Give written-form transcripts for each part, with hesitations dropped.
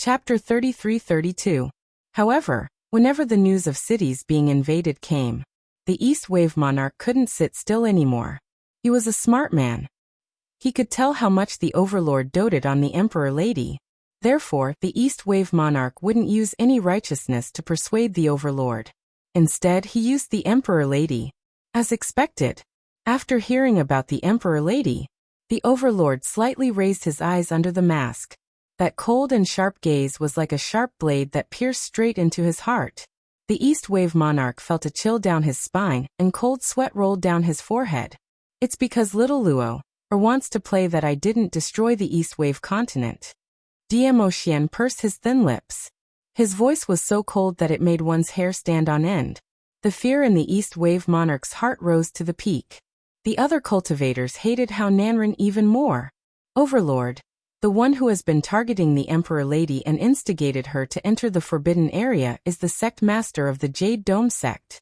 Chapter 33-32. However, whenever the news of cities being invaded came, the East Wave monarch couldn't sit still anymore. He was a smart man. He could tell how much the overlord doted on the emperor lady. Therefore, the East Wave monarch wouldn't use any righteousness to persuade the overlord. Instead, he used the emperor lady. As expected, after hearing about the emperor lady, the overlord slightly raised his eyes under the mask. That cold and sharp gaze was like a sharp blade that pierced straight into his heart. The East Wave monarch felt a chill down his spine, and cold sweat rolled down his forehead. It's because little Luo wants to play that I didn't destroy the East Wave continent. Dmo Xian pursed his thin lips. His voice was so cold that it made one's hair stand on end. The fear in the East Wave monarch's heart rose to the peak. The other cultivators hated how Nanren even more. Overlord, the one who has been targeting the Emperor Lady and instigated her to enter the Forbidden Area, is the sect master of the Jade Dome sect.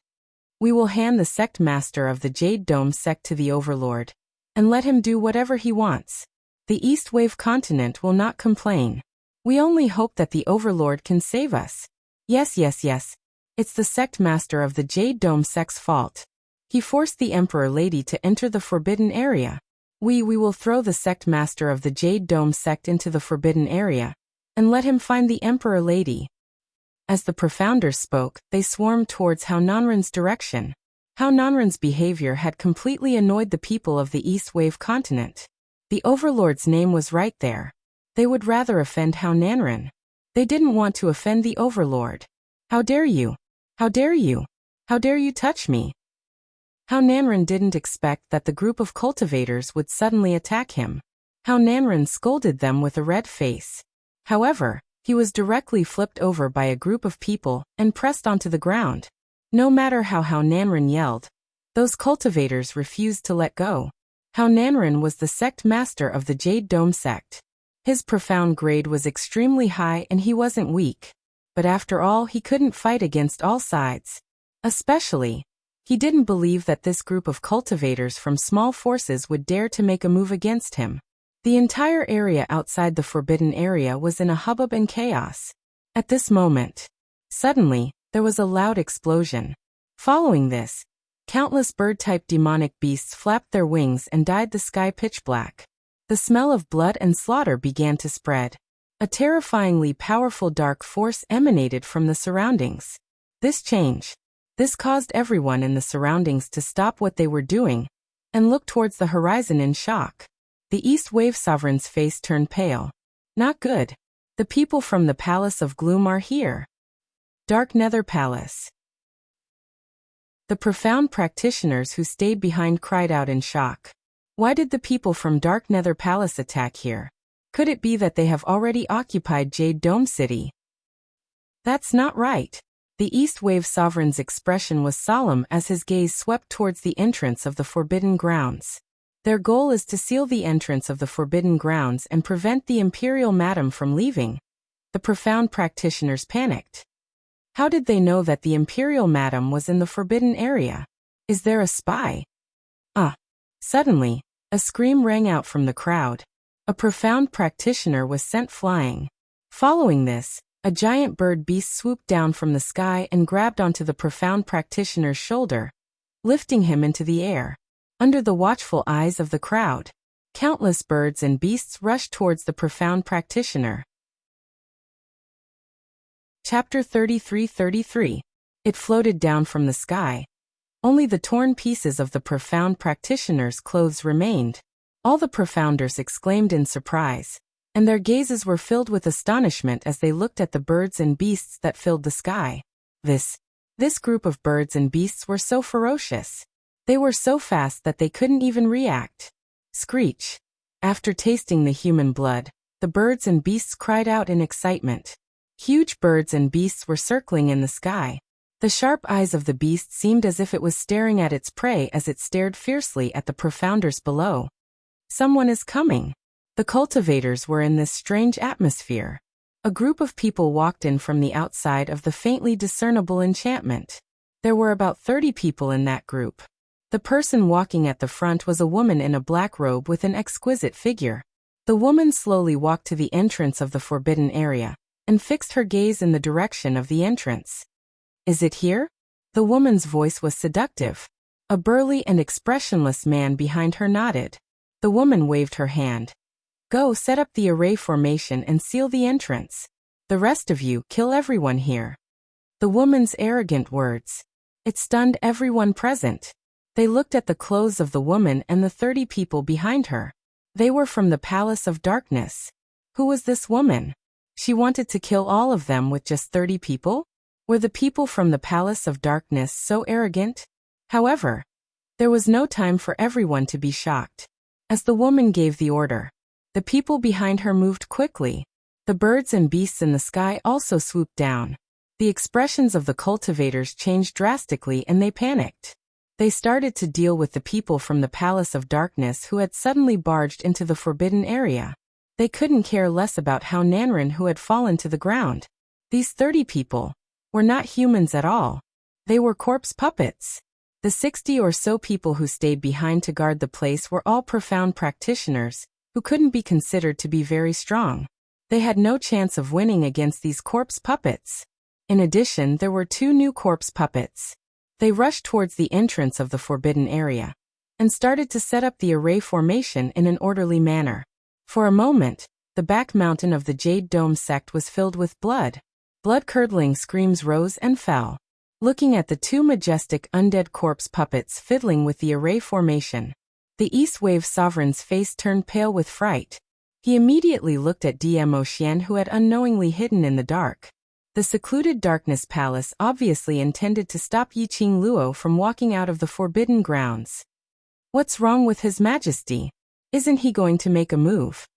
We will hand the sect master of the Jade Dome sect to the Overlord, and let him do whatever he wants. The East Wave continent will not complain. We only hope that the Overlord can save us. Yes. It's the sect master of the Jade Dome sect's fault. He forced the Emperor Lady to enter the Forbidden Area. We will throw the sect master of the Jade Dome sect into the Forbidden Area, and let him find the Emperor Lady. As the Profounders spoke, they swarmed towards Hao Nanren's direction. Hao Nanren's behavior had completely annoyed the people of the East Wave continent. The Overlord's name was right there. They would rather offend Hao Nanren. They didn't want to offend the Overlord. How dare you? How dare you? How dare you touch me? Hao Nanren didn't expect that the group of cultivators would suddenly attack him. Hao Nanren scolded them with a red face. However, he was directly flipped over by a group of people and pressed onto the ground. No matter how Hao Nanren yelled, those cultivators refused to let go. Hao Nanren was the sect master of the Jade Dome sect. His profound grade was extremely high and he wasn't weak. But after all, he couldn't fight against all sides. Especially, he didn't believe that this group of cultivators from small forces would dare to make a move against him. The entire area outside the Forbidden Area was in a hubbub and chaos. At this moment, suddenly, there was a loud explosion. Following this, countless bird-type demonic beasts flapped their wings and dyed the sky pitch black. The smell of blood and slaughter began to spread. A terrifyingly powerful dark force emanated from the surroundings. This caused everyone in the surroundings to stop what they were doing and look towards the horizon in shock. The East Wave Sovereign's face turned pale. Not good. The people from the Palace of Gloom are here. Dark Nether Palace. The profound practitioners who stayed behind cried out in shock. Why did the people from Dark Nether Palace attack here? Could it be that they have already occupied Jade Dome City? That's not right. The East Wave Sovereign's expression was solemn as his gaze swept towards the entrance of the Forbidden Grounds. Their goal is to seal the entrance of the Forbidden Grounds and prevent the Imperial Madam from leaving. The profound practitioners panicked. How did they know that the Imperial Madam was in the Forbidden Area? Is there a spy? Suddenly, a scream rang out from the crowd. A profound practitioner was sent flying. Following this, a giant bird beast swooped down from the sky and grabbed onto the profound practitioner's shoulder, lifting him into the air. Under the watchful eyes of the crowd, countless birds and beasts rushed towards the profound practitioner. Chapter 33-33. It floated down from the sky. Only the torn pieces of the profound practitioner's clothes remained. All the profounders exclaimed in surprise, and their gazes were filled with astonishment as they looked at the birds and beasts that filled the sky. This group of birds and beasts were so ferocious. They were so fast that they couldn't even react. Screech. After tasting the human blood, the birds and beasts cried out in excitement. Huge birds and beasts were circling in the sky. The sharp eyes of the beast seemed as if it was staring at its prey as it stared fiercely at the profounders below. Someone is coming. The cultivators were in this strange atmosphere. A group of people walked in from the outside of the faintly discernible enchantment. There were about 30 people in that group. The person walking at the front was a woman in a black robe with an exquisite figure. The woman slowly walked to the entrance of the Forbidden Area. and fixed her gaze in the direction of the entrance. Is it here? The woman's voice was seductive. A burly and expressionless man behind her nodded. The woman waved her hand. Go set up the array formation and seal the entrance. The rest of you, kill everyone here. The woman's arrogant words. It stunned everyone present. They looked at the clothes of the woman and the 30 people behind her. They were from the Palace of Darkness. Who was this woman? She wanted to kill all of them with just 30 people? Were the people from the Palace of Darkness so arrogant? However, there was no time for everyone to be shocked. As the woman gave the order, the people behind her moved quickly. The birds and beasts in the sky also swooped down. The expressions of the cultivators changed drastically and they panicked. They started to deal with the people from the Palace of Darkness who had suddenly barged into the forbidden area. They couldn't care less about how Narration who had fallen to the ground. These 30 people were not humans at all. They were corpse puppets. The 60 or so people who stayed behind to guard the place were all profound practitioners, who couldn't be considered to be very strong. They had no chance of winning against these corpse puppets. In addition, there were 2 new corpse puppets. They rushed towards the entrance of the forbidden area and started to set up the array formation in an orderly manner. For a moment, the back mountain of the Jade Dome sect was filled with blood. Blood-curdling screams rose and fell. Looking at the 2 majestic undead corpse puppets fiddling with the array formation, the East Wave Sovereign's face turned pale with fright. He immediately looked at Dmo Xian who had unknowingly hidden in the dark. The secluded Darkness Palace obviously intended to stop Yiqing Luo from walking out of the forbidden grounds. What's wrong with His Majesty? Isn't he going to make a move?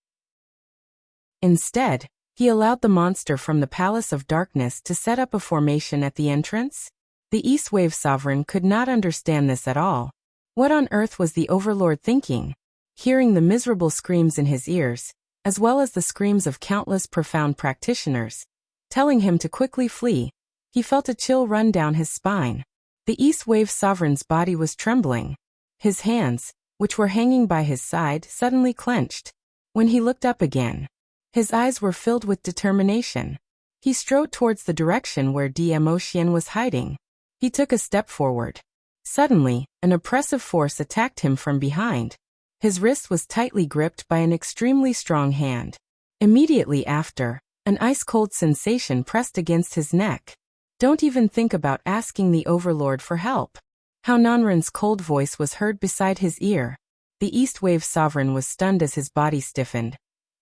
Instead, he allowed the monster from the Palace of Darkness to set up a formation at the entrance? The East Wave Sovereign could not understand this at all. What on earth was the Overlord thinking? Hearing the miserable screams in his ears, as well as the screams of countless profound practitioners, telling him to quickly flee, he felt a chill run down his spine. The East Wave Sovereign's body was trembling. His hands, which were hanging by his side, suddenly clenched. When he looked up again, his eyes were filled with determination. He strode towards the direction where Dmo Xian was hiding. He took a step forward. Suddenly, an oppressive force attacked him from behind. His wrist was tightly gripped by an extremely strong hand. Immediately after, an ice-cold sensation pressed against his neck. Don't even think about asking the Overlord for help. How Nanren's cold voice was heard beside his ear. The East Wave Sovereign was stunned as his body stiffened.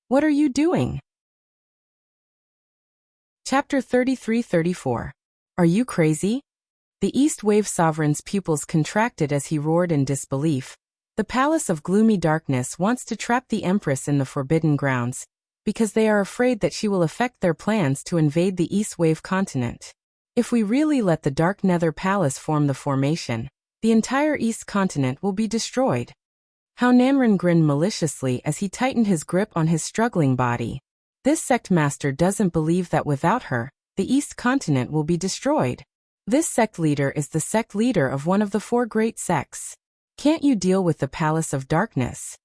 What are you doing? Chapter 33-34. Are you crazy? The East Wave Sovereign's pupils contracted as he roared in disbelief. The Palace of Gloomy Darkness wants to trap the Empress in the Forbidden Grounds, because they are afraid that she will affect their plans to invade the East Wave continent. If we really let the Dark Nether Palace form the formation, the entire East continent will be destroyed. How Nanren grinned maliciously as he tightened his grip on his struggling body. This sect master doesn't believe that without her, the East continent will be destroyed. This sect leader is the sect leader of one of the 4 great sects. Can't you deal with the Palace of Darkness?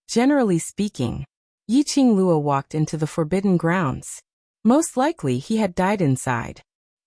Generally speaking, Yiqing Luo walked into the Forbidden Grounds. Most likely he had died inside.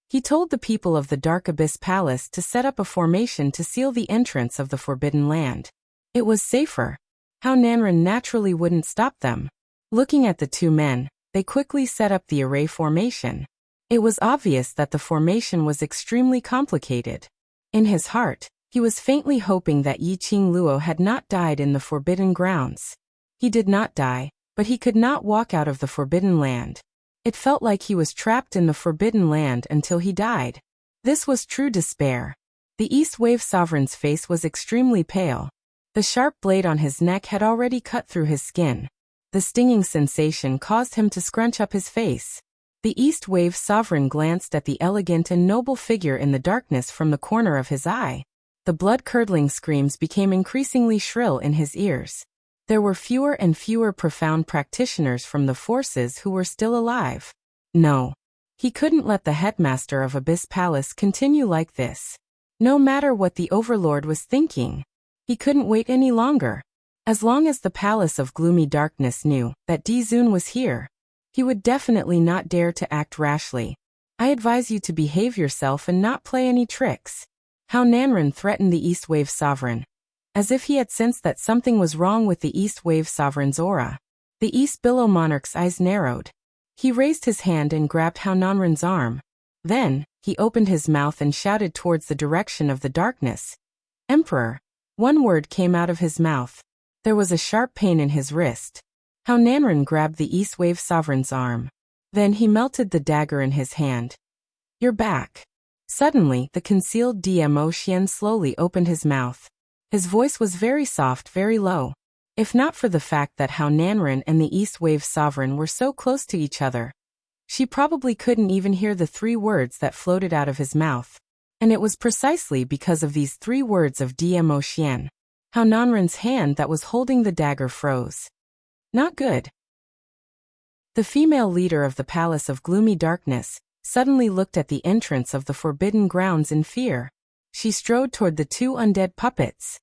He told the people of the Dark Abyss Palace to set up a formation to seal the entrance of the Forbidden Land. It was safer. How Nanren naturally wouldn't stop them. Looking at the 2 men, they quickly set up the array formation. It was obvious that the formation was extremely complicated. In his heart, he was faintly hoping that Yiqing Luo had not died in the Forbidden Grounds. He did not die, but he could not walk out of the Forbidden Land. It felt like he was trapped in the Forbidden Land until he died. This was true despair. The East Wave Sovereign's face was extremely pale. The sharp blade on his neck had already cut through his skin. The stinging sensation caused him to scrunch up his face. The East Wave Sovereign glanced at the elegant and noble figure in the darkness from the corner of his eye. The blood-curdling screams became increasingly shrill in his ears. There were fewer and fewer profound practitioners from the forces who were still alive. No. He couldn't let the headmaster of Abyss Palace continue like this. No matter what the Overlord was thinking, he couldn't wait any longer. As long as the Palace of Gloomy Darkness knew that Dizun was here, He would definitely not dare to act rashly. I advise you to behave yourself and not play any tricks. How Nanren threatened the East Wave Sovereign. As if he had sensed that something was wrong with the East Wave Sovereign's aura. The East Billow Monarch's eyes narrowed. He raised his hand and grabbed How Nanren's arm. Then, he opened his mouth and shouted towards the direction of the darkness. Emperor. One word came out of his mouth. There was a sharp pain in his wrist. How Nanren grabbed the East Wave Sovereign's arm. Then he melted the dagger in his hand. You're back. Suddenly, the concealed DMO Xian slowly opened his mouth. His voice was very soft, very low. If not for the fact that How Nanren and the East Wave Sovereign were so close to each other, she probably couldn't even hear the 3 words that floated out of his mouth. And it was precisely because of these 3 words of DMO Xian. How Nanren's hand that was holding the dagger froze. Not good. The female leader of the Palace of Gloomy Darkness suddenly looked at the entrance of the Forbidden Grounds in fear. She strode toward the 2 undead puppets.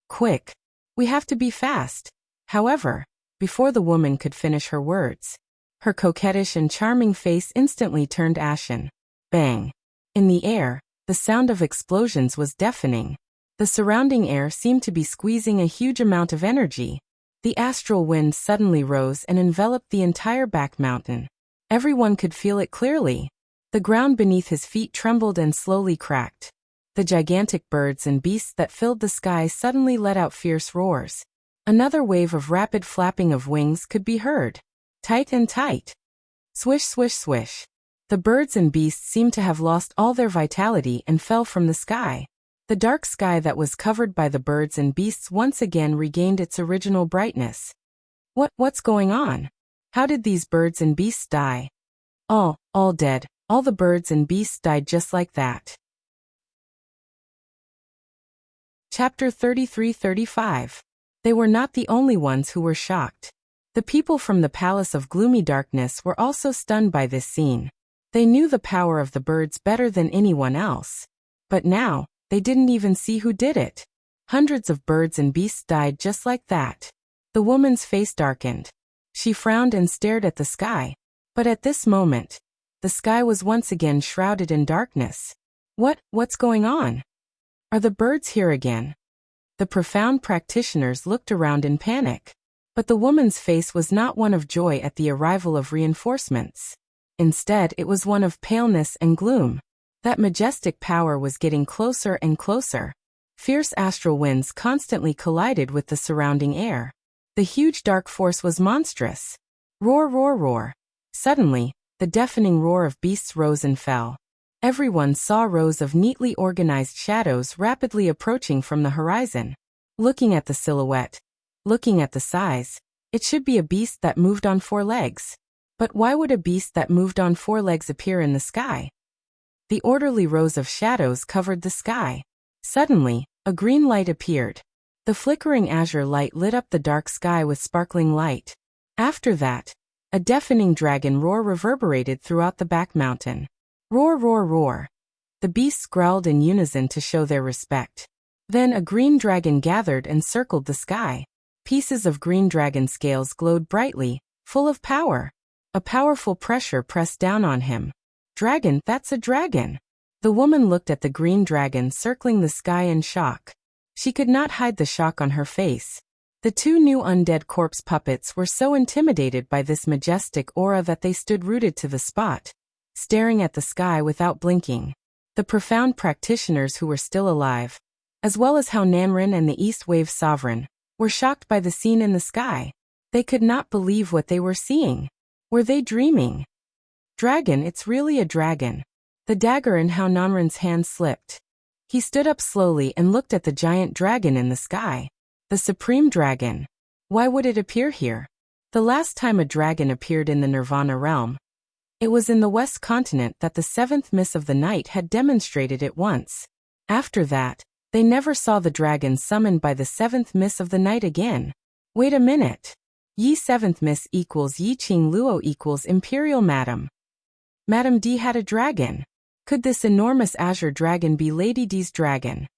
Quick. We have to be fast. However, before the woman could finish her words, her coquettish and charming face instantly turned ashen. Bang. In the air, the sound of explosions was deafening. The surrounding air seemed to be squeezing a huge amount of energy. The astral wind suddenly rose and enveloped the entire back mountain. Everyone could feel it clearly. The ground beneath his feet trembled and slowly cracked. The gigantic birds and beasts that filled the sky suddenly let out fierce roars. Another wave of rapid flapping of wings could be heard. Tight and tight. Swish, swish, swish. The birds and beasts seemed to have lost all their vitality and fell from the sky. The dark sky that was covered by the birds and beasts once again regained its original brightness. What's going on? How did these birds and beasts die? All dead. All the birds and beasts died just like that. Chapter 33-35. They were not the only ones who were shocked. The people from the Palace of Gloomy Darkness were also stunned by this scene. They knew the power of the birds better than anyone else. But now, they didn't even see who did it. Hundreds of birds and beasts died just like that. The woman's face darkened. She frowned and stared at the sky. But at this moment, the sky was once again shrouded in darkness. What's going on? Are the birds here again? The profound practitioners looked around in panic. But the woman's face was not one of joy at the arrival of reinforcements. Instead, it was one of paleness and gloom. That majestic power was getting closer and closer. Fierce astral winds constantly collided with the surrounding air. The huge dark force was monstrous. Roar, roar, roar. Suddenly, the deafening roar of beasts rose and fell. Everyone saw rows of neatly organized shadows rapidly approaching from the horizon. Looking at the silhouette, looking at the size, it should be a beast that moved on 4 legs. But why would a beast that moved on 4 legs appear in the sky? The orderly rows of shadows covered the sky. Suddenly, a green light appeared. The flickering azure light lit up the dark sky with sparkling light. After that, a deafening dragon roar reverberated throughout the back mountain. Roar, roar, roar. The beasts growled in unison to show their respect. Then a green dragon gathered and circled the sky. Pieces of green dragon scales glowed brightly, full of power. A powerful pressure pressed down on him. Dragon, that's a dragon. The woman looked at the green dragon circling the sky in shock. She could not hide the shock on her face. The 2 new undead corpse puppets were so intimidated by this majestic aura that they stood rooted to the spot, staring at the sky without blinking. The profound practitioners who were still alive, as well as How Nanren and the East Wave Sovereign, were shocked by the scene in the sky. They could not believe what they were seeing. Were they dreaming? Dragon, it's really a dragon. The dagger in How Nanren's hand slipped. He stood up slowly and looked at the giant dragon in the sky. The supreme dragon. Why would it appear here? The last time a dragon appeared in the Nirvana realm, it was in the West Continent that the 7th Miss of the Night had demonstrated it once. After that, they never saw the dragon summoned by the 7th Miss of the Night again. Wait a minute. Yi 7th Miss equals Yi Qing Luo equals Imperial Madam. Madam D had a dragon. Could this enormous azure dragon be Lady D's dragon?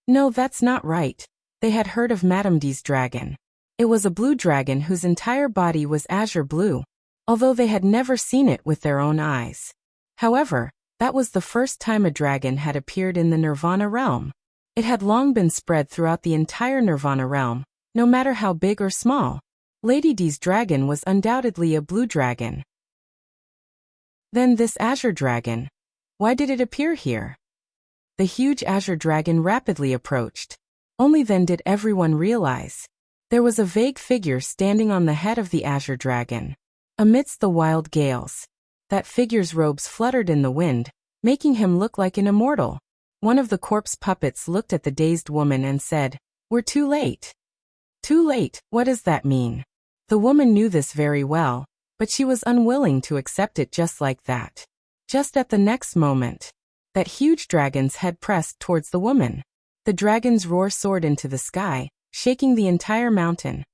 No, that's not right. They had heard of Madam D's dragon. It was a blue dragon whose entire body was azure blue. although they had never seen it with their own eyes. However, that was the first time a dragon had appeared in the Nirvana realm. It had long been spread throughout the entire Nirvana realm, no matter how big or small. Lady D's dragon was undoubtedly a blue dragon. Then this azure dragon. Why did it appear here? The huge azure dragon rapidly approached. Only then did everyone realize. There was a vague figure standing on the head of the azure dragon. Amidst the wild gales, that figure's robes fluttered in the wind, making him look like an immortal. One of the corpse puppets looked at the dazed woman and said, "We're too late." Too late, what does that mean? The woman knew this very well, but she was unwilling to accept it just like that. Just at the next moment, that huge dragon's head pressed towards the woman. The dragon's roar soared into the sky, shaking the entire mountain.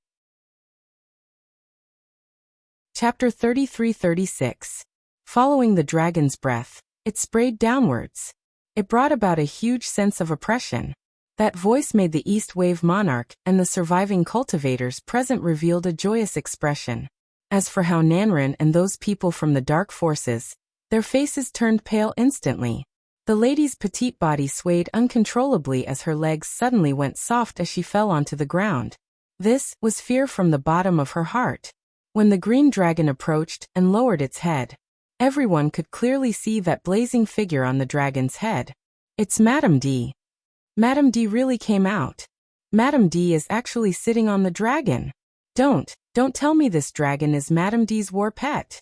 Chapter 33-36. Following the dragon's breath, it sprayed downwards. It brought about a huge sense of oppression. That voice made the East Wave monarch and the surviving cultivators present revealed a joyous expression. As for how Nanren and those people from the dark forces, their faces turned pale instantly. The lady's petite body swayed uncontrollably as her legs suddenly went soft as she fell onto the ground. This was fear from the bottom of her heart. When the green dragon approached and lowered its head, everyone could clearly see that blazing figure on the dragon's head. It's Madame D. Madame D really came out. Madame D is actually sitting on the dragon. Don't tell me this dragon is Madame D's war pet.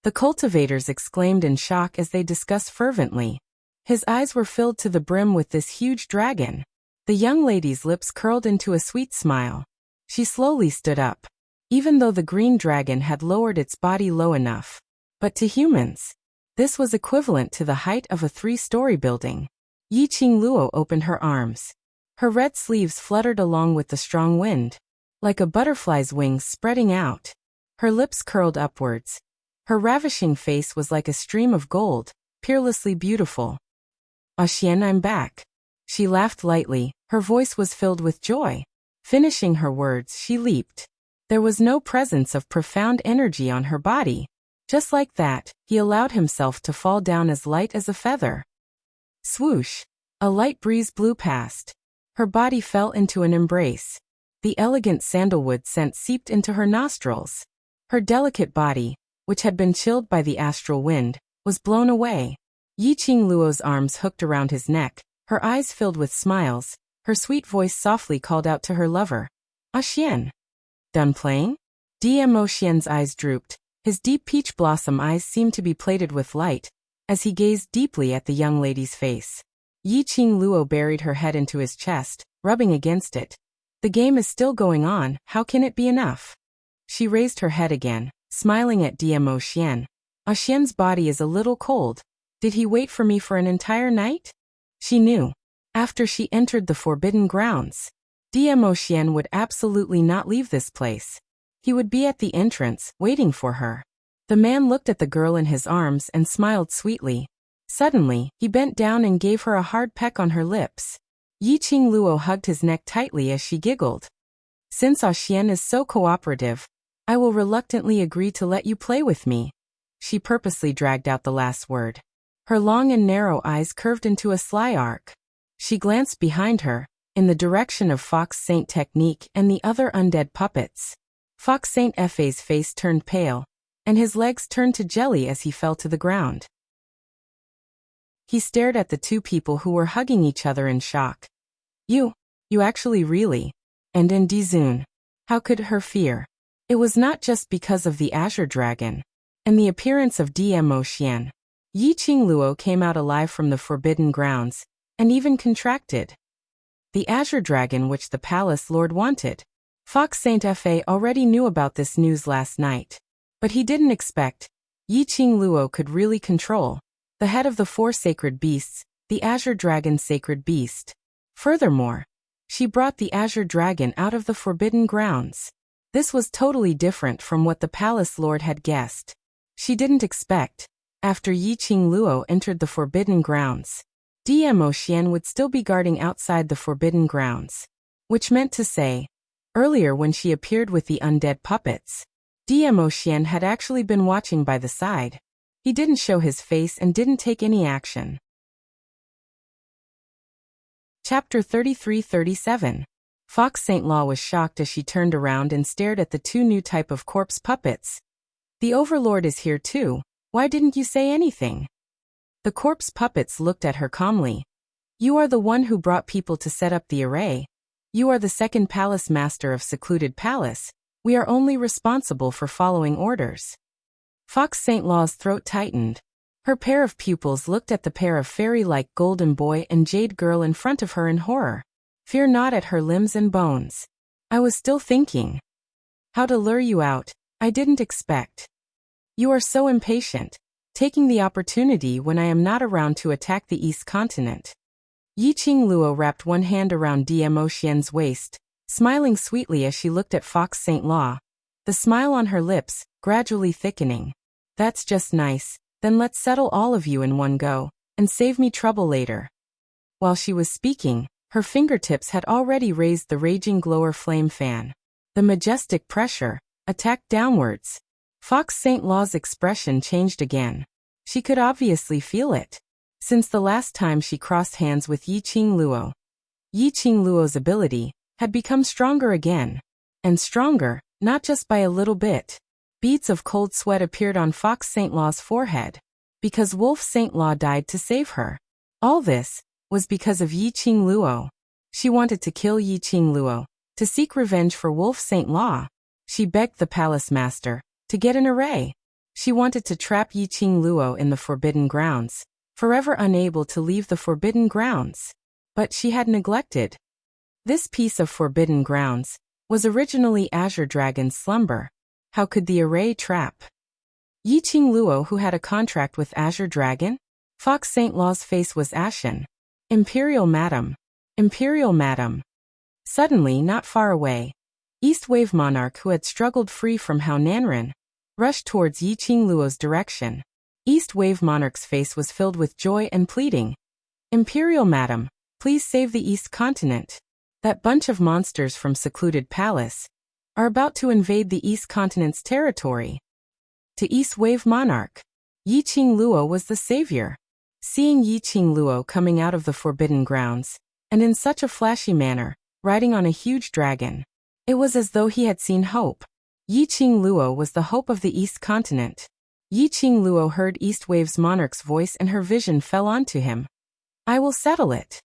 The cultivators exclaimed in shock as they discussed fervently. His eyes were filled to the brim with this huge dragon. The young lady's lips curled into a sweet smile. She slowly stood up. Even though the green dragon had lowered its body low enough. But to humans, this was equivalent to the height of a 3-story building. Yi Qing Luo opened her arms. Her red sleeves fluttered along with the strong wind, like a butterfly's wings spreading out. Her lips curled upwards. Her ravishing face was like a stream of gold, peerlessly beautiful. "Xian, I'm back." She laughed lightly, her voice was filled with joy. Finishing her words, she leaped. There was no presence of profound energy on her body. Just like that, he allowed himself to fall down as light as a feather. Swoosh! A light breeze blew past. Her body fell into an embrace. The elegant sandalwood scent seeped into her nostrils. Her delicate body, which had been chilled by the astral wind, was blown away. Yi Qing Luo's arms hooked around his neck, her eyes filled with smiles. Her sweet voice softly called out to her lover. "Xian. Done playing?" Dmo Xian's eyes drooped. His deep peach blossom eyes seemed to be plated with light, as he gazed deeply at the young lady's face. Yi Qing Luo buried her head into his chest, rubbing against it. "The game is still going on, how can it be enough?" She raised her head again, smiling at Dmo Xian. "Xian's body is a little cold. Did he wait for me for an entire night?" She knew. After she entered the forbidden grounds, Dmo Xian would absolutely not leave this place. He would be at the entrance, waiting for her. The man looked at the girl in his arms and smiled sweetly. Suddenly, he bent down and gave her a hard peck on her lips. Yi Qing Luo hugged his neck tightly as she giggled. "Since Xian is so cooperative, I will reluctantly agree to let you play with me." She purposely dragged out the last word. Her long and narrow eyes curved into a sly arc. She glanced behind her, in the direction of Fox Saint Technique and the other undead puppets. Fox Saint Fa's face turned pale, and his legs turned to jelly as he fell to the ground. He stared at the two people who were hugging each other in shock. You actually really? And in Dizun. How could her fear? It was not just because of the Azure Dragon and the appearance of Dmo Xian. Yi Qing Luo came out alive from the forbidden grounds, and even contracted. The Azure Dragon which the Palace Lord wanted. Fox Saint Fa already knew about this news last night. But he didn't expect Yi Qing Luo could really control the head of the 4 sacred beasts, the Azure Dragon's sacred beast. Furthermore, she brought the Azure Dragon out of the forbidden grounds. This was totally different from what the Palace Lord had guessed. She didn't expect, after Yi Qing Luo entered the forbidden grounds, Dmo Xian would still be guarding outside the forbidden grounds. Which meant to say, earlier when she appeared with the undead puppets, Dmo Xian had actually been watching by the side. He didn't show his face and didn't take any action. Chapter 33-37. Fox St. Law was shocked as she turned around and stared at the two new type of corpse puppets. The Overlord is here too. Why didn't you say anything? The corpse puppets looked at her calmly. You are the one who brought people to set up the array. You are the second palace master of Secluded Palace. We are only responsible for following orders. Fox St. Law's throat tightened. Her pair of pupils looked at the pair of fairy-like golden boy and jade girl in front of her in horror. Fear not at her limbs and bones. I was still thinking how to lure you out. I didn't expect. You are so impatient, taking the opportunity when I am not around to attack the East Continent. Yiqing Luo wrapped one hand around Dmo Xian's waist, smiling sweetly as she looked at Fox St. Law, the smile on her lips gradually thickening. That's just nice. Then let's settle all of you in one go, and save me trouble later. While she was speaking, her fingertips had already raised the raging glower flame fan. The majestic pressure attacked downwards. Fox St. Law's expression changed again. She could obviously feel it. Since the last time she crossed hands with Yiqing Luo, Yiqing Luo's ability had become stronger again. And stronger, not just by a little bit. Beads of cold sweat appeared on Fox St. Law's forehead. Because Wolf St. Law died to save her. All this was because of Yiqing Luo. She wanted to kill Yiqing Luo, to seek revenge for Wolf St. Law. She begged the palace master to get an array. She wanted to trap Yiqing Luo in the Forbidden Grounds, forever unable to leave the Forbidden Grounds. But she had neglected. This piece of Forbidden Grounds was originally Azure Dragon's slumber. How could the array trap Yiqing Luo, who had a contract with Azure Dragon? Fox St. Law's face was ashen. Imperial Madam. Imperial Madam. Suddenly, not far away, East Wave Monarch, who had struggled free from Hao Nanren, rushed towards Yiqing Luo's direction. East Wave Monarch's face was filled with joy and pleading. Imperial Madam, please save the East Continent. That bunch of monsters from Secluded Palace are about to invade the East Continent's territory. To East Wave Monarch, Yiqing Luo was the savior. Seeing Yiqing Luo coming out of the Forbidden Grounds, and in such a flashy manner, riding on a huge dragon, it was as though he had seen hope. Yiqing Luo was the hope of the East Continent. Yiqing Luo heard East Wave's monarch's voice and her vision fell onto him. I will settle it.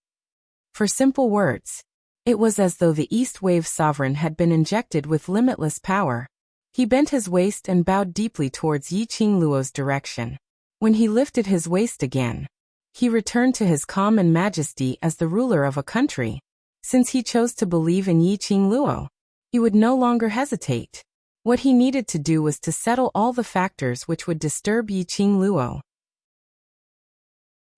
For simple words. It was as though the East Wave sovereign had been injected with limitless power. He bent his waist and bowed deeply towards Yiqing Luo's direction. When he lifted his waist again, he returned to his calm and majesty as the ruler of a country. Since he chose to believe in Yiqing Luo, he would no longer hesitate. What he needed to do was to settle all the factors which would disturb Yiqing Luo.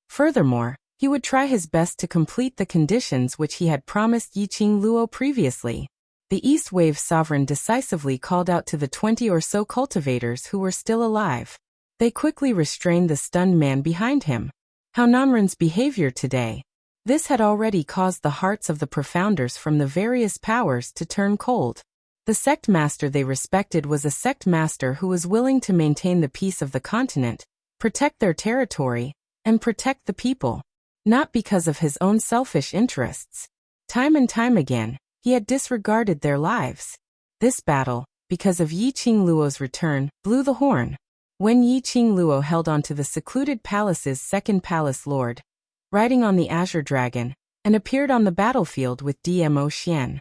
Furthermore, he would try his best to complete the conditions which he had promised Yiqing Luo previously. The East Wave sovereign decisively called out to the 20 or so cultivators who were still alive. They quickly restrained the stunned man behind him. Hao Nanren's behavior today. This had already caused the hearts of the profounders from the various powers to turn cold. The sect master they respected was a sect master who was willing to maintain the peace of the continent, protect their territory, and protect the people. Not because of his own selfish interests. Time and time again, he had disregarded their lives. This battle, because of Yiqing Luo's return, blew the horn. When Yiqing Luo held on to the Secluded Palace's second palace lord, riding on the Azure Dragon, and appeared on the battlefield with Dmo Xian.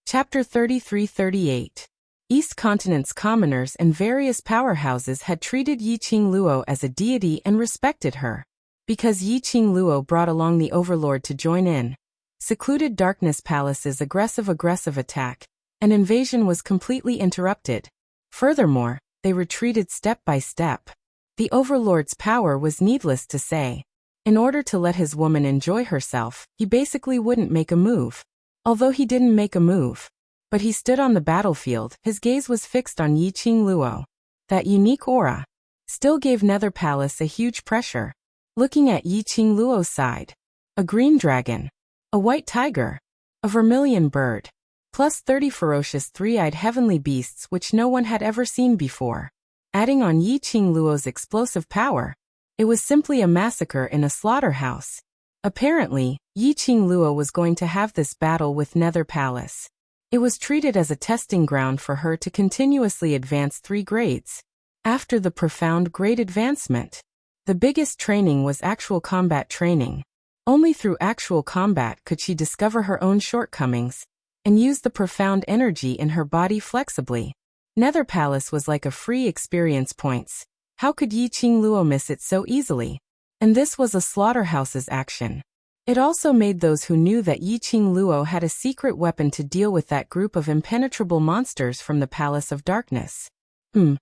Chapter 33-38. East Continent's commoners and various powerhouses had treated Yiqing Luo as a deity and respected her. Because Yiqing Luo brought along the Overlord to join in, Secluded Darkness Palace's aggressive attack, an invasion was completely interrupted. Furthermore, they retreated step by step. The Overlord's power was needless to say. In order to let his woman enjoy herself, he basically wouldn't make a move. Although he didn't make a move, but he stood on the battlefield, his gaze was fixed on Yiqing Luo. That unique aura still gave Nether Palace a huge pressure. Looking at Yiqing Luo's side, a green dragon, a white tiger, a vermilion bird, plus 30 ferocious three-eyed heavenly beasts which no one had ever seen before. Adding on Yi Qing Luo's explosive power, it was simply a massacre in a slaughterhouse. Apparently, Yi Qing Luo was going to have this battle with Nether Palace. It was treated as a testing ground for her to continuously advance 3 grades. After the profound grade advancement, the biggest training was actual combat training. Only through actual combat could she discover her own shortcomings and use the profound energy in her body flexibly. Nether Palace was like a free experience points. How could Yi Qing Luo miss it so easily? And this was a slaughterhouse's action. It also made those who knew that Yi Qing Luo had a secret weapon to deal with that group of impenetrable monsters from the Palace of Darkness.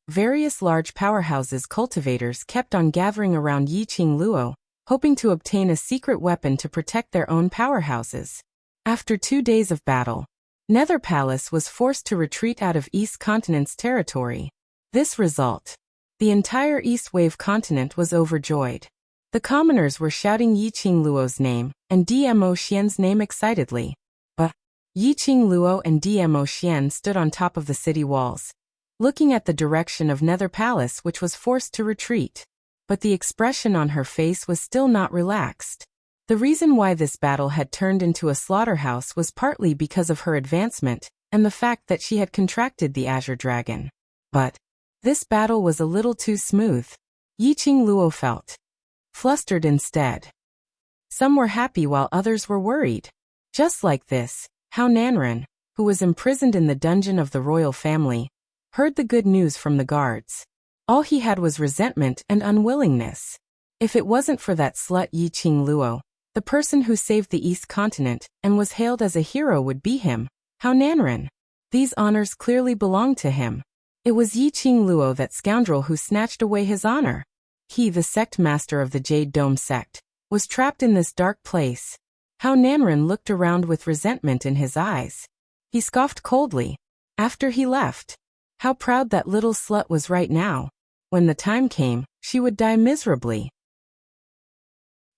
Various large powerhouses cultivators kept on gathering around Yi Qing Luo, hoping to obtain a secret weapon to protect their own powerhouses. After 2 days of battle, Nether Palace was forced to retreat out of East Continent's territory. This result, the entire East Wave continent was overjoyed. The commoners were shouting Yi Qing Luo's name and Dmo Xian's name excitedly. But Yi Qing Luo and Dmo Xian stood on top of the city walls, looking at the direction of Nether Palace, which was forced to retreat. But the expression on her face was still not relaxed. The reason why this battle had turned into a slaughterhouse was partly because of her advancement and the fact that she had contracted the Azure Dragon. But this battle was a little too smooth. Yi Qing Luo felt flustered instead. Some were happy while others were worried. Just like this, how Narration, who was imprisoned in the dungeon of the royal family, heard the good news from the guards. All he had was resentment and unwillingness. If it wasn't for that slut Yi Qing Luo, the person who saved the East Continent and was hailed as a hero would be him, how Narration. These honors clearly belonged to him. It was Yi Qing Luo, that scoundrel, who snatched away his honor. He, the sect master of the Jade Dome sect, was trapped in this dark place. How Narration looked around with resentment in his eyes. He scoffed coldly. After he left, how proud that little slut was right now. When the time came, she would die miserably.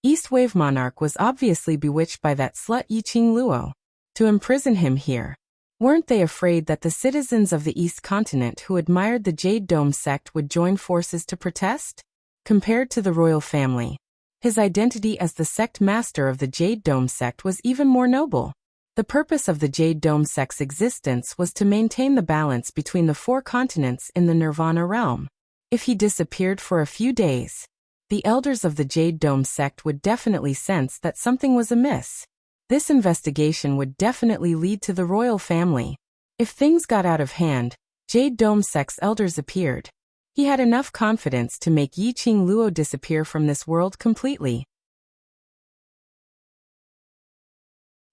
East Wave Monarch was obviously bewitched by that slut Yi Qing Luo. To imprison him here. Weren't they afraid that the citizens of the East Continent who admired the Jade Dome sect would join forces to protest? Compared to the royal family, his identity as the sect master of the Jade Dome sect was even more noble. The purpose of the Jade Dome sect's existence was to maintain the balance between the 4 continents in the Nirvana realm. If he disappeared for a few days, the elders of the Jade Dome sect would definitely sense that something was amiss. This investigation would definitely lead to the royal family. If things got out of hand, Jade Dome sect's elders appeared. He had enough confidence to make Yi Qing Luo disappear from this world completely.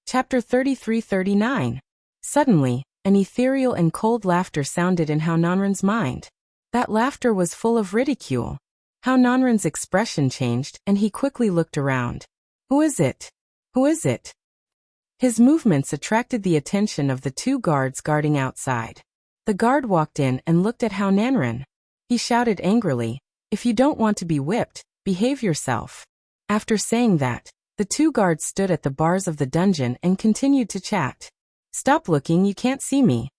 Chapter 33-39. Suddenly, an ethereal and cold laughter sounded in Hao Nanren's mind. That laughter was full of ridicule. Hao Nanren's expression changed, and he quickly looked around. Who is it? Who is it? His movements attracted the attention of the 2 guards guarding outside. The guard walked in and looked at Hao Nanren. He shouted angrily, "If you don't want to be whipped, behave yourself." After saying that, the 2 guards stood at the bars of the dungeon and continued to chat. "Stop looking, you can't see me."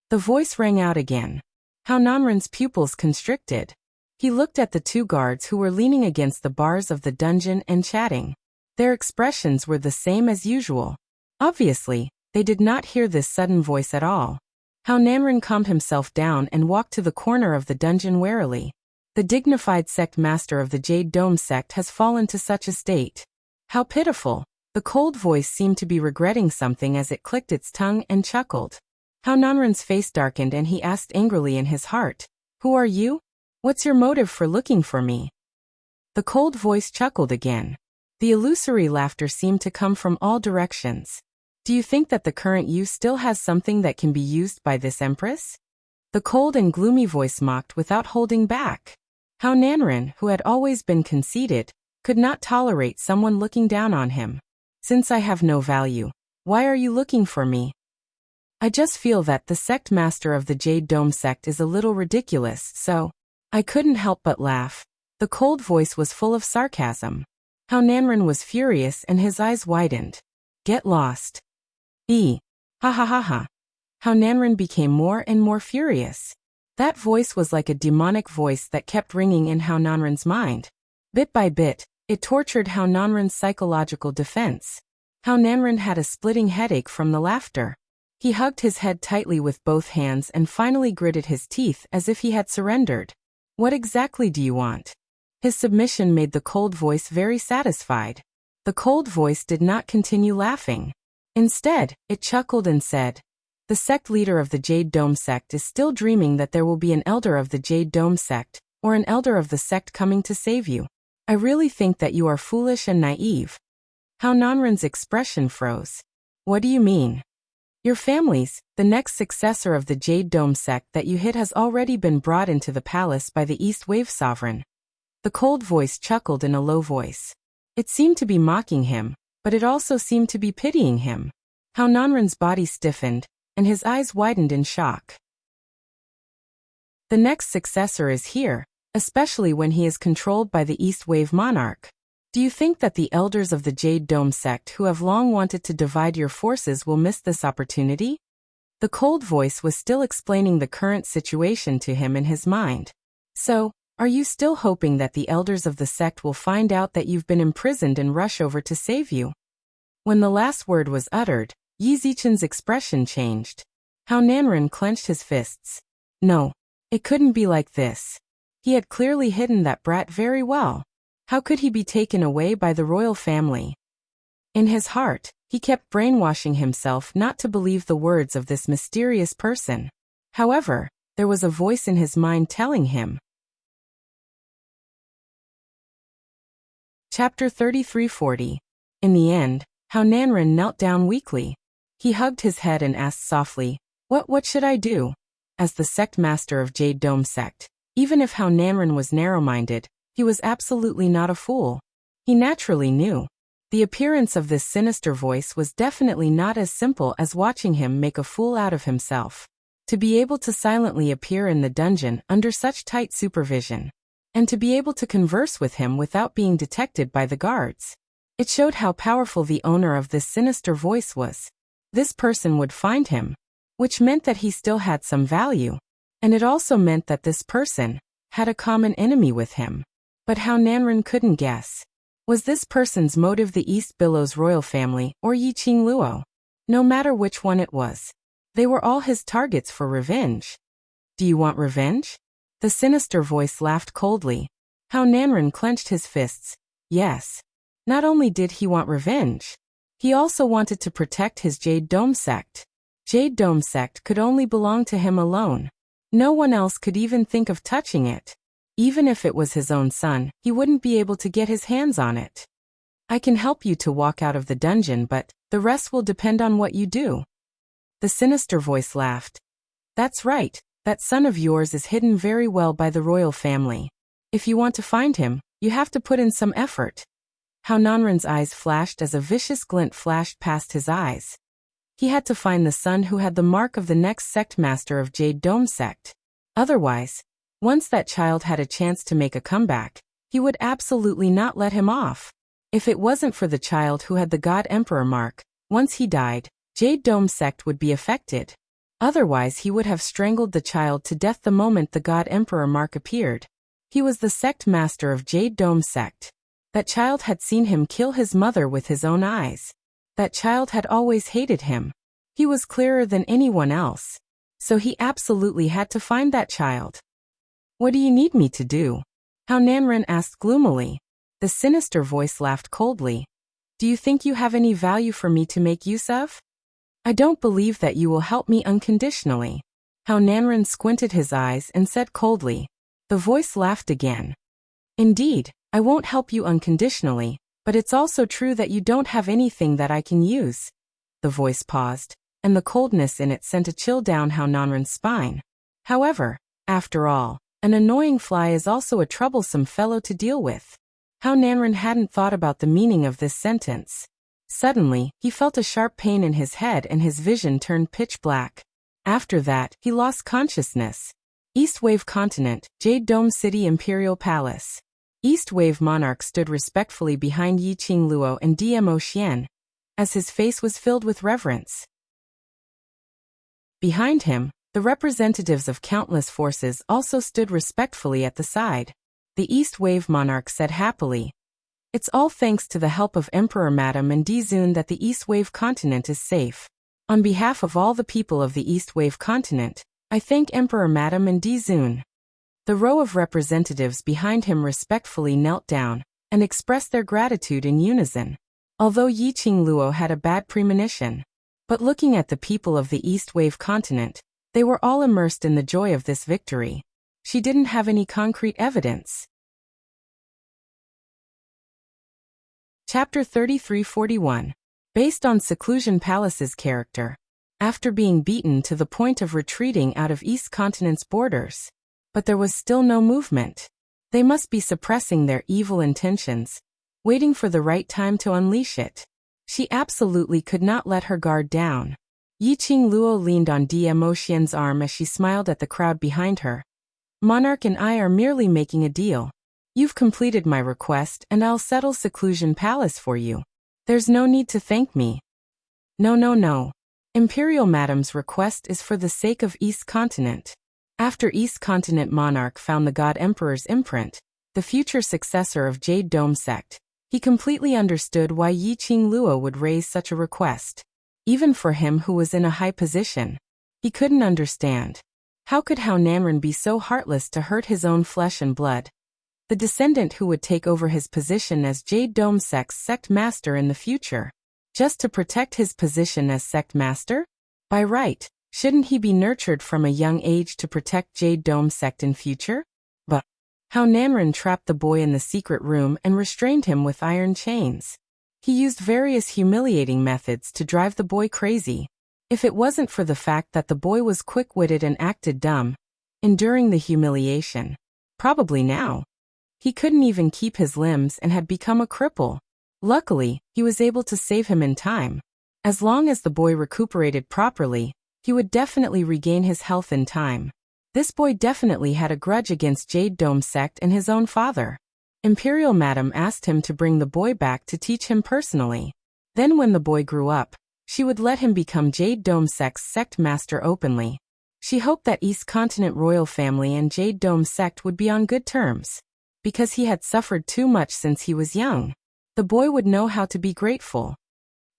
The voice rang out again. Hao Nanren's pupils constricted. He looked at the 2 guards who were leaning against the bars of the dungeon and chatting. Their expressions were the same as usual. Obviously, they did not hear this sudden voice at all. Hao Nanren calmed himself down and walked to the corner of the dungeon warily. The dignified sect master of the Jade Dome sect has fallen to such a state. How pitiful. The cold voice seemed to be regretting something as it clicked its tongue and chuckled. Hao Nanren's face darkened and he asked angrily in his heart, "Who are you? What's your motive for looking for me?" The cold voice chuckled again. The illusory laughter seemed to come from all directions. "Do you think that the current you still has something that can be used by this empress?" The cold and gloomy voice mocked without holding back. Hao Nanren, who had always been conceited, could not tolerate someone looking down on him. "Since I have no value, why are you looking for me?" "I just feel that the sect master of the Jade Dome sect is a little ridiculous, so I couldn't help but laugh." The cold voice was full of sarcasm. Hao Nanren was furious and his eyes widened. "Get lost." Ha ha ha ha. How Nanren became more and more furious. That voice was like a demonic voice that kept ringing in How Nanren's mind. Bit by bit, it tortured How Nanren's psychological defense. How Nanren had a splitting headache from the laughter. He hugged his head tightly with both hands and finally gritted his teeth as if he had surrendered. What exactly do you want? His submission made the cold voice very satisfied. The cold voice did not continue laughing. Instead, it chuckled and said, "The sect leader of the Jade Dome sect is still dreaming that there will be an elder of the Jade Dome sect, or an elder of the sect coming to save you. I really think that you are foolish and naive." How Nanren's expression froze. What do you mean? Your families, the next successor of the Jade Dome sect that you hid has already been brought into the palace by the East Wave Sovereign. The cold voice chuckled in a low voice. It seemed to be mocking him, but it also seemed to be pitying him. How Nanren's body stiffened, and his eyes widened in shock. The next successor is here, especially when he is controlled by the East Wave Monarch. Do you think that the elders of the Jade Dome sect who have long wanted to divide your forces will miss this opportunity? The cold voice was still explaining the current situation to him in his mind. So, are you still hoping that the elders of the sect will find out that you've been imprisoned and rush over to save you? When the last word was uttered, Yi Zichen's expression changed. How Nanren clenched his fists. No, it couldn't be like this. He had clearly hidden that brat very well. How could he be taken away by the royal family? In his heart, he kept brainwashing himself not to believe the words of this mysterious person. However, there was a voice in his mind telling him. Chapter 3340. In the end, How Nanren knelt down weakly. He hugged his head and asked softly, What should I do? As the sect master of Jade Dome sect, even if How Nanren was narrow-minded, he was absolutely not a fool. He naturally knew. The appearance of this sinister voice was definitely not as simple as watching him make a fool out of himself. To be able to silently appear in the dungeon under such tight supervision, and to be able to converse with him without being detected by the guards. It showed how powerful the owner of this sinister voice was. This person would find him, which meant that he still had some value. And it also meant that this person had a common enemy with him. But How Nanren couldn't guess. Was this person's motive the East Billows royal family or Yi Qingluo? No matter which one it was, they were all his targets for revenge. Do you want revenge? The sinister voice laughed coldly. How Nanren clenched his fists. Yes. Not only did he want revenge, he also wanted to protect his Jade Dome sect. Jade Dome sect could only belong to him alone. No one else could even think of touching it. Even if it was his own son, he wouldn't be able to get his hands on it. I can help you to walk out of the dungeon, but the rest will depend on what you do. The sinister voice laughed. That's right, that son of yours is hidden very well by the royal family. If you want to find him, you have to put in some effort. How Nanren's eyes flashed as a vicious glint flashed past his eyes. He had to find the son who had the mark of the next sect master of Jade Dome sect. Otherwise, once that child had a chance to make a comeback, he would absolutely not let him off. If it wasn't for the child who had the God Emperor mark, once he died, Jade Dome sect would be affected. Otherwise he would have strangled the child to death the moment the God Emperor mark appeared. He was the sect master of Jade Dome sect. That child had seen him kill his mother with his own eyes. That child had always hated him. He was clearer than anyone else. So he absolutely had to find that child. What do you need me to do? How Nanren asked gloomily. The sinister voice laughed coldly. Do you think you have any value for me to make use of? I don't believe that you will help me unconditionally. How Nanren squinted his eyes and said coldly. The voice laughed again. Indeed, I won't help you unconditionally, but it's also true that you don't have anything that I can use. The voice paused, and the coldness in it sent a chill down How Nanren's spine. However, after all, an annoying fly is also a troublesome fellow to deal with. How Nanren hadn't thought about the meaning of this sentence. Suddenly, he felt a sharp pain in his head and his vision turned pitch black. After that, he lost consciousness. East Wave Continent, Jade Dome City Imperial Palace. East Wave Monarch stood respectfully behind Yi Qingluo and Dmo Xian, as his face was filled with reverence. Behind him, the representatives of countless forces also stood respectfully at the side. The East Wave monarch said happily, "It's all thanks to the help of Emperor Madam and Dizun that the East Wave continent is safe. On behalf of all the people of the East Wave continent, I thank Emperor Madam and Dizun." The row of representatives behind him respectfully knelt down and expressed their gratitude in unison. Although Yi Qingluo had a bad premonition, but looking at the people of the East Wave continent, they were all immersed in the joy of this victory. She didn't have any concrete evidence. Chapter 3341. Based on Seclusion Palace's character. After being beaten to the point of retreating out of East Continent's borders. But there was still no movement. They must be suppressing their evil intentions, waiting for the right time to unleash it. She absolutely could not let her guard down. Yi Qingluo leaned on Di Emotien's arm as she smiled at the crowd behind her. "Monarch and I are merely making a deal. You've completed my request and I'll settle Seclusion Palace for you. There's no need to thank me." No. Imperial Madam's request is for the sake of East Continent. After East Continent monarch found the God Emperor's imprint, the future successor of Jade Dome sect, he completely understood why Yi Qingluo would raise such a request. Even for him who was in a high position, he couldn't understand. How could Hao Nanren be so heartless to hurt his own flesh and blood? The descendant who would take over his position as Jade Dome sect's sect master in the future, just to protect his position as sect master? By right, shouldn't he be nurtured from a young age to protect Jade Dome sect in future? But Hao Nanren trapped the boy in the secret room and restrained him with iron chains. He used various humiliating methods to drive the boy crazy. If it wasn't for the fact that the boy was quick-witted and acted dumb, enduring the humiliation, probably now, he couldn't even keep his limbs and had become a cripple. Luckily, he was able to save him in time. As long as the boy recuperated properly, he would definitely regain his health in time. This boy definitely had a grudge against Jade Dome sect and his own father. Imperial Madam asked him to bring the boy back to teach him personally. Then when the boy grew up, she would let him become Jade Dome sect's sect master openly. She hoped that East Continent royal family and Jade Dome sect would be on good terms. Because he had suffered too much since he was young, the boy would know how to be grateful.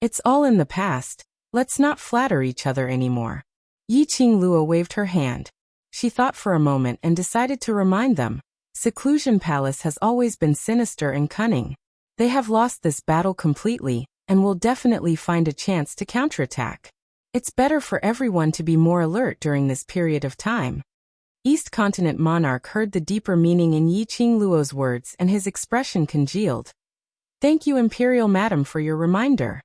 It's all in the past. Let's not flatter each other anymore. Yi Qingluo waved her hand. She thought for a moment and decided to remind them. Seclusion Palace has always been sinister and cunning. They have lost this battle completely, and will definitely find a chance to counterattack. It's better for everyone to be more alert during this period of time. East Continent monarch heard the deeper meaning in Yi Qingluo's words and his expression congealed. "Thank you, Imperial Madam, for your reminder."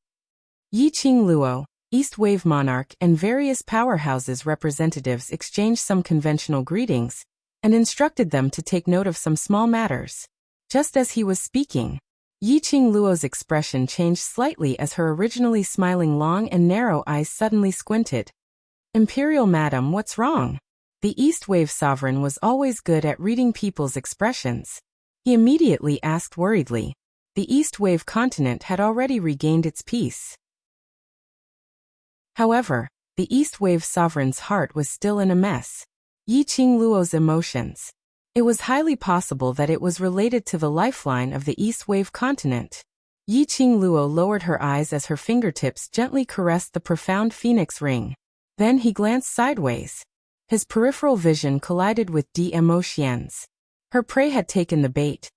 Yi Qingluo, East Wave monarch, and various powerhouses representatives exchanged some conventional greetings and instructed them to take note of some small matters. Just as he was speaking, Yi Qingluo's expression changed slightly as her originally smiling long and narrow eyes suddenly squinted. "Imperial Madam, what's wrong?" The East Wave sovereign was always good at reading people's expressions. He immediately asked worriedly. The East Wave continent had already regained its peace. However, the East Wave sovereign's heart was still in a mess. Yi Qingluo's emotions. It was highly possible that it was related to the lifeline of the East Wave continent. Yi Qingluo lowered her eyes as her fingertips gently caressed the profound phoenix ring. Then he glanced sideways. His peripheral vision collided with Di Emotien's. Her prey had taken the bait.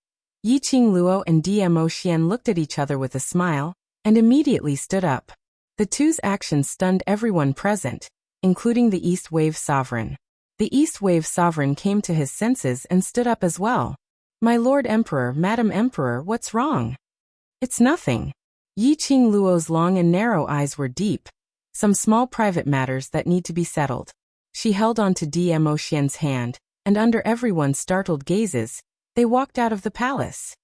Yi Qingluo and Di Emotien looked at each other with a smile, and immediately stood up. The two's actions stunned everyone present, including the East Wave sovereign. The East Wave sovereign came to his senses and stood up as well. "My Lord Emperor, Madam Emperor, what's wrong?" "It's nothing." Yi Qingluo's long and narrow eyes were deep. "Some small private matters that need to be settled." She held on to Di Emotien's hand, and under everyone's startled gazes, they walked out of the palace.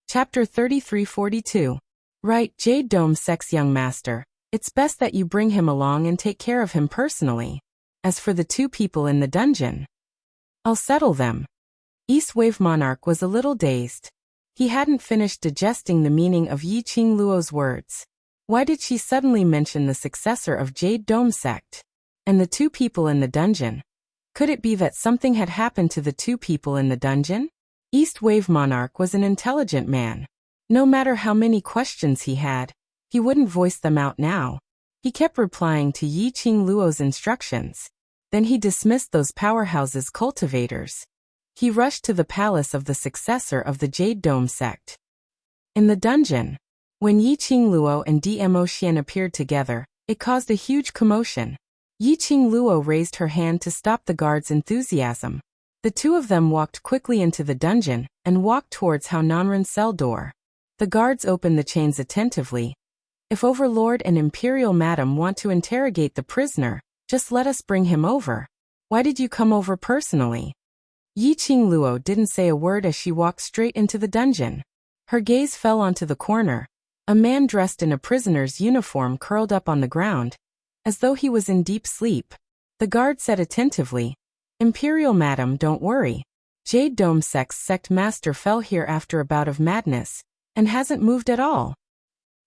Chapter 3342. Right, Jade Dome sect's young master. It's best that you bring him along and take care of him personally. As for the two people in the dungeon, I'll settle them. East Wave monarch was a little dazed. He hadn't finished digesting the meaning of Yi Qingluo's words. Why did she suddenly mention the successor of Jade Dome sect? And the two people in the dungeon? Could it be that something had happened to the two people in the dungeon? East Wave Monarch was an intelligent man. No matter how many questions he had, he wouldn't voice them out now. He kept replying to Yi Qing Luo's instructions. Then he dismissed those powerhouses cultivators. He rushed to the palace of the successor of the Jade Dome sect. In the dungeon, when Yi Qing Luo and Dmo Xian appeared together, it caused a huge commotion. Yi Qing Luo raised her hand to stop the guards' enthusiasm. The two of them walked quickly into the dungeon and walked towards Hao Nanren's cell door. The guards opened the chains attentively. If Overlord and Imperial Madam want to interrogate the prisoner, just let us bring him over. Why did you come over personally? Yi Qing Luo didn't say a word as she walked straight into the dungeon. Her gaze fell onto the corner. A man dressed in a prisoner's uniform curled up on the ground, as though he was in deep sleep. The guard said attentively, Imperial Madam, don't worry. Jade Dome sect's sect master fell here after a bout of madness, and hasn't moved at all.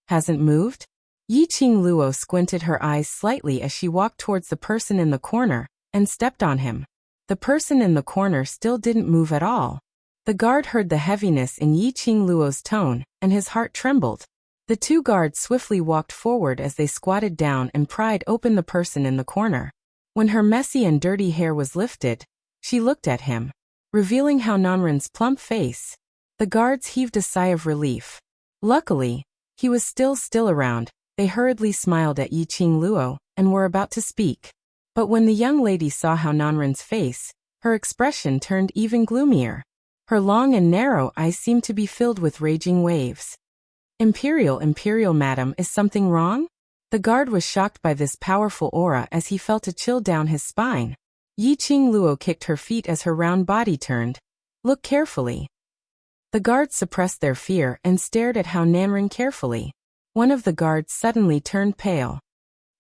Hasn't moved? Yi Qing Luo squinted her eyes slightly as she walked towards the person in the corner, and stepped on him. The person in the corner still didn't move at all. The guard heard the heaviness in Yi Qing Luo's tone, and his heart trembled. The two guards swiftly walked forward as they squatted down and pried open the person in the corner. When her messy and dirty hair was lifted, she looked at him, revealing Hao Nanren's plump face. The guards heaved a sigh of relief. Luckily, he was still around. They hurriedly smiled at Yi Qing Luo and were about to speak. But when the young lady saw Hao Nanren's face, her expression turned even gloomier. Her long and narrow eyes seemed to be filled with raging waves. Imperial Madam, is something wrong? The guard was shocked by this powerful aura as he felt a chill down his spine. Yi Qing Luo kicked her feet as her round body turned. Look carefully. The guards suppressed their fear and stared at Hao Nanren carefully. One of the guards suddenly turned pale.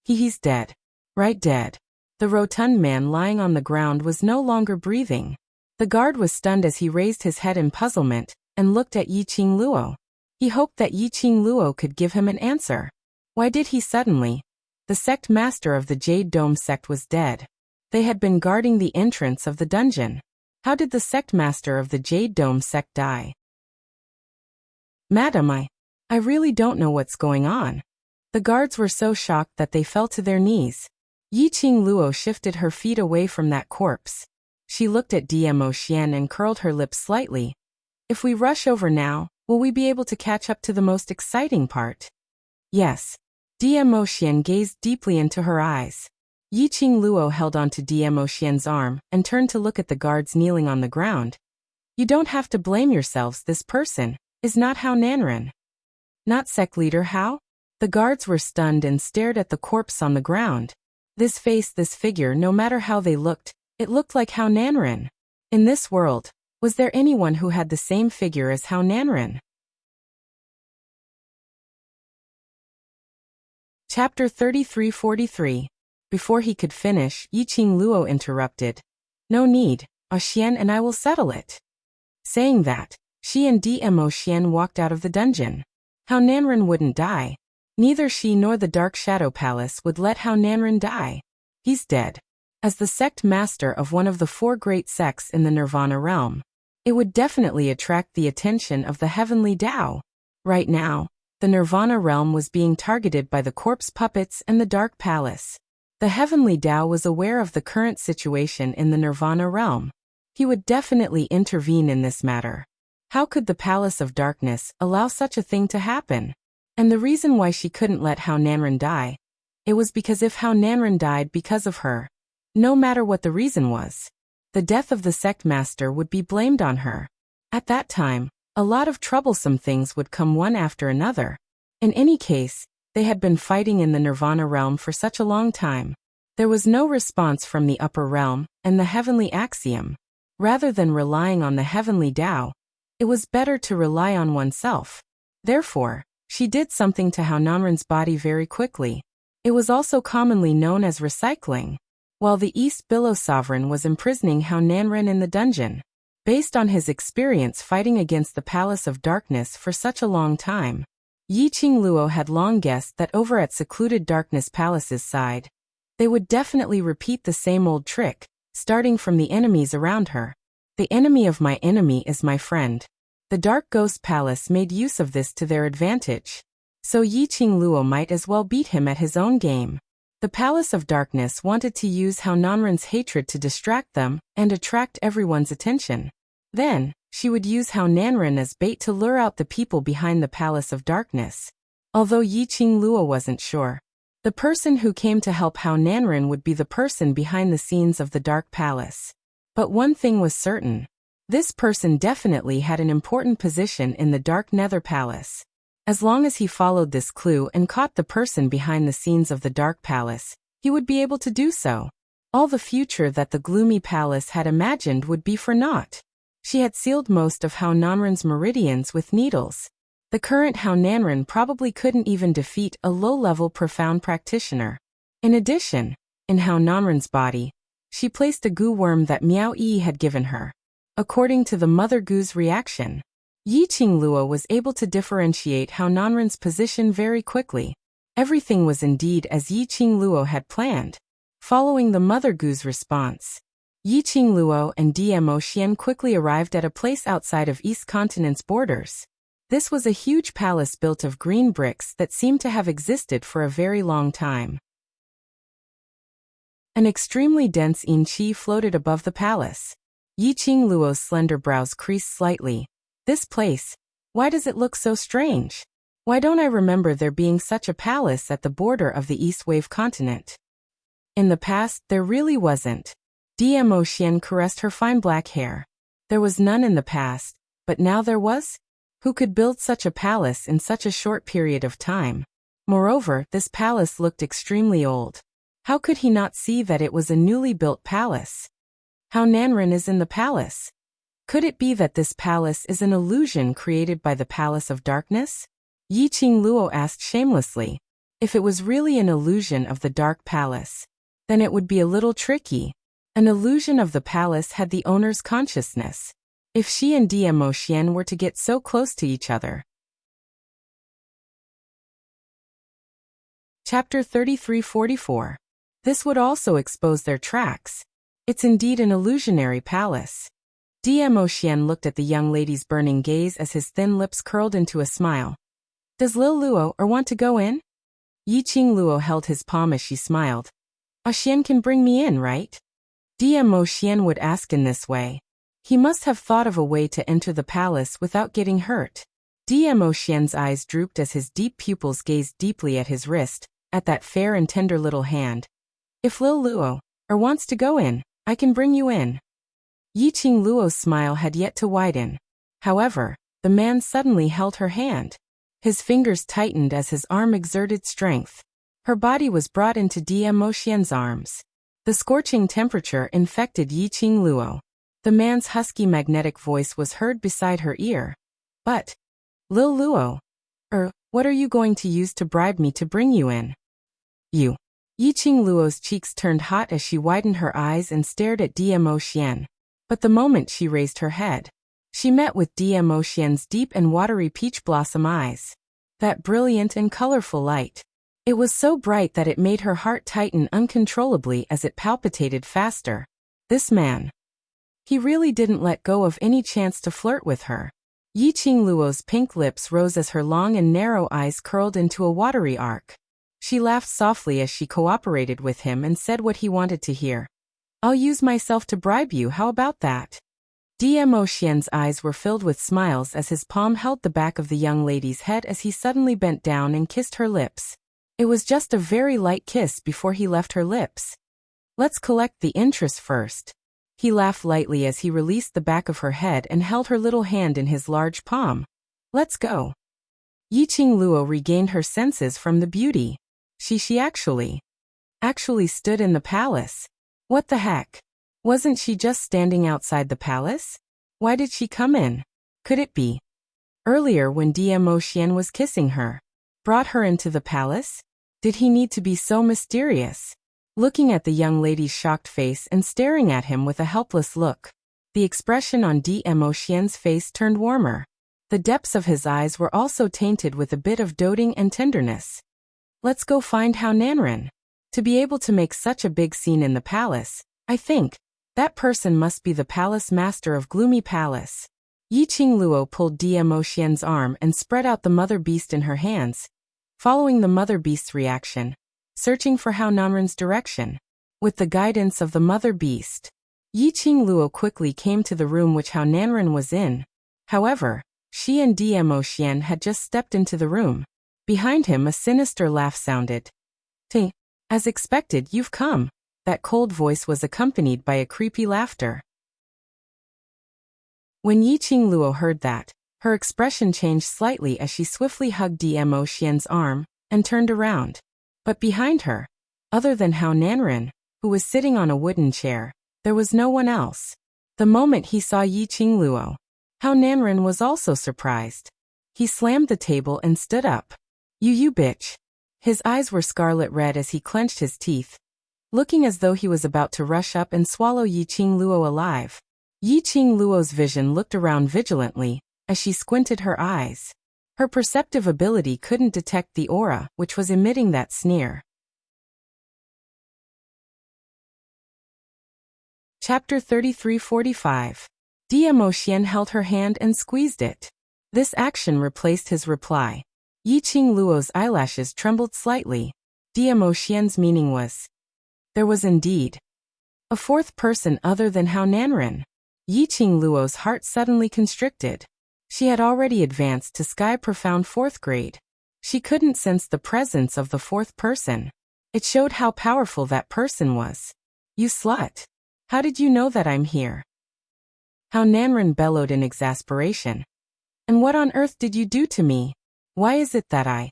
He's dead. Right, dead. The rotund man lying on the ground was no longer breathing. The guard was stunned as he raised his head in puzzlement and looked at Yi Qing Luo. He hoped that Yi Qing Luo could give him an answer. Why did he suddenly? The sect master of the Jade Dome sect was dead. They had been guarding the entrance of the dungeon. How did the sect master of the Jade Dome sect die? Madam, I really don't know what's going on. The guards were so shocked that they fell to their knees. Yi Qing Luo shifted her feet away from that corpse. She looked at Dmo Xian and curled her lips slightly. If we rush over now, will we be able to catch up to the most exciting part? Yes. Dmo Xian gazed deeply into her eyes. Yi Qing Luo held onto Dmo Xian's arm and turned to look at the guards kneeling on the ground. You don't have to blame yourselves. This person is not Hao Nanren. Not sect leader Hao? The guards were stunned and stared at the corpse on the ground. This face, this figure, no matter how they looked, it looked like Hao Nanren. In this world, was there anyone who had the same figure as Hao Nanren? Chapter 33-43. Before he could finish, Yi Qing Luo interrupted. No need, Xian and I will settle it. Saying that, she and Dmo Xian walked out of the dungeon. Hao Nanren wouldn't die. Neither she nor the Dark Shadow Palace would let Hao Nanren die. He's dead. As the sect master of one of the four great sects in the Nirvana realm, it would definitely attract the attention of the Heavenly Tao. Right now, the Nirvana realm was being targeted by the corpse puppets and the Dark Palace. The Heavenly Tao was aware of the current situation in the Nirvana realm. He would definitely intervene in this matter. How could the Palace of Darkness allow such a thing to happen? And the reason why she couldn't let Hao Nanren die, it was because if Hao Nanren died because of her, no matter what the reason was, the death of the sect master would be blamed on her. At that time, a lot of troublesome things would come one after another. In any case, they had been fighting in the Nirvana realm for such a long time. There was no response from the upper realm and the heavenly axiom. Rather than relying on the heavenly Tao, it was better to rely on oneself. Therefore, she did something to Hao Nanren's body very quickly. It was also commonly known as recycling. While the East Billow Sovereign was imprisoning Hao Nanren in the dungeon, based on his experience fighting against the Palace of Darkness for such a long time, Yi Qingluo had long guessed that over at secluded Darkness Palace's side, they would definitely repeat the same old trick, starting from the enemies around her. The enemy of my enemy is my friend. The Dark Ghost Palace made use of this to their advantage. So Yi Qingluo might as well beat him at his own game. The Palace of Darkness wanted to use Hao Nanren's hatred to distract them and attract everyone's attention. Then, she would use Hao Nanren as bait to lure out the people behind the Palace of Darkness. Although Yi Qingluo wasn't sure, the person who came to help Hao Nanren would be the person behind the scenes of the Dark Palace. But one thing was certain. This person definitely had an important position in the Dark Nether Palace. As long as he followed this clue and caught the person behind the scenes of the Dark Palace, he would be able to do so. All the future that the gloomy palace had imagined would be for naught. She had sealed most of Hao Nanren's meridians with needles. The current Hao Nanren probably couldn't even defeat a low-level profound practitioner. In addition, in Hao Nanren's body, she placed a goo worm that Miao Yi had given her. According to the Mother Goo's reaction, Yi Qingluo was able to differentiate Hao Nanren's position very quickly. Everything was indeed as Yi Qingluo had planned. Following the Mother Goo's response, Yi Qingluo and Dmo Xian quickly arrived at a place outside of East Continent's borders. This was a huge palace built of green bricks that seemed to have existed for a very long time. An extremely dense yin qi floated above the palace. Yi Qingluo's slender brows creased slightly. This place, why does it look so strange? Why don't I remember there being such a palace at the border of the East Wave continent? In the past, there really wasn't. Dmo Xian caressed her fine black hair. There was none in the past, but now there was? Who could build such a palace in such a short period of time? Moreover, this palace looked extremely old. How could he not see that it was a newly built palace? Hao Nanren is in the palace. Could it be that this palace is an illusion created by the Palace of Darkness? Yi Qingluo asked shamelessly. If it was really an illusion of the Dark Palace, then it would be a little tricky. An illusion of the palace had the owner's consciousness. If she and Dmo Xian were to get so close to each other. Chapter 3344. This would also expose their tracks. It's indeed an illusionary palace. Dmo Xian looked at the young lady's burning gaze as his thin lips curled into a smile. Does Lil Luo want to go in? Yi Qingluo held his palm as she smiled. Xian can bring me in, right? Dmo Xian would ask in this way. He must have thought of a way to enter the palace without getting hurt. Dmo Xian's eyes drooped as his deep pupils gazed deeply at his wrist, at that fair and tender little hand. If Lil Luo wants to go in, I can bring you in. Yi Qingluo's smile had yet to widen. However, the man suddenly held her hand. His fingers tightened as his arm exerted strength. Her body was brought into Dmo Xian's arms. The scorching temperature infected Yi Qingluo. The man's husky magnetic voice was heard beside her ear. But, Lil Luo, what are you going to use to bribe me to bring you in? You. Yi Qingluo's cheeks turned hot as she widened her eyes and stared at Dmo Xian. But the moment she raised her head, she met with Dmo Xian's deep and watery peach blossom eyes. That brilliant and colorful light. It was so bright that it made her heart tighten uncontrollably as it palpitated faster. This man. He really didn't let go of any chance to flirt with her. Yi Qingluo's pink lips rose as her long and narrow eyes curled into a watery arc. She laughed softly as she cooperated with him and said what he wanted to hear. I'll use myself to bribe you, how about that? Dmo Xian's eyes were filled with smiles as his palm held the back of the young lady's head as he suddenly bent down and kissed her lips. It was just a very light kiss before he left her lips. Let's collect the interest first. He laughed lightly as he released the back of her head and held her little hand in his large palm. Let's go. Yi Qingluo regained her senses from the beauty. She actually stood in the palace. What the heck? Wasn't she just standing outside the palace? Why did she come in? Could it be? Earlier when Dmo Xian was kissing her, brought her into the palace? Did he need to be so mysterious? Looking at the young lady's shocked face and staring at him with a helpless look, the expression on Dmo Xian's face turned warmer. The depths of his eyes were also tainted with a bit of doting and tenderness. Let's go find Hao Nanren. To be able to make such a big scene in the palace, I think, that person must be the palace master of Gloomy Palace. Yi Qingluo pulled Dmo Xian's arm and spread out the mother beast in her hands, following the mother beast's reaction, searching for Hao Nanren's direction. With the guidance of the mother beast, Yi Qingluo quickly came to the room which Hao Nanren was in. However, she and Dmo Xian had just stepped into the room. Behind him a sinister laugh sounded. Ting. As expected, you've come. That cold voice was accompanied by a creepy laughter. When Yi Qingluo heard that, her expression changed slightly as she swiftly hugged Dmo Xian's arm and turned around. But behind her, other than Hao Nanren, who was sitting on a wooden chair, there was no one else. The moment he saw Yi Qingluo, Hao Nanren was also surprised. He slammed the table and stood up. You bitch. His eyes were scarlet red as he clenched his teeth, looking as though he was about to rush up and swallow Yi Qingluo alive. Yi Qingluo's vision looked around vigilantly as she squinted her eyes. Her perceptive ability couldn't detect the aura which was emitting that sneer. Chapter 33:45. Dmo Xian held her hand and squeezed it. This action replaced his reply. Yi Qingluo's eyelashes trembled slightly. Dmo Xian's meaning was, there was indeed a fourth person other than Hao Nanren. Yi Qingluo's heart suddenly constricted. She had already advanced to Sky Profound 4th grade. She couldn't sense the presence of the fourth person. It showed how powerful that person was. You slut. How did you know that I'm here? Hao Nanren bellowed in exasperation. And what on earth did you do to me? Why is it that I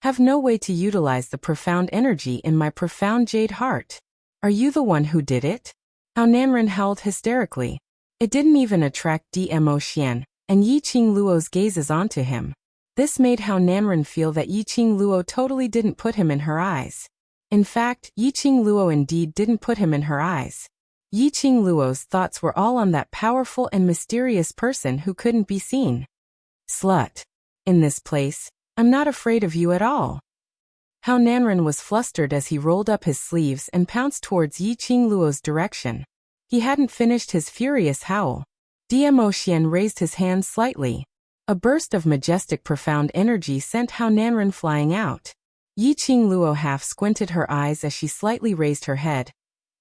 have no way to utilize the profound energy in my profound jade heart? Are you the one who did it? Hao Nanren howled hysterically. It didn't even attract Dmo Xian and Yi Qingluo's gazes onto him. This made Hao Nanren feel that Yi Qingluo totally didn't put him in her eyes. In fact, Yi Qingluo indeed didn't put him in her eyes. Yi Qingluo's thoughts were all on that powerful and mysterious person who couldn't be seen. Slut. In this place, I'm not afraid of you at all. Hao Nanren was flustered as he rolled up his sleeves and pounced towards Yi Qingluo's direction. He hadn't finished his furious howl. Dmo Xian raised his hand slightly. A burst of majestic profound energy sent Hao Nanren flying out. Yi Qingluo half squinted her eyes as she slightly raised her head,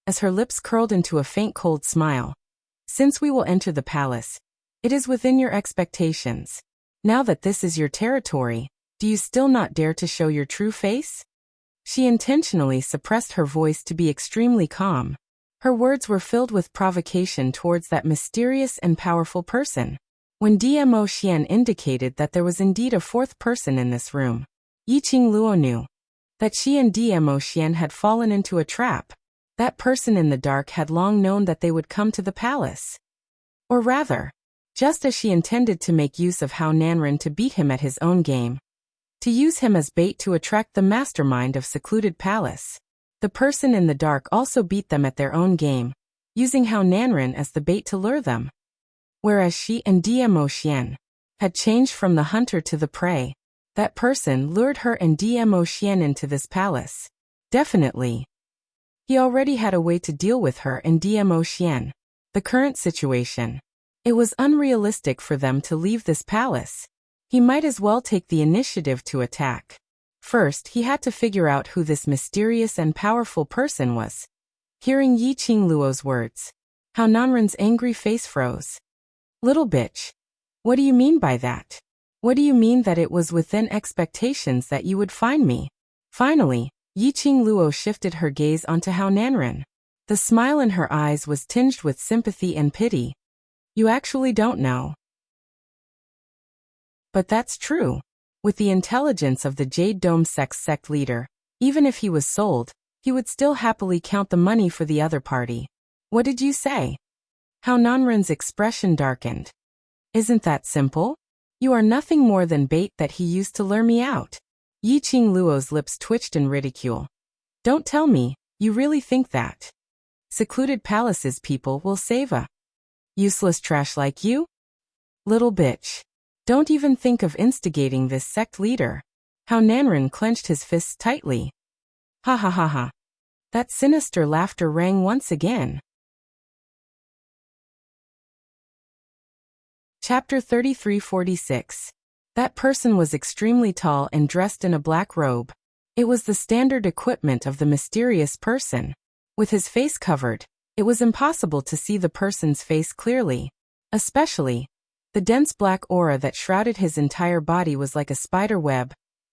as her lips curled into a faint cold smile. Since we will enter the palace, it is within your expectations. Now that this is your territory, do you still not dare to show your true face? She intentionally suppressed her voice to be extremely calm. Her words were filled with provocation towards that mysterious and powerful person. When Dmo Xian indicated that there was indeed a fourth person in this room, Yi Qingluo knew that she and Dmo Xian had fallen into a trap. That person in the dark had long known that they would come to the palace. Or rather, just as she intended to make use of Hao Nanren to beat him at his own game, to use him as bait to attract the mastermind of Secluded Palace, the person in the dark also beat them at their own game, using Hao Nanren as the bait to lure them. Whereas she and Dmo Xian had changed from the hunter to the prey, that person lured her and Dmo Xian into this palace. Definitely. He already had a way to deal with her and Dmo Xian. The current situation. It was unrealistic for them to leave this palace. He might as well take the initiative to attack. First, he had to figure out who this mysterious and powerful person was. Hearing Yi Qingluo's words, Hao Nanren's angry face froze. Little bitch. What do you mean by that? What do you mean that it was within expectations that you would find me? Finally, Yi Qingluo shifted her gaze onto Hao Nanren. The smile in her eyes was tinged with sympathy and pity. You actually don't know. But that's true. With the intelligence of the Jade Dome sect leader, even if he was sold, he would still happily count the money for the other party. What did you say? Hao Nanren's expression darkened. Isn't that simple? You are nothing more than bait that he used to lure me out. Yi Qingluo's lips twitched in ridicule. Don't tell me, you really think that Secluded Palace's people will save a useless trash like you? Little bitch. Don't even think of instigating this sect leader. How Nanren clenched his fists tightly. Ha ha ha ha. That sinister laughter rang once again. Chapter 3346. That person was extremely tall and dressed in a black robe. It was the standard equipment of the mysterious person. With his face covered, it was impossible to see the person's face clearly. Especially, the dense black aura that shrouded his entire body was like a spider web,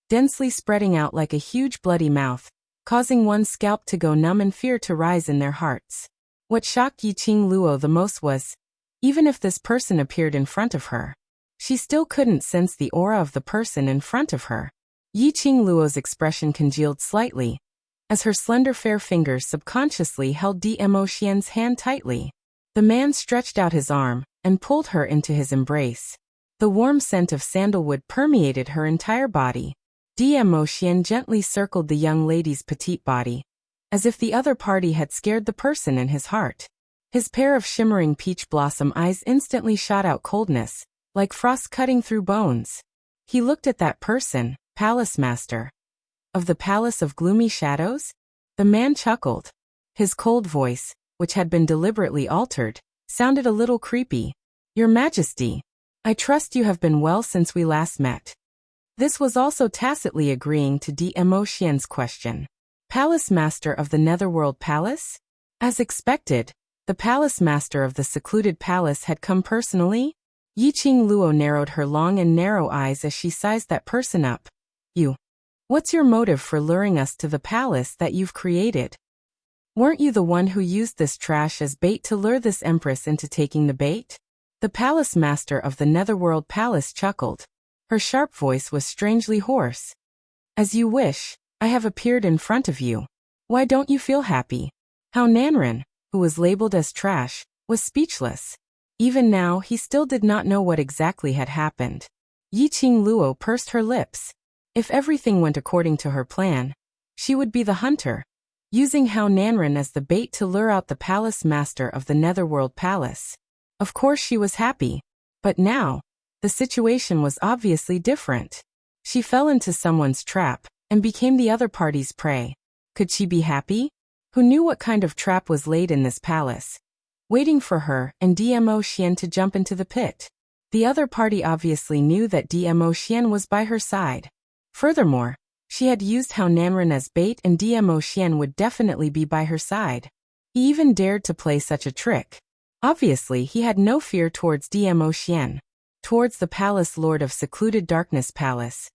densely spreading out like a huge bloody mouth, causing one's scalp to go numb and fear to rise in their hearts. What shocked Yiqing Luo the most was, even if this person appeared in front of her, she still couldn't sense the aura of the person in front of her. Yiqing Luo's expression congealed slightly, as her slender fair fingers subconsciously held Dmo Xian's hand tightly. The man stretched out his arm and pulled her into his embrace. The warm scent of sandalwood permeated her entire body. Dmo Xian gently circled the young lady's petite body, as if the other party had scared the person in his heart. His pair of shimmering peach blossom eyes instantly shot out coldness, like frost cutting through bones. He looked at that person, Palace Master of the Palace of Gloomy Shadows? The man chuckled. His cold voice, which had been deliberately altered, sounded a little creepy. Your Majesty, I trust you have been well since we last met. This was also tacitly agreeing to Dmo Xian's question. Palace Master of the Netherworld Palace? As expected, the Palace Master of the secluded palace had come personally. Yiqing Luo narrowed her long and narrow eyes as she sized that person up. You. What's your motive for luring us to the palace that you've created? Weren't you the one who used this trash as bait to lure this empress into taking the bait? The Palace Master of the Netherworld Palace chuckled. Her sharp voice was strangely hoarse. As you wish, I have appeared in front of you. Why don't you feel happy? How Nanren, who was labeled as trash, was speechless. Even now he still did not know what exactly had happened. Yiqing Luo pursed her lips. If everything went according to her plan, she would be the hunter, using Hao Nanren as the bait to lure out the Palace Master of the Netherworld Palace. Of course she was happy, but now, the situation was obviously different. She fell into someone's trap and became the other party's prey. Could she be happy? Who knew what kind of trap was laid in this palace, waiting for her and Dmo Xian to jump into the pit? The other party obviously knew that Dmo Xian was by her side. Furthermore, she had used Hao Nanren as bait and Dmo Xian would definitely be by her side. He even dared to play such a trick. Obviously he had no fear towards Dmo Xian. Towards the Palace Lord of Secluded Darkness Palace,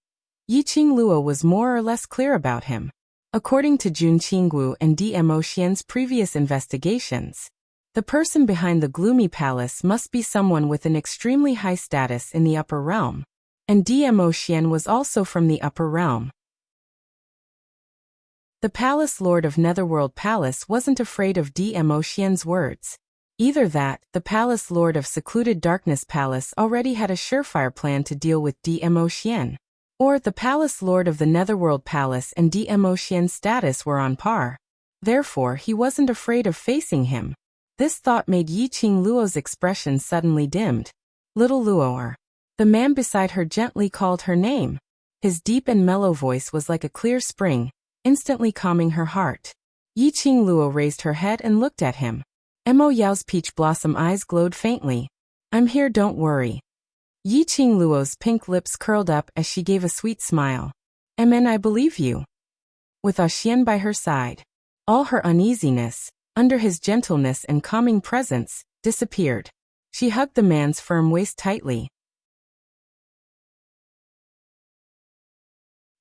Yiqing Luo was more or less clear about him. According to Jun Qinggu and Dmo Xian's previous investigations, the person behind the Gloomy Palace must be someone with an extremely high status in the upper realm. And Dmo Xian was also from the upper realm. The Palace Lord of Netherworld Palace wasn't afraid of Dmo Xian's words. Either that, the Palace Lord of Secluded Darkness Palace already had a surefire plan to deal with Dmo Xian, or the Palace Lord of the Netherworld Palace and Dmo Xian's status were on par. Therefore he wasn't afraid of facing him. This thought made Yiqing Luo's expression suddenly dimmed. Little Luoer. The man beside her gently called her name. His deep and mellow voice was like a clear spring, instantly calming her heart. Yiqing Luo raised her head and looked at him. Mo Yao's peach blossom eyes glowed faintly. I'm here, don't worry. Yiqing Luo's pink lips curled up as she gave a sweet smile. Amen, I believe you. With Xian by her side, all her uneasiness, under his gentleness and calming presence, disappeared. She hugged the man's firm waist tightly.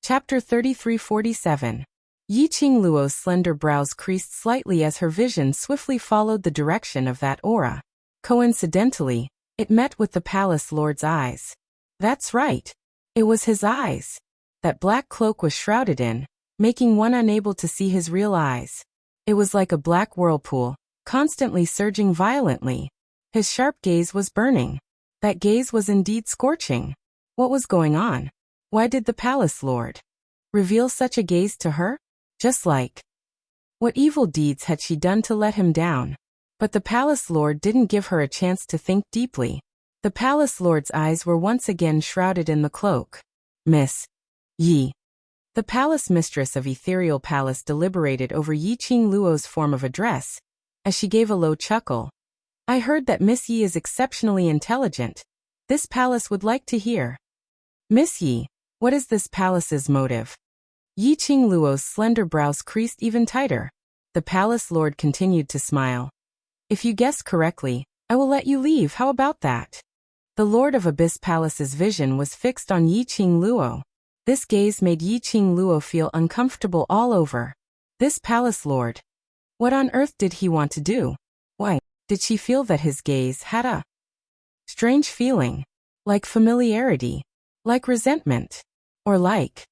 Chapter 3347. Yiqing Luo's slender brows creased slightly as her vision swiftly followed the direction of that aura. Coincidentally, it met with the Palace Lord's eyes. That's right. It was his eyes. That black cloak was shrouded in, making one unable to see his real eyes. It was like a black whirlpool, constantly surging violently. His sharp gaze was burning. That gaze was indeed scorching. What was going on? Why did the Palace Lord reveal such a gaze to her? Just like, what evil deeds had she done to let him down? But the Palace Lord didn't give her a chance to think deeply. The palace lord's eyes were once again shrouded in the cloak. Miss Yi. The palace mistress of Ethereal Palace deliberated over Yi Qing Luo's form of address, as she gave a low chuckle. I heard that Miss Yi is exceptionally intelligent. This palace would like to hear. Miss Yi, what is this palace's motive? Yi Qing Luo's slender brows creased even tighter. The palace lord continued to smile. If you guess correctly, I will let you leave. How about that? The Lord of Abyss Palace's vision was fixed on Yi Qing Luo. This gaze made Yi Qing Luo feel uncomfortable all over. This palace lord. What on earth did he want to do? Why did she feel that his gaze had a strange feeling? Like familiarity? Like resentment? Or like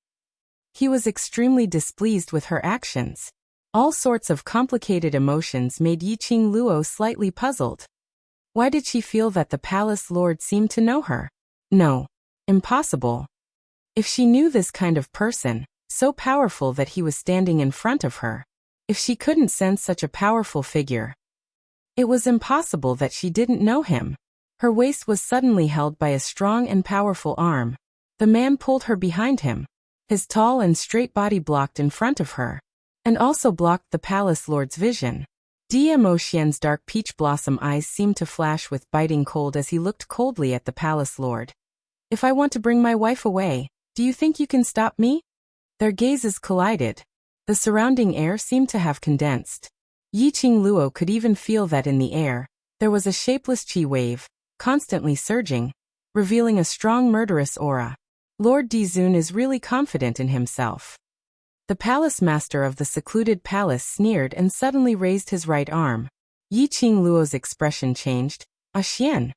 he was extremely displeased with her actions? All sorts of complicated emotions made Yi Qing Luo slightly puzzled. Why did she feel that the palace lord seemed to know her? No. Impossible. If she knew this kind of person, so powerful that he was standing in front of her, if she couldn't sense such a powerful figure, it was impossible that she didn't know him. Her waist was suddenly held by a strong and powerful arm. The man pulled her behind him. His tall and straight body blocked in front of her, and also blocked the palace lord's vision. Mo Xian's dark peach blossom eyes seemed to flash with biting cold as he looked coldly at the palace lord. If I want to bring my wife away, do you think you can stop me? Their gazes collided. The surrounding air seemed to have condensed. Yi Qing Luo could even feel that in the air, there was a shapeless qi wave, constantly surging, revealing a strong murderous aura. Lord Dizun is really confident in himself. The palace master of the secluded palace sneered and suddenly raised his right arm. Yi Qing Luo's expression changed. Xian.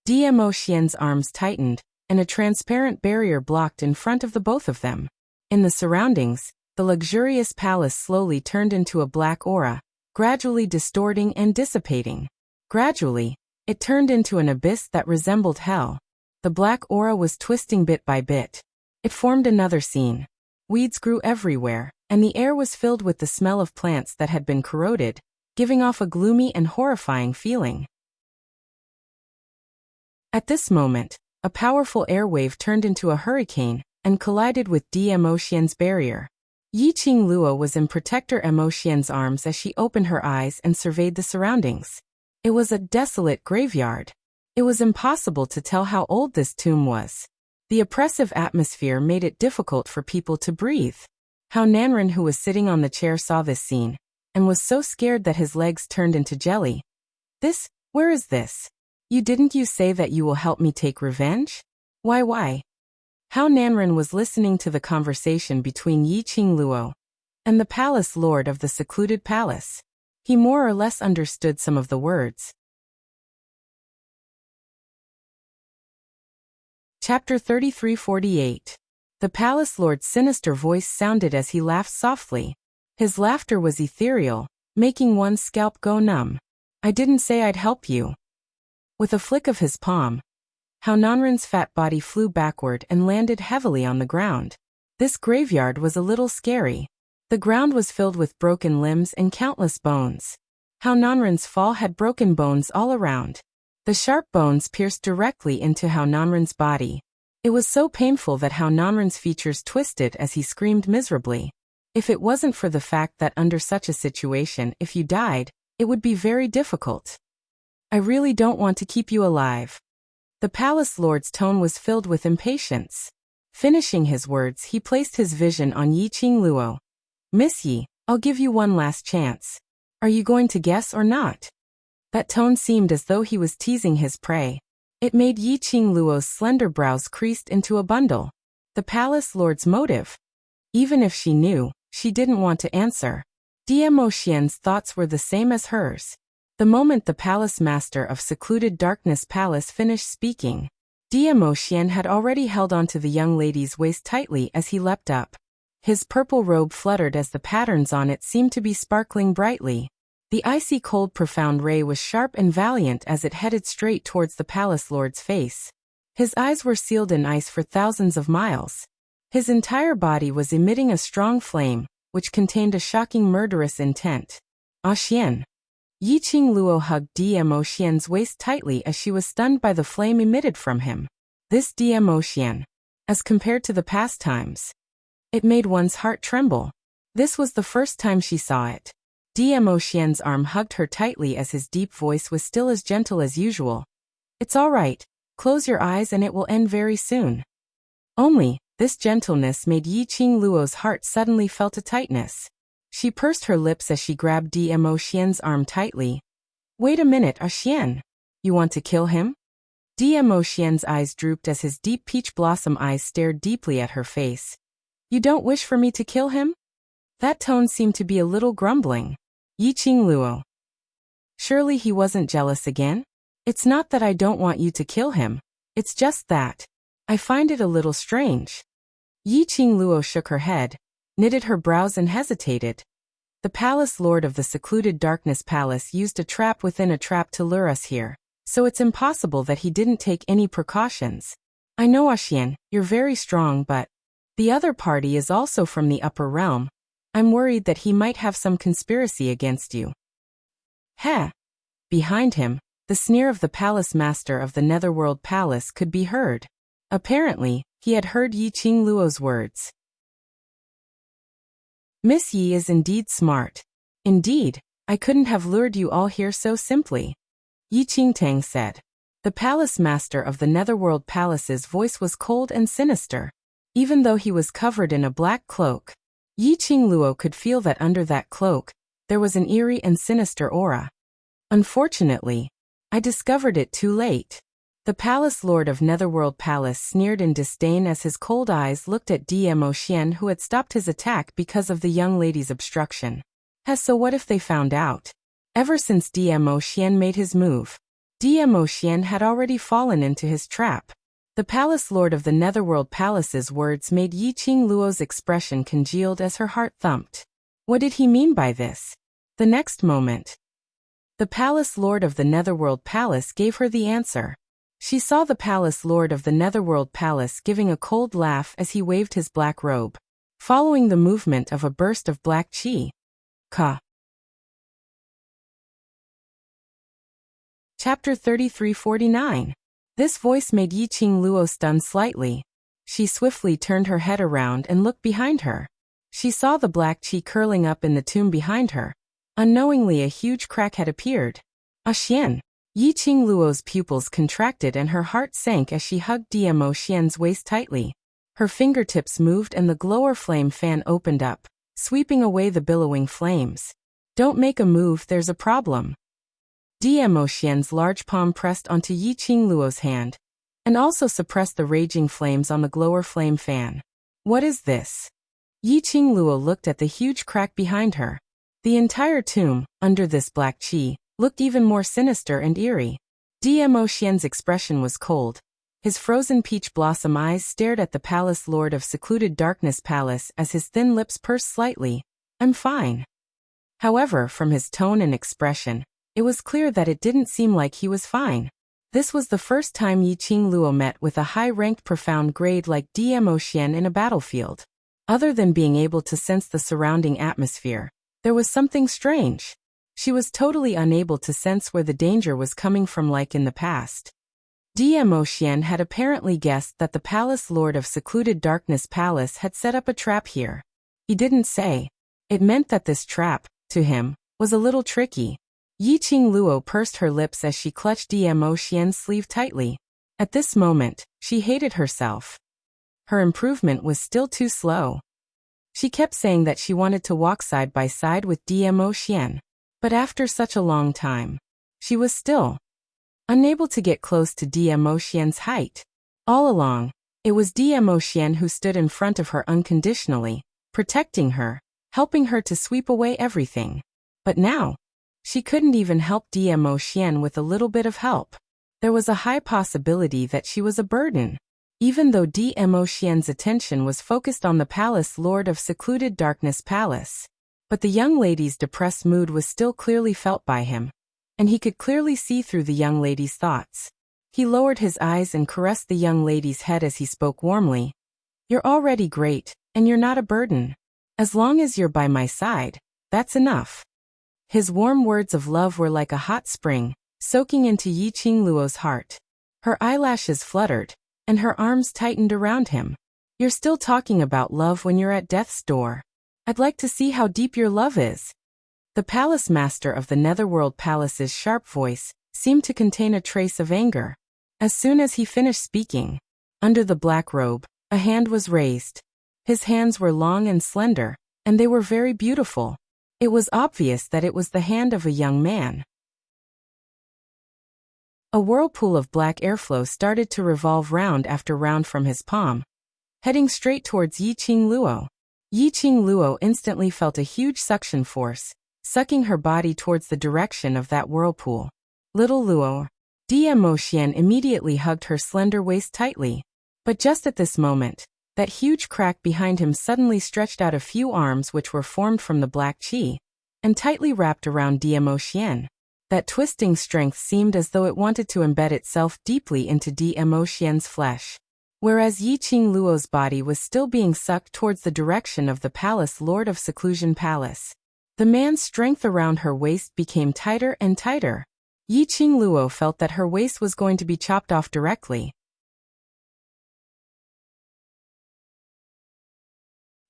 Mo Xian's arms tightened, and a transparent barrier blocked in front of the both of them. In the surroundings, the luxurious palace slowly turned into a black aura, gradually distorting and dissipating. Gradually, it turned into an abyss that resembled hell. The black aura was twisting bit by bit. It formed another scene. Weeds grew everywhere, and the air was filled with the smell of plants that had been corroded, giving off a gloomy and horrifying feeling. At this moment, a powerful air wave turned into a hurricane and collided with Mo Xian's barrier. Yi Qing Luo was in Protector Mo Xian's arms as she opened her eyes and surveyed the surroundings. It was a desolate graveyard. It was impossible to tell how old this tomb was. The oppressive atmosphere made it difficult for people to breathe. How Nanren, who was sitting on the chair, saw this scene, and was so scared that his legs turned into jelly. Where is this? Didn't you say that you will help me take revenge? Why? How Nanren was listening to the conversation between Yi Qing Luo and the palace lord of the secluded palace. He more or less understood some of the words. Chapter 3348. The palace lord's sinister voice sounded as he laughed softly. His laughter was ethereal, making one's scalp go numb. I didn't say I'd help you. With a flick of his palm, How Nanren's fat body flew backward and landed heavily on the ground. This graveyard was a little scary. The ground was filled with broken limbs and countless bones. How Nanren's fall had broken bones all around. The sharp bones pierced directly into How Nanren's body. It was so painful that How Nanren's features twisted as he screamed miserably. If it wasn't for the fact that under such a situation, if you died, it would be very difficult. I really don't want to keep you alive. The palace lord's tone was filled with impatience. Finishing his words, he placed his vision on Yi Qing Luo. Miss Yi, I'll give you one last chance. Are you going to guess or not? That tone seemed as though he was teasing his prey. It made Yi Qing Luo's slender brows creased into a bundle. The palace lord's motive? Even if she knew, she didn't want to answer. Mo Xian's thoughts were the same as hers. The moment the palace master of secluded darkness palace finished speaking, Mo Xian had already held onto the young lady's waist tightly as he leapt up. His purple robe fluttered as the patterns on it seemed to be sparkling brightly. The icy cold profound ray was sharp and valiant as it headed straight towards the palace lord's face. His eyes were sealed in ice for thousands of miles. His entire body was emitting a strong flame, which contained a shocking murderous intent. Xian. Yi Qingluo hugged Dmo Xian's waist tightly as she was stunned by the flame emitted from him. This Dmo Xian, as compared to the past times, it made one's heart tremble. This was the first time she saw it. Dmo Xian's arm hugged her tightly as his deep voice was still as gentle as usual. It's all right. Close your eyes and it will end very soon. Only, this gentleness made Yi Qingluo's heart suddenly felt a tightness. She pursed her lips as she grabbed Dmo Xian's arm tightly. Wait a minute, Xian. You want to kill him? Dmo Xian's eyes drooped as his deep peach blossom eyes stared deeply at her face. You don't wish for me to kill him? That tone seemed to be a little grumbling. Yi Qingluo. Surely he wasn't jealous again? It's not that I don't want you to kill him. It's just that I find it a little strange. Yi Qingluo shook her head, knitted her brows and hesitated. The palace lord of the secluded darkness palace used a trap within a trap to lure us here, so it's impossible that he didn't take any precautions. I know, Xian, you're very strong, but the other party is also from the upper realm. I'm worried that he might have some conspiracy against you. Heh. Behind him, the sneer of the palace master of the Netherworld Palace could be heard. Apparently, he had heard Yi Qingluo's words. Miss Yi is indeed smart. Indeed, I couldn't have lured you all here so simply. Yi Qingtang said. The palace master of the Netherworld Palace's voice was cold and sinister. Even though he was covered in a black cloak, Yi Qingluo could feel that under that cloak, there was an eerie and sinister aura. Unfortunately, I discovered it too late. The palace lord of Netherworld Palace sneered in disdain as his cold eyes looked at Dmo Xian, who had stopped his attack because of the young lady's obstruction. So what if they found out? Ever since Dmo Xian made his move, Dmo Xian had already fallen into his trap. The palace lord of the Netherworld Palace's words made Yi Qingluo's expression congealed as her heart thumped. What did he mean by this? The next moment, the palace lord of the Netherworld Palace gave her the answer. She saw the palace lord of the Netherworld Palace giving a cold laugh as he waved his black robe, following the movement of a burst of black qi. Ka. Chapter 3349. This voice made Yi Qingluo stun slightly. She swiftly turned her head around and looked behind her. She saw the black qi curling up in the tomb behind her. Unknowingly, a huge crack had appeared. Xian. Yi Qingluo's pupils contracted and her heart sank as she hugged Dmo Xian's waist tightly. Her fingertips moved and the glower flame fan opened up, sweeping away the billowing flames. Don't make a move, there's a problem. Dmo Xian's large palm pressed onto Yi Qingluo's hand, and also suppressed the raging flames on the glower flame fan. What is this? Yi Qingluo looked at the huge crack behind her. The entire tomb, under this black qi, looked even more sinister and eerie. Dmo Xian's expression was cold. His frozen peach blossom eyes stared at the palace lord of secluded darkness palace as his thin lips pursed slightly. I'm fine. However, from his tone and expression, it was clear that it didn't seem like he was fine. This was the first time Yi Qingluo met with a high-ranked profound grade like Dmo Xian in a battlefield. Other than being able to sense the surrounding atmosphere, there was something strange. She was totally unable to sense where the danger was coming from like in the past. Dmo Xian had apparently guessed that the palace lord of secluded darkness palace had set up a trap here. He didn't say. It meant that this trap, to him, was a little tricky. Yi Qingluo pursed her lips as she clutched Dmo Xian's sleeve tightly. At this moment, she hated herself. Her improvement was still too slow. She kept saying that she wanted to walk side by side with Dmo Xian. But after such a long time, she was still unable to get close to Dmo Xian's height. All along, it was Dmo Xian who stood in front of her unconditionally, protecting her, helping her to sweep away everything. But now, she couldn't even help Dmo Xian with a little bit of help. There was a high possibility that she was a burden. Even though Dmo Xian's attention was focused on the palace lord of secluded darkness palace. But the young lady's depressed mood was still clearly felt by him, and he could clearly see through the young lady's thoughts. He lowered his eyes and caressed the young lady's head as he spoke warmly. You're already great, and you're not a burden. As long as you're by my side, that's enough. His warm words of love were like a hot spring, soaking into Yi Qingluo's heart. Her eyelashes fluttered, and her arms tightened around him. You're still talking about love when you're at death's door. I'd like to see how deep your love is. The palace master of the Netherworld Palace's sharp voice seemed to contain a trace of anger. As soon as he finished speaking, under the black robe, a hand was raised. His hands were long and slender, and they were very beautiful. It was obvious that it was the hand of a young man. A whirlpool of black airflow started to revolve round after round from his palm, heading straight towards Yi Qingluo. Yi Qingluo instantly felt a huge suction force, sucking her body towards the direction of that whirlpool. Little Luo, Dmo Xian immediately hugged her slender waist tightly. But just at this moment, that huge crack behind him suddenly stretched out a few arms which were formed from the black qi, and tightly wrapped around Dmo Xian. That twisting strength seemed as though it wanted to embed itself deeply into Dmo Xian's flesh. Whereas Yi Qingluo's body was still being sucked towards the direction of the palace lord of Seclusion Palace. The man's strength around her waist became tighter and tighter. Yi Qingluo felt that her waist was going to be chopped off directly.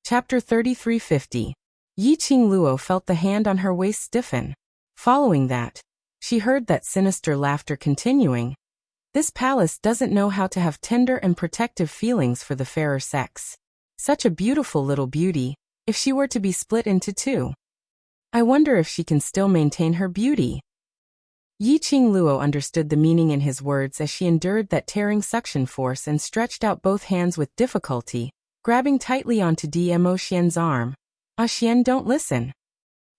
Chapter 3350. Yi Qingluo felt the hand on her waist stiffen. Following that, she heard that sinister laughter continuing. This palace doesn't know how to have tender and protective feelings for the fairer sex. Such a beautiful little beauty, if she were to be split into two. I wonder if she can still maintain her beauty. Yi Qingluo understood the meaning in his words as she endured that tearing suction force and stretched out both hands with difficulty, grabbing tightly onto Dmo Xian's arm. Ah Xian, don't listen.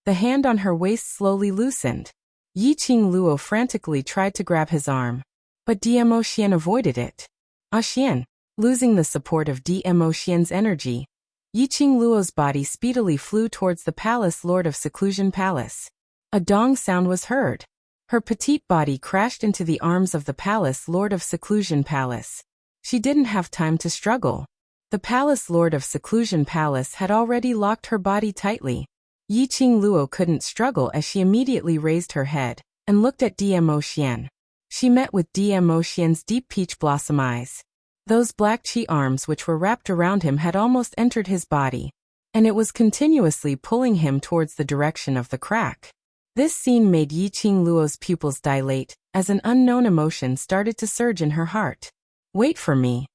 The hand on her waist slowly loosened. Yi Qingluo frantically tried to grab his arm, but Dmo Xian avoided it. Ah Xian, losing the support of Dmo Xian's energy, Yi Qingluo's body speedily flew towards the palace lord of Seclusion Palace. A dong sound was heard. Her petite body crashed into the arms of the palace lord of Seclusion Palace. She didn't have time to struggle. The palace lord of Seclusion Palace had already locked her body tightly. Yi Qingluo couldn't struggle as she immediately raised her head and looked at Dmo Xian. She met with Dmo Xian's deep peach blossom eyes. Those black qi arms which were wrapped around him had almost entered his body, and it was continuously pulling him towards the direction of the crack. This scene made Yi Qingluo's pupils dilate as an unknown emotion started to surge in her heart. Wait for me.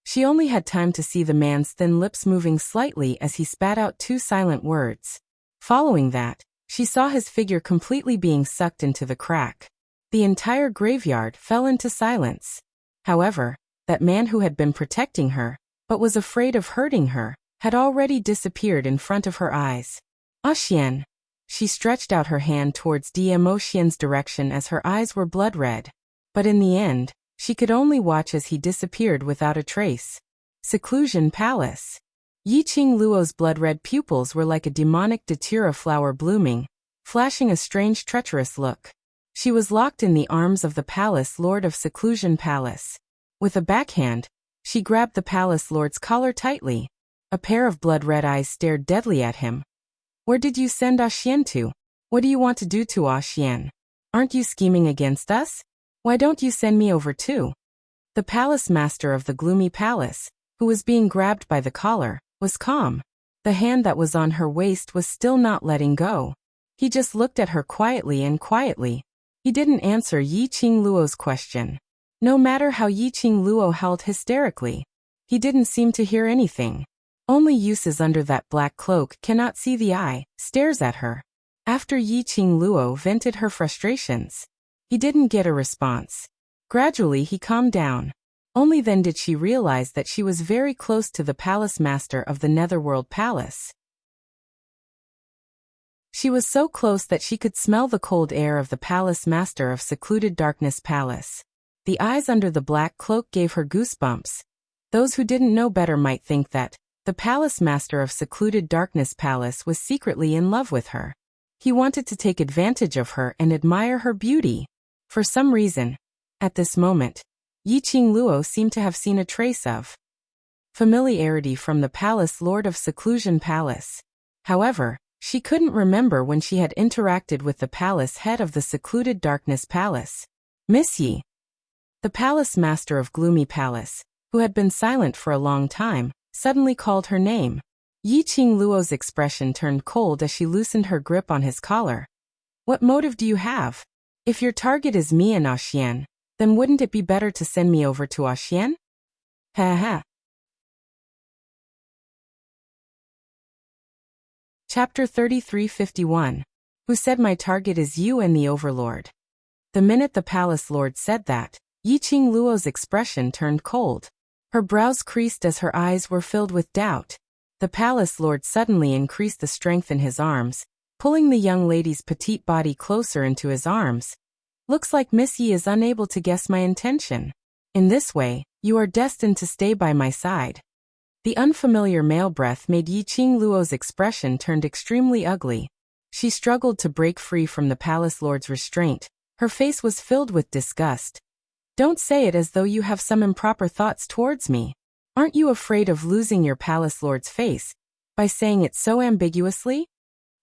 She only had time to see the man's thin lips moving slightly as he spat out two silent words. Following that, she saw his figure completely being sucked into the crack. The entire graveyard fell into silence. However, that man who had been protecting her, but was afraid of hurting her, had already disappeared in front of her eyes. Ah Xian. She stretched out her hand towards Dmo Xian's direction as her eyes were blood red. But in the end, she could only watch as he disappeared without a trace. Seclusion Palace. Yi Qingluo's blood-red pupils were like a demonic datura flower blooming, flashing a strange treacherous look. She was locked in the arms of the palace lord of Seclusion Palace. With a backhand, she grabbed the palace lord's collar tightly. A pair of blood-red eyes stared deadly at him. Where did you send Ah Xian to? What do you want to do to Ah Xian? Aren't you scheming against us? Why don't you send me over too? The palace master of the gloomy palace, who was being grabbed by the collar, was calm. The hand that was on her waist was still not letting go. He just looked at her quietly and quietly. He didn't answer Yi Qingluo's question. No matter how Yi Qingluo howled hysterically, he didn't seem to hear anything. Only uses under that black cloak cannot see the eye, stares at her. After Yi Qingluo vented her frustrations, he didn't get a response. Gradually he calmed down. Only then did she realize that she was very close to the palace master of the Netherworld Palace. She was so close that she could smell the cold air of the palace master of Secluded Darkness Palace. The eyes under the black cloak gave her goosebumps. Those who didn't know better might think that the palace master of Secluded Darkness Palace was secretly in love with her. He wanted to take advantage of her and admire her beauty. For some reason, at this moment, Yi Qingluo seemed to have seen a trace of familiarity from the palace lord of Seclusion Palace. However, She couldn't remember when she had interacted with the palace head of the secluded Darkness Palace. Miss Yi. The palace master of Gloomy Palace, who had been silent for a long time, suddenly called her name. Yi Qingluo's expression turned cold as she loosened her grip on his collar. What motive do you have? If your target is me and Axian, then wouldn't it be better to send me over to Axian? Ha ha. Chapter 3351. Who said my target is you and the Overlord? The minute the palace lord said that, Yi Qingluo's expression turned cold. Her brows creased as her eyes were filled with doubt. The palace lord suddenly increased the strength in his arms, pulling the young lady's petite body closer into his arms. Looks like Miss Yi is unable to guess my intention. In this way, you are destined to stay by my side. The unfamiliar male breath made Yi Qingluo's expression turned extremely ugly. She struggled to break free from the palace lord's restraint. Her face was filled with disgust. Don't say it as though you have some improper thoughts towards me. Aren't you afraid of losing your palace lord's face by saying it so ambiguously?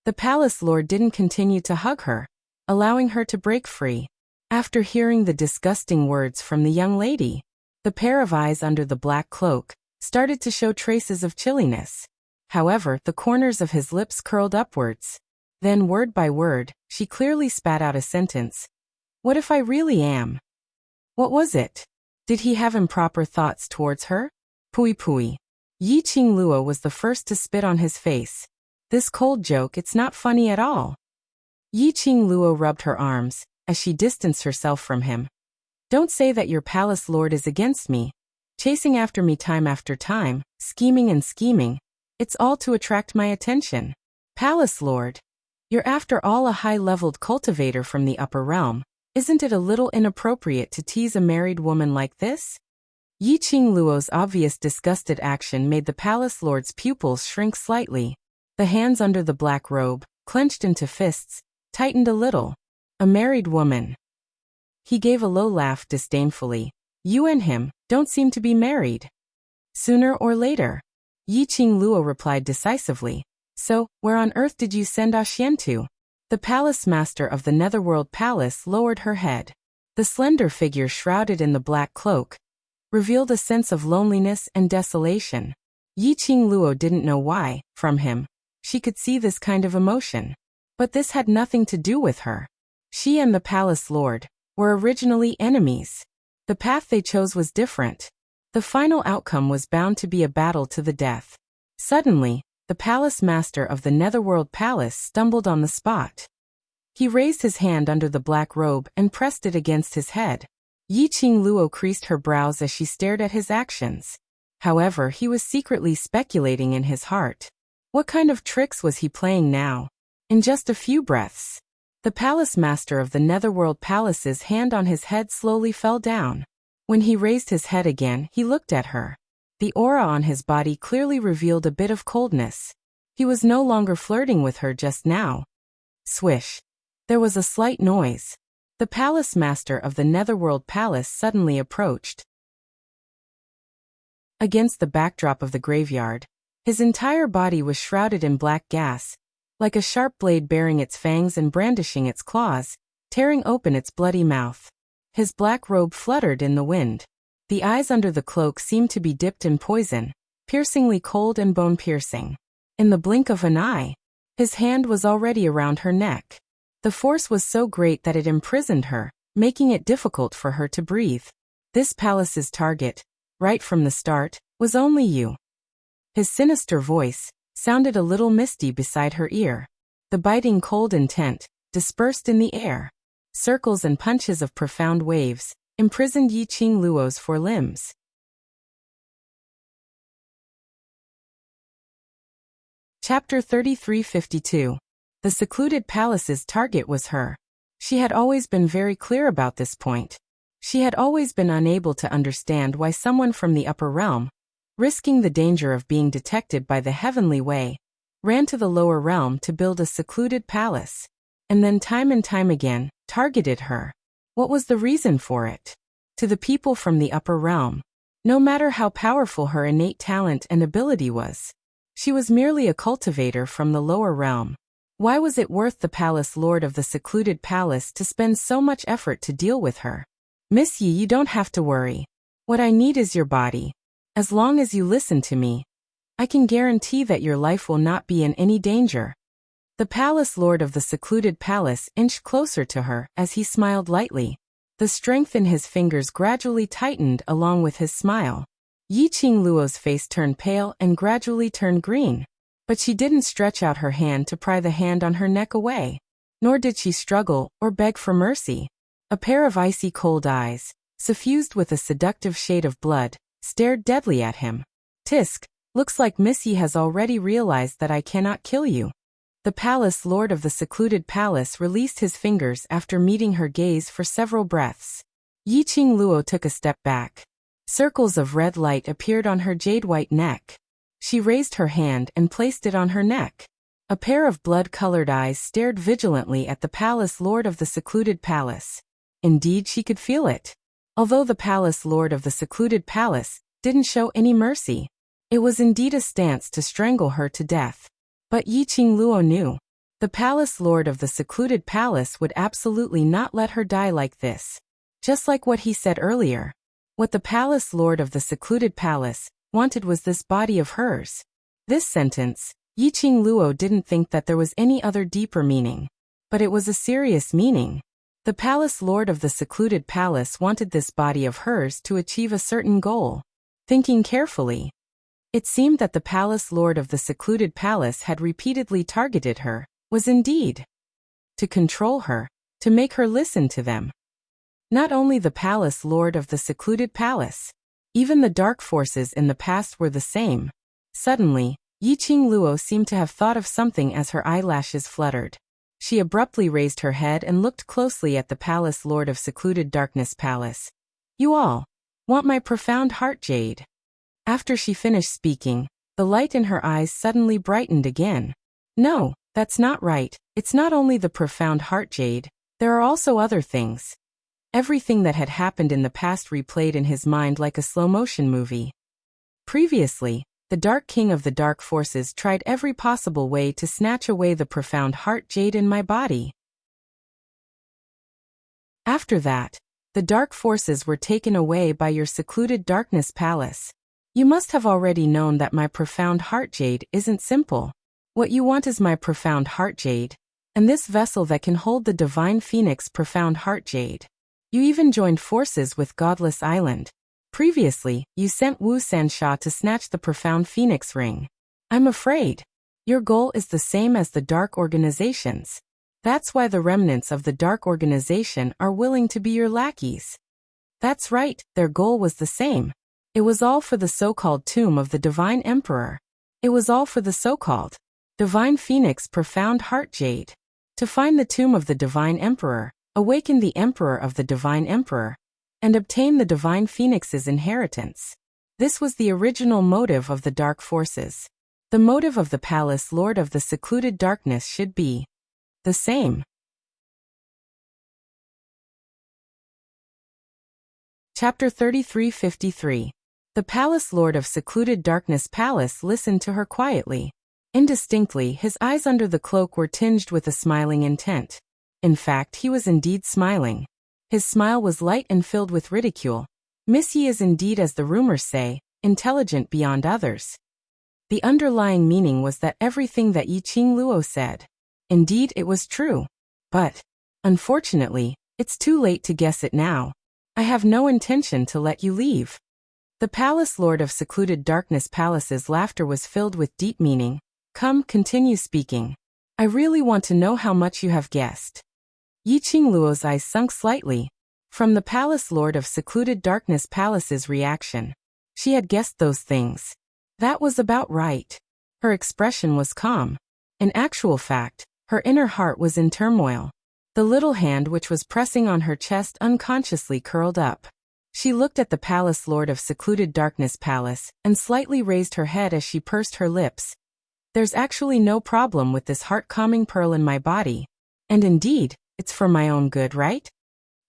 The palace lord didn't continue to hug her, allowing her to break free. After hearing the disgusting words from the young lady, the pair of eyes under the black cloak started to show traces of chilliness. However, the corners of his lips curled upwards. Then, word by word, she clearly spat out a sentence. What if I really am? What was it? Did he have improper thoughts towards her? Pui pui. Yi Qingluo was the first to spit on his face. This cold joke, it's not funny at all. Yi Qingluo rubbed her arms as she distanced herself from him. Don't say that your palace lord is against me, chasing after me time after time, scheming and scheming. It's all to attract my attention. Palace lord, you're after all a high-leveled cultivator from the upper realm. Isn't it a little inappropriate to tease a married woman like this? Yi Qingluo's obvious disgusted action made the palace lord's pupils shrink slightly. The hands under the black robe, clenched into fists, tightened a little. A married woman. He gave a low laugh disdainfully. You and him don't seem to be married. Sooner or later. Yi Qingluo replied decisively. So, where on earth did you send Axian to? The palace master of the Netherworld Palace lowered her head. The slender figure shrouded in the black cloak revealed a sense of loneliness and desolation. Yi Qingluo didn't know why, from him, she could see this kind of emotion. But this had nothing to do with her. She and the palace lord were originally enemies. The path they chose was different. The final outcome was bound to be a battle to the death. Suddenly, the palace master of the Netherworld Palace stumbled on the spot. He raised his hand under the black robe and pressed it against his head. Yi Qingluo creased her brows as she stared at his actions. However, he was secretly speculating in his heart. What kind of tricks was he playing now? In just a few breaths, the palace master of the Netherworld Palace's hand on his head slowly fell down. When he raised his head again, he looked at her. The aura on his body clearly revealed a bit of coldness. He was no longer flirting with her just now. Swish. There was a slight noise. The palace master of the Netherworld Palace suddenly approached. Against the backdrop of the graveyard, his entire body was shrouded in black gas, like a sharp blade baring its fangs and brandishing its claws, tearing open its bloody mouth. His black robe fluttered in the wind. The eyes under the cloak seemed to be dipped in poison, piercingly cold and bone-piercing. In the blink of an eye, his hand was already around her neck. The force was so great that it imprisoned her, making it difficult for her to breathe. This palace's target, right from the start, was only you. His sinister voice sounded a little misty beside her ear. The biting cold intent dispersed in the air. Circles and punches of profound waves imprisoned Yi Qingluo's four limbs. Chapter 3352. The secluded palace's target was her. She had always been very clear about this point. She had always been unable to understand why someone from the upper realm, risking the danger of being detected by the heavenly way, ran to the lower realm to build a secluded palace, and then time and time again, targeted her. What was the reason for it? To the people from the upper realm, no matter how powerful her innate talent and ability was, she was merely a cultivator from the lower realm. Why was it worth the palace lord of the secluded palace to spend so much effort to deal with her? Miss Yi, you don't have to worry. What I need is your body. As long as you listen to me, I can guarantee that your life will not be in any danger. The palace lord of the secluded palace inched closer to her as he smiled lightly. The strength in his fingers gradually tightened along with his smile. Yi Qingluo's face turned pale and gradually turned green. But she didn't stretch out her hand to pry the hand on her neck away. Nor did she struggle or beg for mercy. A pair of icy cold eyes, suffused with a seductive shade of blood, stared deadly at him. Tisk, looks like Miss Yi has already realized that I cannot kill you. The palace lord of the secluded palace released his fingers after meeting her gaze for several breaths. Yi Qingluo took a step back. Circles of red light appeared on her jade-white neck. She raised her hand and placed it on her neck. A pair of blood-colored eyes stared vigilantly at the palace lord of the secluded palace. Indeed, she could feel it. Although the palace lord of the secluded palace didn't show any mercy, it was indeed a stance to strangle her to death. But Yi Qingluo knew. The palace lord of the secluded palace would absolutely not let her die like this. Just like what he said earlier. What the palace lord of the secluded palace wanted was this body of hers. This sentence, Yi Qingluo didn't think that there was any other deeper meaning. But it was a serious meaning. The palace lord of the secluded palace wanted this body of hers to achieve a certain goal. Thinking carefully, it seemed that the palace lord of the secluded palace had repeatedly targeted her, was indeed to control her, to make her listen to them. Not only the palace lord of the secluded palace, even the dark forces in the past were the same. Suddenly, Yi Qingluo seemed to have thought of something as her eyelashes fluttered. She abruptly raised her head and looked closely at the palace lord of secluded darkness palace. You all want my profound heart jade. After she finished speaking, the light in her eyes suddenly brightened again. No, that's not right. It's not only the profound heart jade, there are also other things. Everything that had happened in the past replayed in his mind like a slow-motion movie. Previously, the Dark King of the Dark Forces tried every possible way to snatch away the profound heart jade in my body. After that, the dark forces were taken away by your secluded darkness palace. You must have already known that my profound heart jade isn't simple. What you want is my profound heart jade, and this vessel that can hold the divine phoenix profound heart jade. You even joined forces with Godless Island. Previously, you sent Wu Sansha to snatch the profound phoenix ring. I'm afraid your goal is the same as the dark organizations. That's why the remnants of the dark organization are willing to be your lackeys. That's right, their goal was the same. It was all for the so-called tomb of the Divine Emperor. It was all for the so-called Divine Phoenix Profound Heart Jade. To find the tomb of the Divine Emperor, awaken the Emperor of the Divine Emperor, and obtain the Divine Phoenix's inheritance. This was the original motive of the Dark Forces. The motive of the Palace Lord of the Secluded Darkness should be the same. Chapter 3353. The Palace Lord of Secluded Darkness Palace listened to her quietly. Indistinctly, his eyes under the cloak were tinged with a smiling intent. In fact, he was indeed smiling. His smile was light and filled with ridicule. Miss Yi is indeed, as the rumors say, intelligent beyond others. The underlying meaning was that everything that Yi Qingluo said, indeed it was true. But, unfortunately, it's too late to guess it now. I have no intention to let you leave. The Palace Lord of Secluded Darkness Palace's laughter was filled with deep meaning. Come, continue speaking. I really want to know how much you have guessed. Yi Qingluo's eyes sunk slightly. From the Palace Lord of Secluded Darkness Palace's reaction, she had guessed those things. That was about right. Her expression was calm. In actual fact, her inner heart was in turmoil. The little hand which was pressing on her chest unconsciously curled up. She looked at the Palace Lord of Secluded Darkness Palace and slightly raised her head as she pursed her lips. There's actually no problem with this heart-calming pearl in my body. And indeed, it's for my own good, right?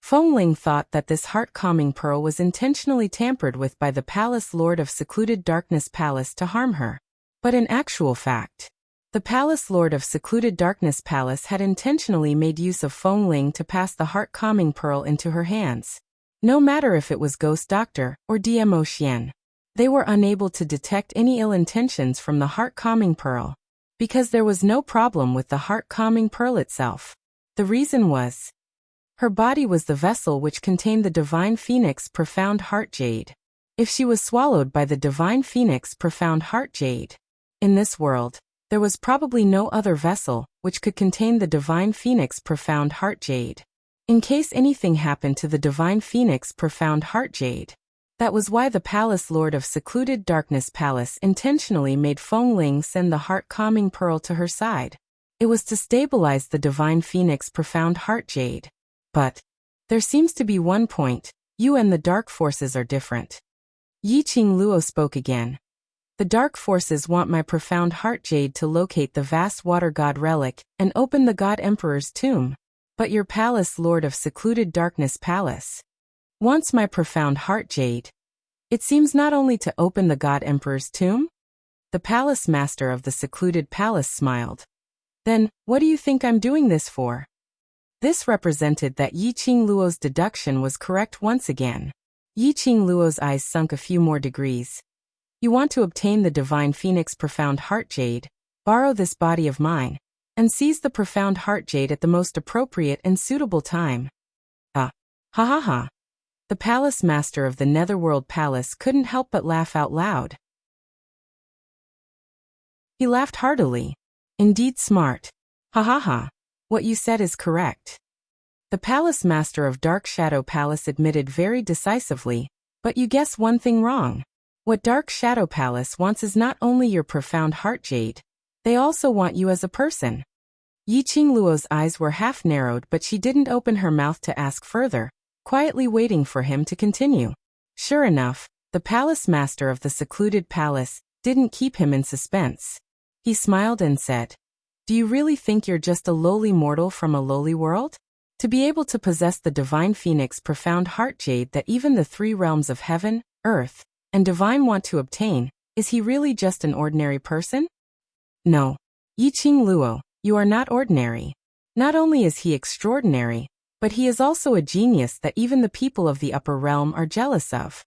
Feng Ling thought that this heart-calming pearl was intentionally tampered with by the Palace Lord of Secluded Darkness Palace to harm her. But in actual fact, The palace lord of secluded darkness palace had intentionally made use of Feng Ling to pass the heart-calming pearl into her hands. No matter if it was Ghost Doctor or DMO Xian, they were unable to detect any ill intentions from the heart-calming pearl, because there was no problem with the heart-calming pearl itself. The reason was, her body was the vessel which contained the divine phoenix profound heart jade. If she was swallowed by the divine phoenix profound heart jade, in this world, there was probably no other vessel which could contain the divine phoenix profound heart jade. In case anything happened to the divine phoenix profound heart jade. That was why the palace lord of secluded darkness palace intentionally made Feng Ling send the heart-calming pearl to her side. It was to stabilize the divine phoenix profound heart jade. But there seems to be one point: you and the dark forces are different. Yi Qing Luo spoke again. The dark forces want my profound heart jade to locate the vast water god relic and open the god emperor's tomb. But your palace lord of secluded darkness palace wants my profound heart jade. It seems not only to open the god emperor's tomb. The palace master of the secluded palace smiled. Then, what do you think I'm doing this for? This represented that Yi Qing Luo's deduction was correct once again. Yi Qing Luo's eyes sunk a few more degrees. You want to obtain the divine phoenix profound heart jade, borrow this body of mine, and seize the profound heart jade at the most appropriate and suitable time. Ha ha ha. The palace master of the Netherworld Palace couldn't help but laugh out loud. He laughed heartily. Indeed smart. Ha ha ha. What you said is correct. The palace master of Dark Shadow Palace admitted very decisively, but you guess one thing wrong. What Dark Shadow Palace wants is not only your profound heart jade, they also want you as a person. Yi Qing Luo's eyes were half narrowed, but she didn't open her mouth to ask further, quietly waiting for him to continue. Sure enough, the palace master of the secluded palace didn't keep him in suspense. He smiled and said, "Do you really think you're just a lowly mortal from a lowly world? To be able to possess the divine phoenix profound heart jade that even the three realms of heaven, earth, and divine want to obtain, is he really just an ordinary person? No. Yi Qing Luo, you are not ordinary. Not only is he extraordinary, but he is also a genius that even the people of the upper realm are jealous of."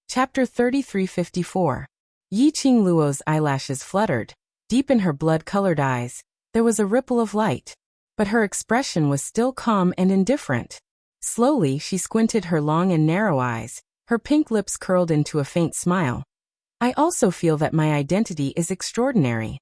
Chapter 3354. Yi Qing Luo's eyelashes fluttered. Deep in her blood-colored eyes, there was a ripple of light, but her expression was still calm and indifferent. Slowly, she squinted her long and narrow eyes, her pink lips curled into a faint smile. I also feel that my identity is extraordinary.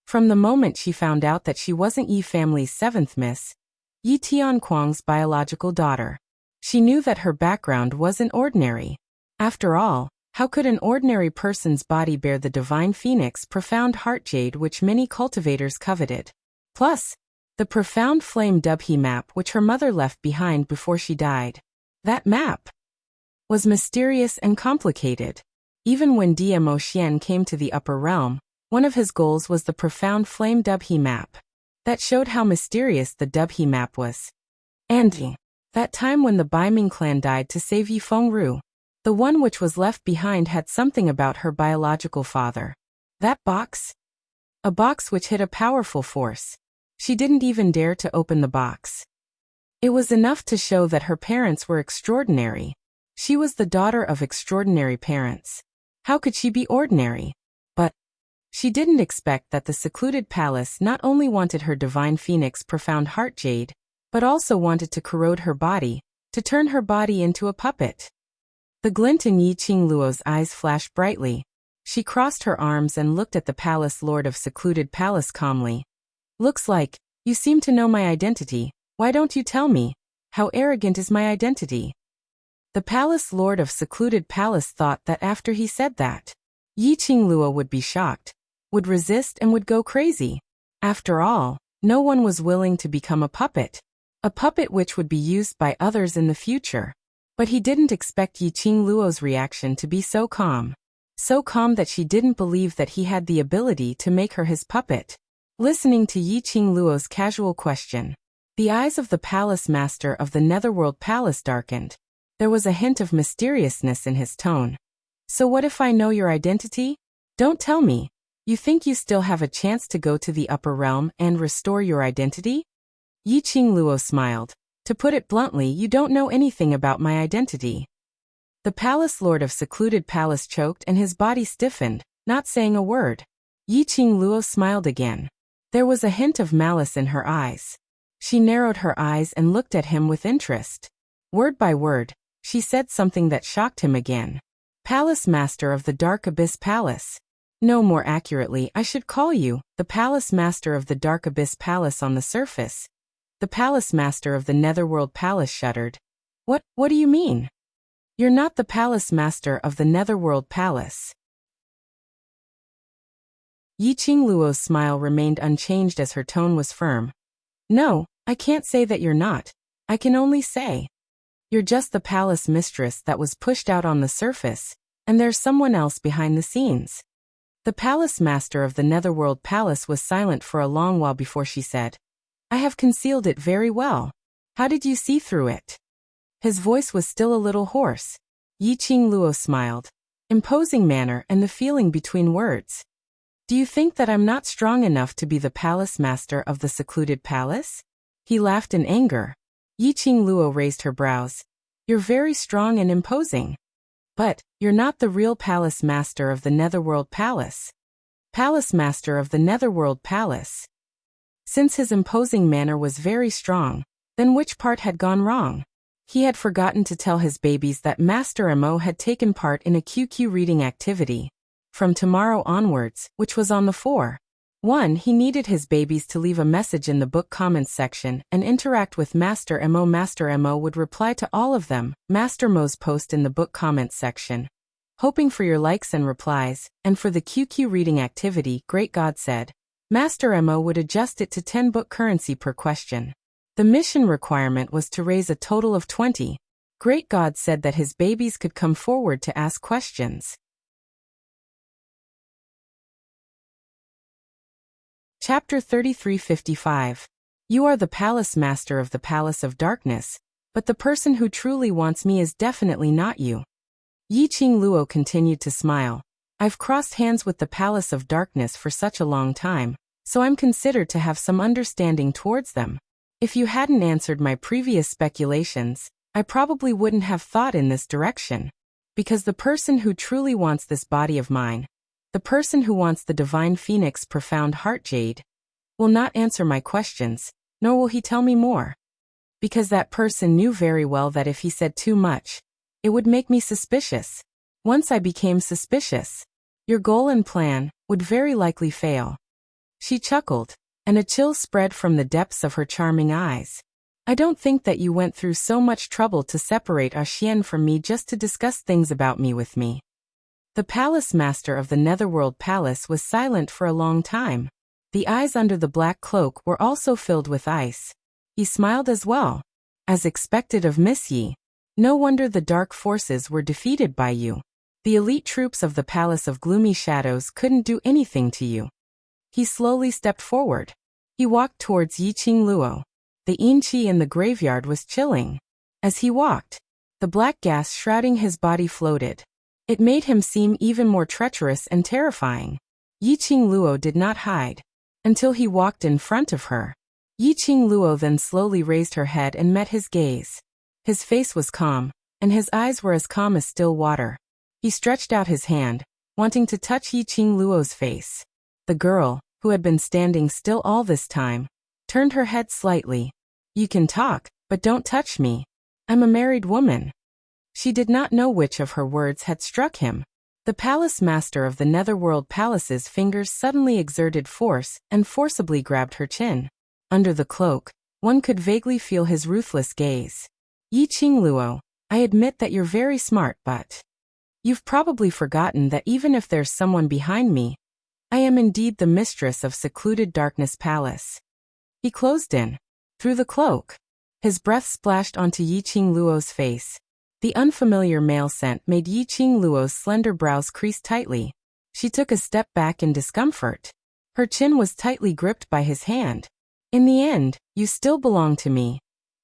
From the moment she found out that she wasn't Yi family's seventh miss, Yi Tianquang's biological daughter, she knew that her background wasn't ordinary. After all, how could an ordinary person's body bear the divine phoenix profound heart jade which many cultivators coveted? Plus, the profound flame Dubhe map which her mother left behind before she died. That map was mysterious and complicated. Even when DMO Xian came to the upper realm, one of his goals was the profound flame Dubhe map. That showed how mysterious the Dubhe map was. And that time when the Baiming clan died to save Yi Fengru, the one which was left behind had something about her biological father. That box? A box which hid a powerful force. She didn't even dare to open the box. It was enough to show that her parents were extraordinary. She was the daughter of extraordinary parents. How could she be ordinary? But she didn't expect that the secluded palace not only wanted her divine phoenix profound heart jade, but also wanted to corrode her body, to turn her body into a puppet. The glint in Yi Qing Luo's eyes flashed brightly. She crossed her arms and looked at the palace lord of secluded palace calmly. Looks like you seem to know my identity. Why don't you tell me? How arrogant is my identity? The palace lord of secluded palace thought that after he said that, Yi Qing Luo would be shocked, would resist and would go crazy. After all, no one was willing to become a puppet which would be used by others in the future. But he didn't expect Yi Qing Luo's reaction to be so calm that she didn't believe that he had the ability to make her his puppet. Listening to Yi Qing Luo's casual question, the eyes of the palace master of the Netherworld Palace darkened. There was a hint of mysteriousness in his tone. So what if I know your identity? Don't tell me. You think you still have a chance to go to the upper realm and restore your identity? Yi Qingluo smiled. To put it bluntly, you don't know anything about my identity. The palace lord of secluded palace choked and his body stiffened, not saying a word. Yi Qingluo smiled again. There was a hint of malice in her eyes. She narrowed her eyes and looked at him with interest. Word by word, she said something that shocked him again. Palace Master of the Dark Abyss Palace. No, more accurately, I should call you the Palace Master of the Dark Abyss Palace on the surface. The Palace Master of the Netherworld Palace shuddered. What do you mean? You're not the Palace Master of the Netherworld Palace. Yi Qingluo's smile remained unchanged as her tone was firm. No, I can't say that you're not. I can only say you're just the palace mistress that was pushed out on the surface, and there's someone else behind the scenes. The Palace Master of the Netherworld Palace was silent for a long while before she said, I have concealed it very well. How did you see through it? His voice was still a little hoarse. Yi Qingluo smiled. Imposing manner and the feeling between words. Do you think that I'm not strong enough to be the Palace Master of the secluded palace? He laughed in anger. Yi Qingluo raised her brows. You're very strong and imposing. But, you're not the real Palace Master of the Netherworld Palace. Palace Master of the Netherworld Palace. Since his imposing manner was very strong, then which part had gone wrong? He had forgotten to tell his babies that Master Mo had taken part in a QQ reading activity. From tomorrow onwards, which was on the 4/1, he needed his babies to leave a message in the book comments section and interact with Master Mo. Master Mo would reply to all of them, Master Mo's post in the book comments section. Hoping for your likes and replies, and for the QQ reading activity, Great God said, Master Mo would adjust it to 10 book currency per question. The mission requirement was to raise a total of 20. Great God said that his babies could come forward to ask questions. Chapter 3355. You are the Palace Master of the Palace of Darkness, but the person who truly wants me is definitely not you. Yi Qingluo continued to smile. I've crossed hands with the Palace of Darkness for such a long time, so I'm considered to have some understanding towards them. If you hadn't answered my previous speculations, I probably wouldn't have thought in this direction. Because the person who truly wants this body of mine, the person who wants the Divine Phoenix Profound Heart Jade, will not answer my questions, nor will he tell me more. Because that person knew very well that if he said too much, it would make me suspicious. Once I became suspicious, your goal and plan would very likely fail. She chuckled, and a chill spread from the depths of her charming eyes. I don't think that you went through so much trouble to separate Xian from me just to discuss things about me with me. The Palace Master of the Netherworld Palace was silent for a long time. The eyes under the black cloak were also filled with ice. He smiled as well. As expected of Miss Yi. No wonder the dark forces were defeated by you. The elite troops of the Palace of Gloomy Shadows couldn't do anything to you. He slowly stepped forward. He walked towards Yi Qingluo. The yin qi in the graveyard was chilling. As he walked, the black gas shrouding his body floated. It made him seem even more treacherous and terrifying. Yi Qingluo did not hide until he walked in front of her. Yi Qingluo then slowly raised her head and met his gaze. His face was calm, and his eyes were as calm as still water. He stretched out his hand, wanting to touch Yi Qingluo's face. The girl, who had been standing still all this time, turned her head slightly. You can talk, but don't touch me. I'm a married woman. She did not know which of her words had struck him. The Palace Master of the Netherworld Palace's fingers suddenly exerted force and forcibly grabbed her chin. Under the cloak, one could vaguely feel his ruthless gaze. Yi Qingluo, I admit that you're very smart, but you've probably forgotten that even if there's someone behind me, I am indeed the mistress of Secluded Darkness Palace. He closed in. Through the cloak. His breath splashed onto Yi Qingluo's face. The unfamiliar male scent made Yi Qingluo's slender brows crease tightly. She took a step back in discomfort. Her chin was tightly gripped by his hand. In the end, you still belong to me.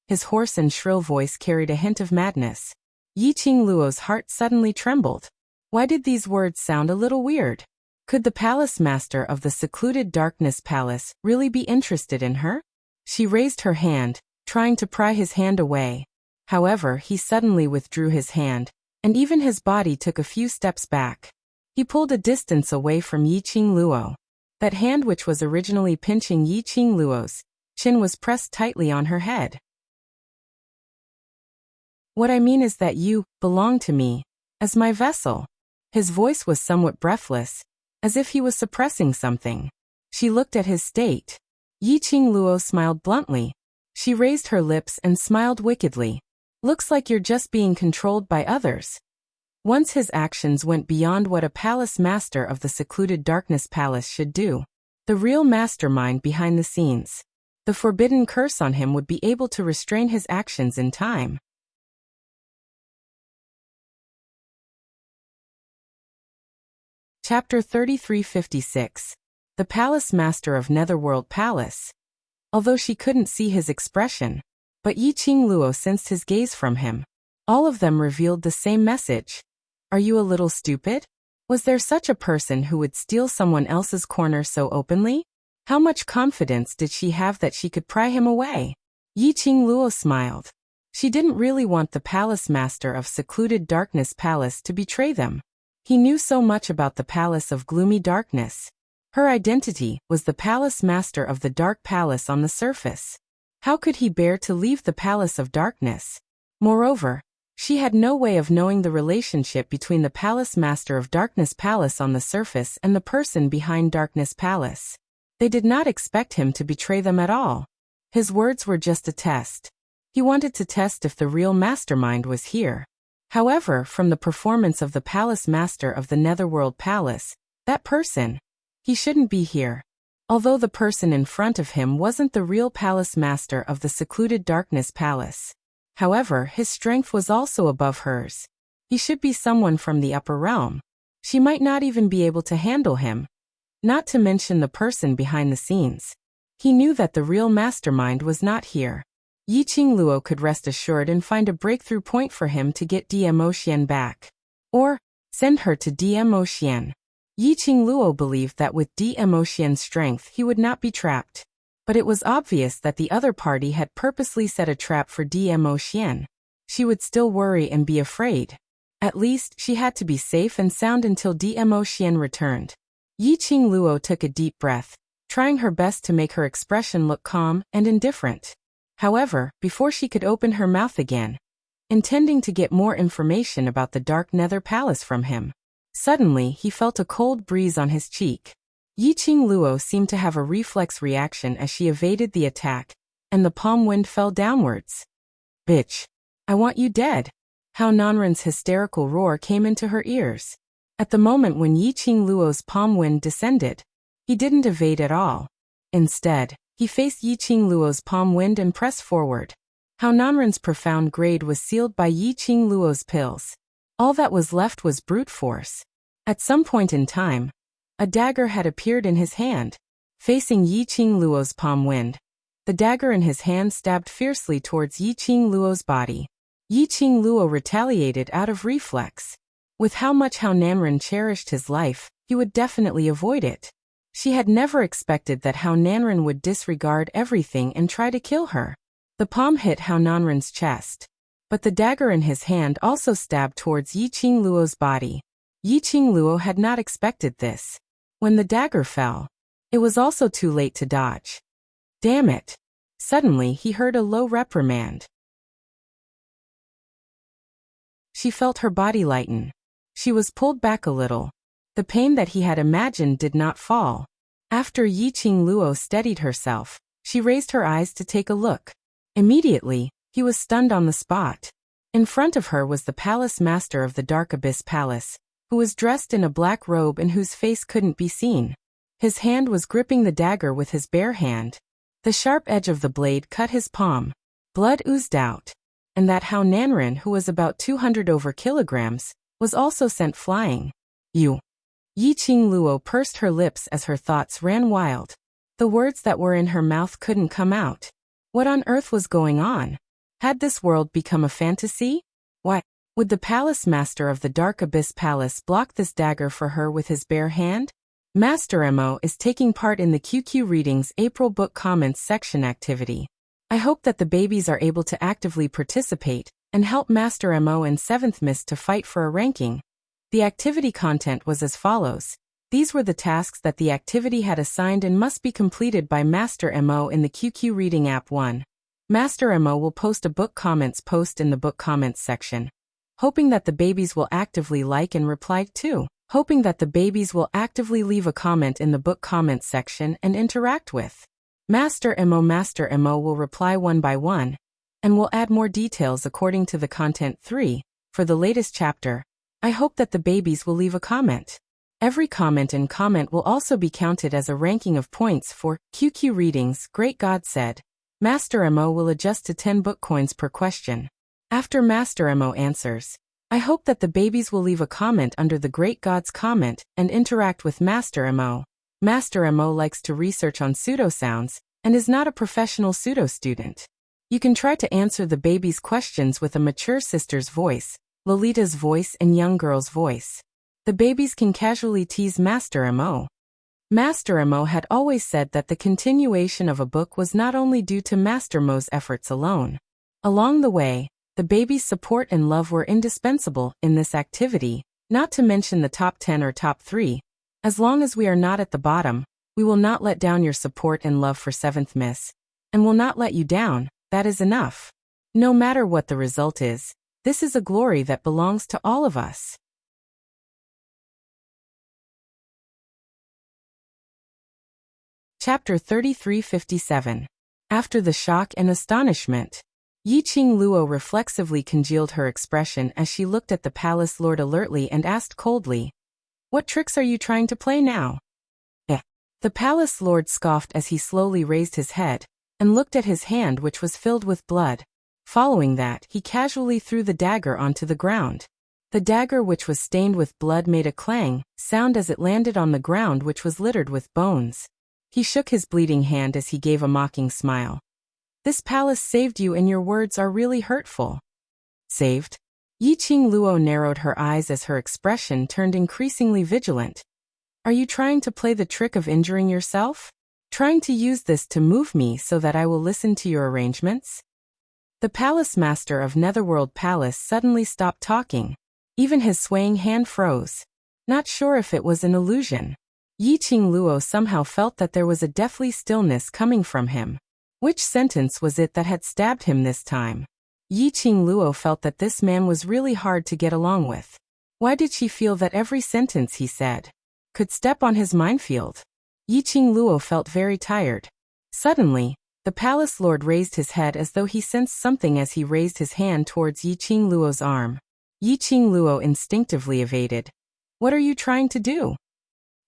His hoarse and shrill voice carried a hint of madness. Yi Qingluo's heart suddenly trembled. Why did these words sound a little weird? Could the palace master of the secluded darkness palace really be interested in her? She raised her hand, trying to pry his hand away. However, he suddenly withdrew his hand, and even his body took a few steps back. He pulled a distance away from Yi Qingluo. That hand which was originally pinching Yi Qingluo's chin was pressed tightly on her head. What I mean is that you belong to me, as my vessel. His voice was somewhat breathless, as if he was suppressing something. She looked at his state. Yi Qingluo smiled bluntly. She raised her lips and smiled wickedly. Looks like you're just being controlled by others. Once his actions went beyond what a palace master of the secluded darkness palace should do. The real mastermind behind the scenes. The forbidden curse on him would be able to restrain his actions in time. Chapter 3356. The Palace Master of Netherworld Palace. Although she couldn't see his expression, but Yi Qingluo sensed his gaze from him. All of them revealed the same message. Are you a little stupid? Was there such a person who would steal someone else's corner so openly? How much confidence did she have that she could pry him away? Yi Qingluo smiled. She didn't really want the palace master of secluded darkness palace to betray them. He knew so much about the palace of gloomy darkness. Her identity was the palace master of the dark palace on the surface. How could he bear to leave the palace of darkness? Moreover, she had no way of knowing the relationship between the palace master of darkness palace on the surface and the person behind darkness palace. They did not expect him to betray them at all. His words were just a test. He wanted to test if the real mastermind was here. However, from the performance of the palace master of the Netherworld Palace, that person, he shouldn't be here. Although the person in front of him wasn't the real palace master of the secluded darkness palace. However, his strength was also above hers. He should be someone from the upper realm. She might not even be able to handle him. Not to mention the person behind the scenes. He knew that the real mastermind was not here. Yi Qingluo could rest assured and find a breakthrough point for him to get Dmo Xian back. Or, send her to Dmo Xian. Yi Qingluo believed that with Dmo Xian's strength he would not be trapped. But it was obvious that the other party had purposely set a trap for Dmo Xian. She would still worry and be afraid. At least, she had to be safe and sound until Dmo Xian returned. Yi Qingluo took a deep breath, trying her best to make her expression look calm and indifferent. However, before she could open her mouth again, intending to get more information about the Dark Nether Palace from him, suddenly he felt a cold breeze on his cheek. Yi Qingluo seemed to have a reflex reaction as she evaded the attack, and the palm wind fell downwards. Bitch! I want you dead! How Nanren's hysterical roar came into her ears. At the moment when Yi Qingluo's palm wind descended, he didn't evade at all. Instead, he faced Yi Qingluo's palm wind and pressed forward. How Nanren's profound grade was sealed by Yi Qingluo's pills. All that was left was brute force. At some point in time, a dagger had appeared in his hand. Facing Yi Qingluo's palm wind, the dagger in his hand stabbed fiercely towards Yi Qingluo's body. Yi Qingluo retaliated out of reflex. With how much How Nanren cherished his life, he would definitely avoid it. She had never expected that How Nanren would disregard everything and try to kill her. The palm hit How Nanren's chest, but the dagger in his hand also stabbed towards Yi Qingluo's body. Yi Qingluo had not expected this. When the dagger fell, it was also too late to dodge. Damn it! Suddenly he heard a low reprimand. She felt her body lighten. She was pulled back a little. The pain that he had imagined did not fall. After Yi Qingluo steadied herself, she raised her eyes to take a look. Immediately, he was stunned on the spot. In front of her was the palace master of the Dark Abyss Palace, who was dressed in a black robe and whose face couldn't be seen. His hand was gripping the dagger with his bare hand. The sharp edge of the blade cut his palm. Blood oozed out. And that How Nanren, who was about 200 over kilograms, was also sent flying. You. Yi Qingluo pursed her lips as her thoughts ran wild. The words that were in her mouth couldn't come out. What on earth was going on? Had this world become a fantasy? Why, Would the palace master of the Dark Abyss Palace block this dagger for her with his bare hand? Master Mo is taking part in the QQ Readings April Book Comments section activity. I hope that the babies are able to actively participate and help Master Mo and 7th Miss to fight for a ranking. The activity content was as follows. These were the tasks that the activity had assigned and must be completed by Master Mo in the QQ Reading app. 1. Master Mo will post a book comments post in the book comments section. Hoping that the babies will actively like and reply. 2. Hoping that the babies will actively leave a comment in the book comments section and interact with Master Mo. Master Mo will reply one by one and will add more details according to the content. 3. For the latest chapter, I hope that the babies will leave a comment. Every comment and comment will also be counted as a ranking of points for QQ Readings. Great God said. Master Mo will adjust to 10 book coins per question. After Master Mo answers, I hope that the babies will leave a comment under the Great God's comment and interact with Master Mo. Master Mo likes to research on pseudo-sounds and is not a professional pseudo-student. You can try to answer the babies' questions with a mature sister's voice, Lolita's voice and young girl's voice. The babies can casually tease Master Mo. Master Mo had always said that the continuation of a book was not only due to Master Mo's efforts alone. Along the way, the babies' support and love were indispensable in this activity, not to mention the top 10 or top 3. As long as we are not at the bottom, we will not let down your support and love for 7th Miss, and will not let you down. That is enough. No matter what the result is, this is a glory that belongs to all of us. Chapter 3357. After the shock and astonishment. Yiqing Luo reflexively congealed her expression as she looked at the palace lord alertly and asked coldly, "What tricks are you trying to play now?" The palace lord scoffed as he slowly raised his head and looked at his hand, which was filled with blood. Following that, he casually threw the dagger onto the ground. The dagger, which was stained with blood, made a clang sound as it landed on the ground, which was littered with bones. He shook his bleeding hand as he gave a mocking smile. "This palace saved you, and your words are really hurtful." Saved? Yiqing Luo narrowed her eyes as her expression turned increasingly vigilant. "Are you trying to play the trick of injuring yourself? Trying to use this to move me so that I will listen to your arrangements?" The palace master of Netherworld Palace suddenly stopped talking. Even his swaying hand froze. Not sure if it was an illusion. Yiqing Luo somehow felt that there was a deathly stillness coming from him. Which sentence was it that had stabbed him this time? Yiqing Luo felt that this man was really hard to get along with. Why did she feel that every sentence he said could step on his minefield? Yiqing Luo felt very tired. Suddenly, the palace lord raised his head as though he sensed something as he raised his hand towards Yiqing Luo's arm. Yiqing Luo instinctively evaded. "What are you trying to do?"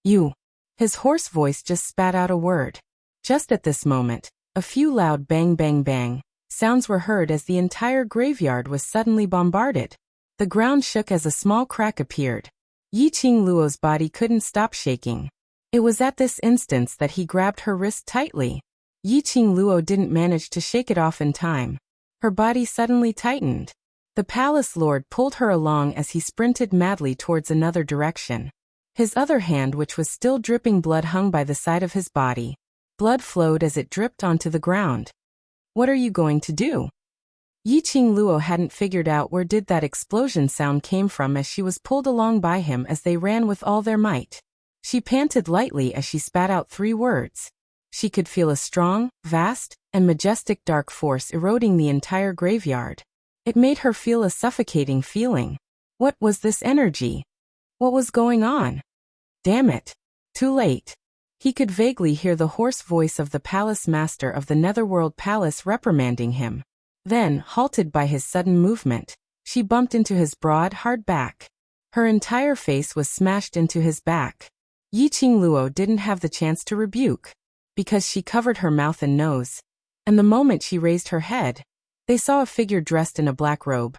"You." His hoarse voice just spat out a word. Just at this moment, a few loud bang bang bang sounds were heard as the entire graveyard was suddenly bombarded. The ground shook as a small crack appeared. Yiqing Luo's body couldn't stop shaking. It was at this instance that he grabbed her wrist tightly. Yiqing Luo didn't manage to shake it off in time. Her body suddenly tightened. The palace lord pulled her along as he sprinted madly towards another direction. His other hand, which was still dripping blood, hung by the side of his body. Blood flowed as it dripped onto the ground. "What are you going to do?" Yiqing Luo hadn't figured out where did that explosion sound came from as she was pulled along by him as they ran with all their might. She panted lightly as she spat out 3 words. She could feel a strong, vast, and majestic dark force eroding the entire graveyard. It made her feel a suffocating feeling. What was this energy? What was going on? Damn it. Too late. He could vaguely hear the hoarse voice of the palace master of the Netherworld Palace reprimanding him. Then, halted by his sudden movement, she bumped into his broad, hard back. Her entire face was smashed into his back. Yiqing Luo didn't have the chance to rebuke, because she covered her mouth and nose. And the moment she raised her head, they saw a figure dressed in a black robe,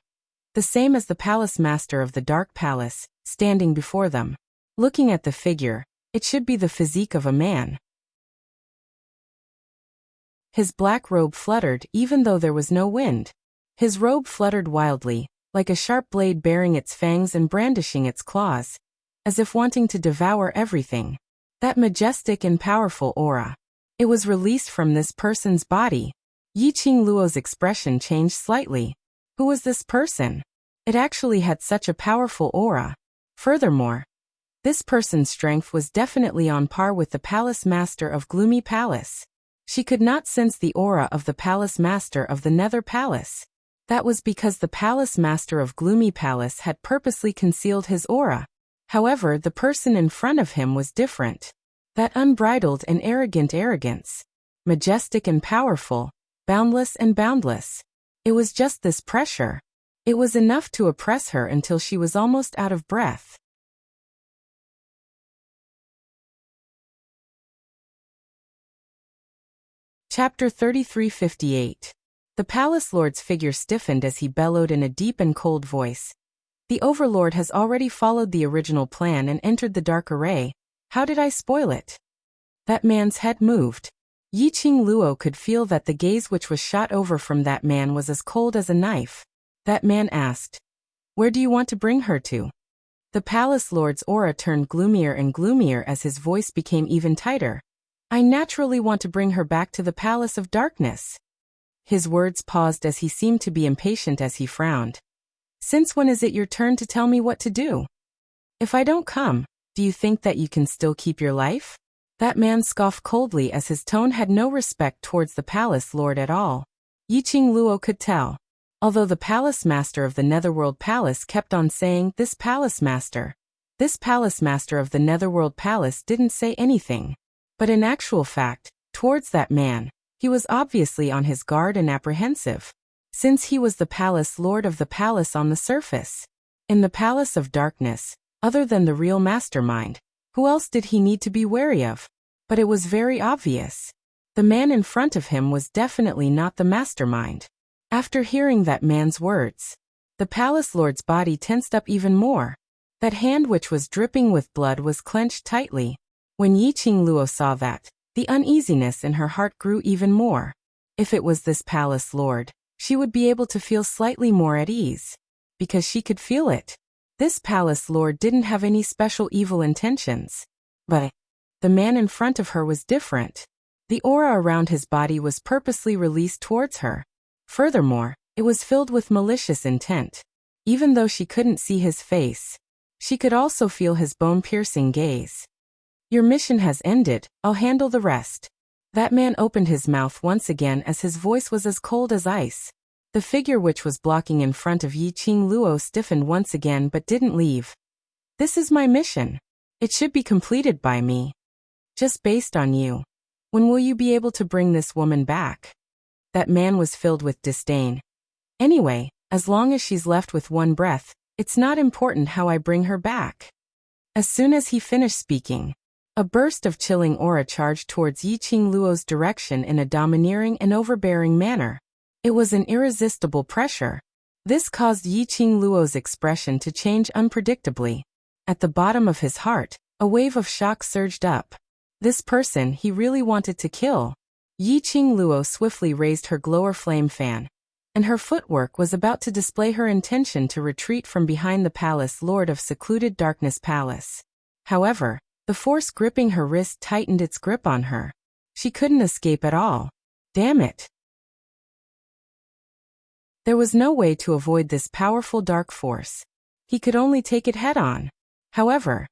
the same as the palace master of the Dark Palace, standing before them. Looking at the figure, it should be the physique of a man. His black robe fluttered even though there was no wind. His robe fluttered wildly, like a sharp blade baring its fangs and brandishing its claws, as if wanting to devour everything. That majestic and powerful aura. It was released from this person's body. Yiqing Luo's expression changed slightly. Who was this person? It actually had such a powerful aura. Furthermore, this person's strength was definitely on par with the Palace Master of Gloomy Palace. She could not sense the aura of the Palace Master of the Nether Palace. That was because the Palace Master of Gloomy Palace had purposely concealed his aura. However, the person in front of him was different. That unbridled and arrogant arrogance. Majestic and powerful, boundless and boundless. It was just this pressure. It was enough to oppress her until she was almost out of breath. Chapter 3358. The Palace Lord's figure stiffened as he bellowed in a deep and cold voice. The Overlord has already followed the original plan and entered the Dark Array. How did I spoil it? That man's head moved. Yiqing Luo could feel that the gaze which was shot over from that man was as cold as a knife. That man asked, "Where do you want to bring her to?" The Palace Lord's aura turned gloomier and gloomier as his voice became even tighter. "I naturally want to bring her back to the Palace of Darkness." His words paused as he seemed to be impatient as he frowned. "Since when is it your turn to tell me what to do? If I don't come, do you think that you can still keep your life?" That man scoffed coldly as his tone had no respect towards the Palace Lord at all. Yiqing Luo could tell. Although the Palace Master of the Netherworld Palace kept on saying, this Palace Master of the Netherworld Palace didn't say anything. But in actual fact, towards that man, he was obviously on his guard and apprehensive. Since he was the Palace Lord of the palace on the surface. In the Palace of Darkness, other than the real mastermind, who else did he need to be wary of? But it was very obvious. The man in front of him was definitely not the mastermind. After hearing that man's words, the Palace Lord's body tensed up even more. That hand which was dripping with blood was clenched tightly. When Yiqing Luo saw that, the uneasiness in her heart grew even more. If it was this Palace Lord, she would be able to feel slightly more at ease. Because she could feel it. This Palace Lord didn't have any special evil intentions. But the man in front of her was different. The aura around his body was purposely released towards her. Furthermore, it was filled with malicious intent. Even though she couldn't see his face, she could also feel his bone-piercing gaze. "Your mission has ended, I'll handle the rest." That man opened his mouth once again as his voice was as cold as ice. The figure which was blocking in front of Yiqing Luo stiffened once again but didn't leave. "This is my mission. It should be completed by me. Just based on you. When will you be able to bring this woman back?" That man was filled with disdain. "Anyway, as long as she's left with one breath, it's not important how I bring her back." As soon as he finished speaking, a burst of chilling aura charged towards Yiqing Luo's direction in a domineering and overbearing manner. It was an irresistible pressure. This caused Yiqing Luo's expression to change unpredictably. At the bottom of his heart, a wave of shock surged up. This person he really wanted to kill. Yiqing Luo swiftly raised her glower flame fan, and her footwork was about to display her intention to retreat from behind the Palace Lord of Secluded Darkness Palace. However, the force gripping her wrist tightened its grip on her. She couldn't escape at all. Damn it. There was no way to avoid this powerful dark force. He could only take it head-on. However,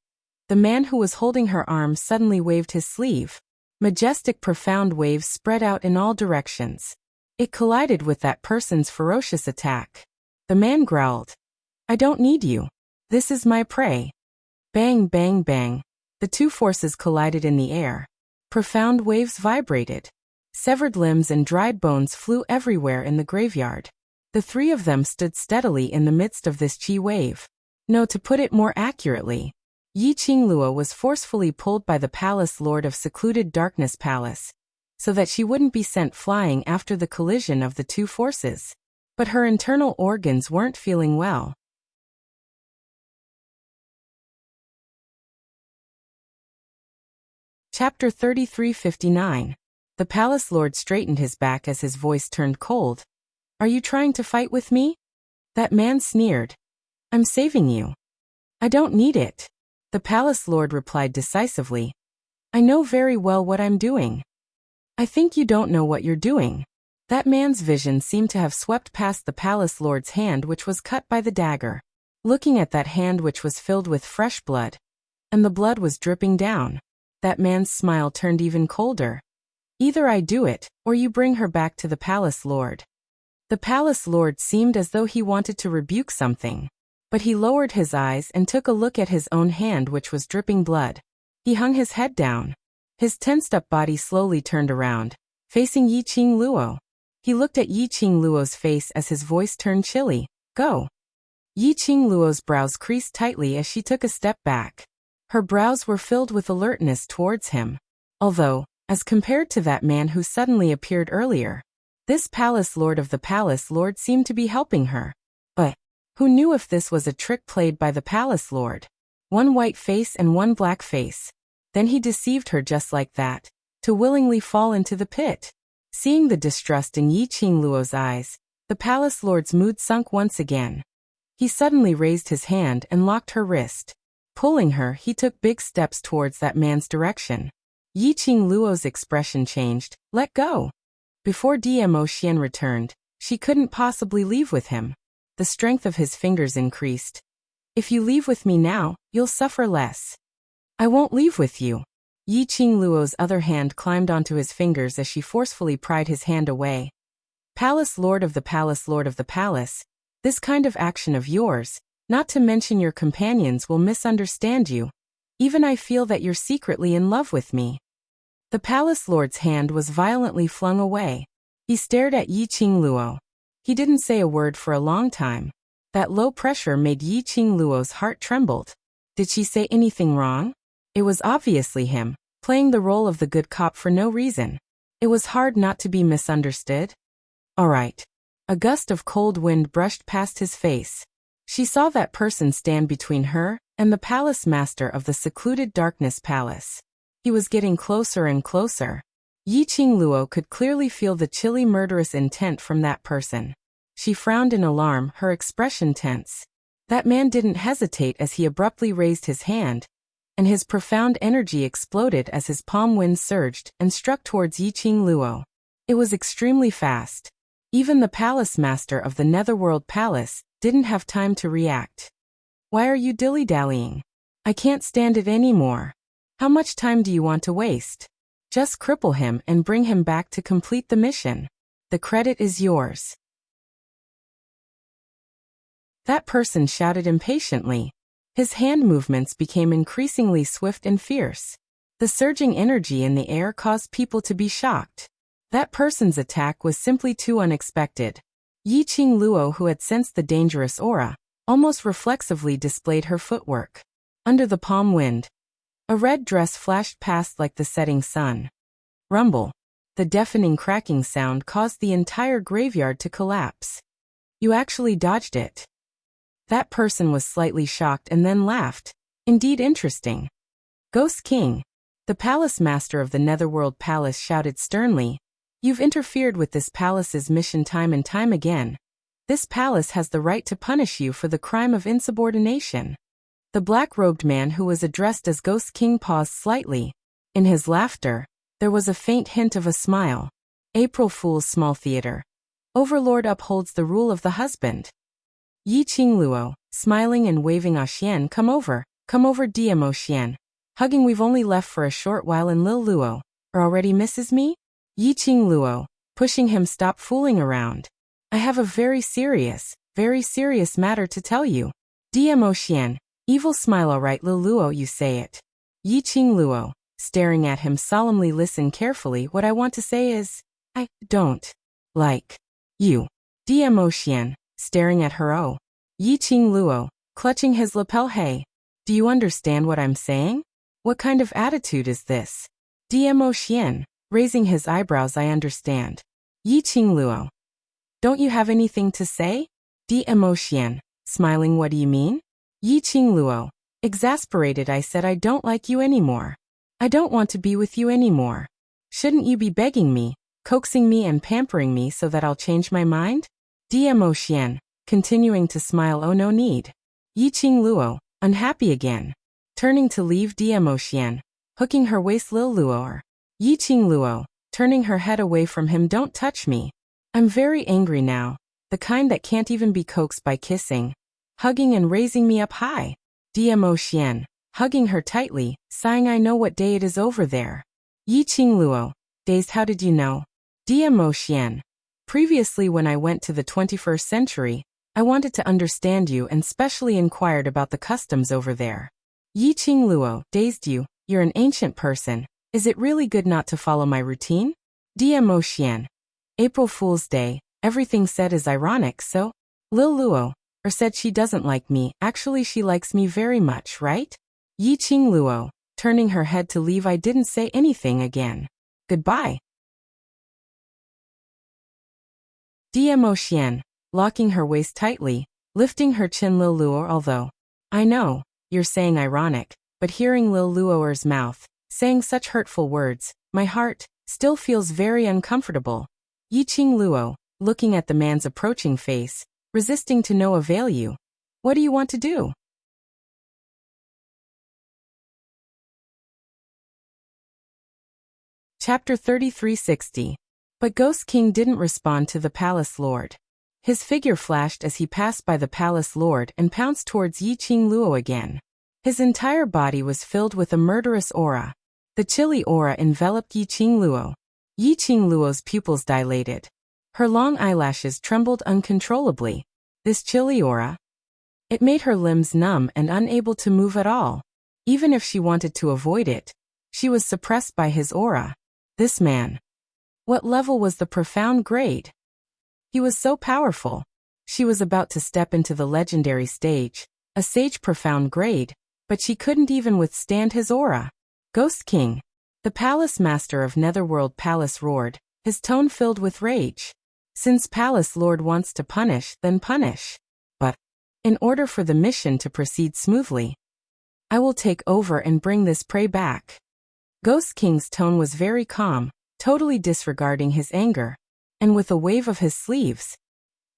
the man who was holding her arm suddenly waved his sleeve. Majestic profound waves spread out in all directions. It collided with that person's ferocious attack. The man growled, "I don't need you. This is my prey." Bang, bang, bang. The two forces collided in the air. Profound waves vibrated. Severed limbs and dried bones flew everywhere in the graveyard. The three of them stood steadily in the midst of this chi wave. No, to put it more accurately, Yiqing Luo was forcefully pulled by the Palace Lord of Secluded Darkness Palace, so that she wouldn't be sent flying after the collision of the two forces. But her internal organs weren't feeling well. Chapter 3359. The Palace Lord straightened his back as his voice turned cold. "Are you trying to fight with me?" That man sneered. I'm saving you. I don't need it. The palace lord replied decisively. I know very well what I'm doing. I think you don't know what you're doing. That man's vision seemed to have swept past the palace lord's hand, which was cut by the dagger. Looking at that hand, which was filled with fresh blood, and the blood was dripping down, that man's smile turned even colder. Either I do it, or you bring her back to the palace lord. The palace lord seemed as though he wanted to rebuke something, but he lowered his eyes and took a look at his own hand, which was dripping blood. He hung his head down. His tensed-up body slowly turned around, facing Yi Qing Luo. He looked at Yi Qing Luo's face as his voice turned chilly. Go. Yi Qing Luo's brows creased tightly as she took a step back. Her brows were filled with alertness towards him. Although, as compared to that man who suddenly appeared earlier, this palace lord of the palace lord seemed to be helping her. But who knew if this was a trick played by the palace lord? One white face and one black face. Then he deceived her just like that, to willingly fall into the pit. Seeing the distrust in Yi Qing Luo's eyes, the palace lord's mood sunk once again. He suddenly raised his hand and locked her wrist. Pulling her, he took big steps towards that man's direction. Yi Qing Luo's expression changed. Let go. Before Dmo Xian returned, she couldn't possibly leave with him. The strength of his fingers increased. If you leave with me now, you'll suffer less. I won't leave with you. Yi Qing Luo's other hand climbed onto his fingers as she forcefully pried his hand away. Palace lord of the palace lord of the palace, this kind of action of yours, not to mention your companions, will misunderstand you. Even I feel that you're secretly in love with me. The palace lord's hand was violently flung away. He stared at Yi Qing Luo. He didn't say a word for a long time. That low pressure made Yi Qing Luo's heart trembled. Did she say anything wrong? It was obviously him, playing the role of the good cop for no reason. It was hard not to be misunderstood. All right. A gust of cold wind brushed past his face. She saw that person stand between her and the palace master of the secluded darkness palace. He was getting closer and closer. Yi Qing Luo could clearly feel the chilly murderous intent from that person. She frowned in alarm, her expression tense. That man didn't hesitate as he abruptly raised his hand, and his profound energy exploded as his palm wind surged and struck towards Yi Qing Luo. It was extremely fast. Even the palace master of the Netherworld Palace didn't have time to react. Why are you dilly-dallying? I can't stand it anymore. How much time do you want to waste? Just cripple him and bring him back to complete the mission. The credit is yours. That person shouted impatiently. His hand movements became increasingly swift and fierce. The surging energy in the air caused people to be shocked. That person's attack was simply too unexpected. Yi Qing Luo, who had sensed the dangerous aura, almost reflexively displayed her footwork. Under the palm wind, a red dress flashed past like the setting sun. Rumble. The deafening cracking sound caused the entire graveyard to collapse. You actually dodged it. That person was slightly shocked and then laughed. Indeed interesting. Ghost King. The palace master of the Netherworld Palace shouted sternly. You've interfered with this palace's mission time and time again. This palace has the right to punish you for the crime of insubordination. The black-robed man who was addressed as Ghost King paused slightly. In his laughter, there was a faint hint of a smile. April Fool's small theater. Overlord upholds the rule of the husband. Yi Qing Luo, smiling and waving Xian, come over Dmo Xian. Hugging, we've only left for a short while and Lil Luo, already misses me? Yi Qing Luo, pushing him, stop fooling around. I have a very serious matter to tell you. Dmo Xian, evil smile, alright Lil Luo, you say it. Yi Qing Luo, staring at him solemnly, listen carefully, what I want to say is, I don't like you. Dmo Xian, staring at her. Oh. Yi Qing Luo, clutching his lapel, hey. Do you understand what I'm saying? What kind of attitude is this? Dmo Xian, raising his eyebrows, I understand. Yi Qing Luo. Don't you have anything to say? Dmo Xian, smiling, what do you mean? Yi Qing Luo, exasperated, I said I don't like you anymore. I don't want to be with you anymore. Shouldn't you be begging me, coaxing me and pampering me so that I'll change my mind? Dmo Xian, continuing to smile. Oh, no need. Yiqing Luo, unhappy again. Turning to leave Dmo Xian, hooking her waist. Lil Luo. Yiqing Luo, turning her head away from him. Don't touch me. I'm very angry now. The kind that can't even be coaxed by kissing, hugging and raising me up high. Dmo Xian, hugging her tightly, sighing. I know what day it is over there. Yiqing Luo, dazed. How did you know? Dmo Xian, previously when I went to the 21st century, I wanted to understand you and specially inquired about the customs over there. Yiqing Luo, dazed. You're an ancient person. Is it really good not to follow my routine? Dmo Xian, April Fool's Day, everything said is ironic. So? Lil Luo, said she doesn't like me. Actually she likes me very much, right? Yiqing Luo, turning her head to leave. I didn't say anything again. Goodbye. Dmo Xian, locking her waist tightly, lifting her chin. Lil Luo, although I know you're saying ironic, but hearing Lil Luo's mouth saying such hurtful words, my heart still feels very uncomfortable. Yiqing Luo, looking at the man's approaching face, resisting to no avail. You. What do you want to do? Chapter 3360. But Ghost King didn't respond to the palace lord. His figure flashed as he passed by the palace lord and pounced towards Yiqing Luo again. His entire body was filled with a murderous aura. The chilly aura enveloped Yiqing Luo. Yiqing Luo's pupils dilated. Her long eyelashes trembled uncontrollably. This chilly aura, it made her limbs numb and unable to move at all. Even if she wanted to avoid it, she was suppressed by his aura. This man. What level was the profound grade? He was so powerful. She was about to step into the legendary stage, a sage profound grade, but she couldn't even withstand his aura. Ghost King. The palace master of Netherworld Palace roared, his tone filled with rage. Since Palace Lord wants to punish, then punish. But, in order for the mission to proceed smoothly, I will take over and bring this prey back. Ghost King's tone was very calm, totally disregarding his anger, and with a wave of his sleeves,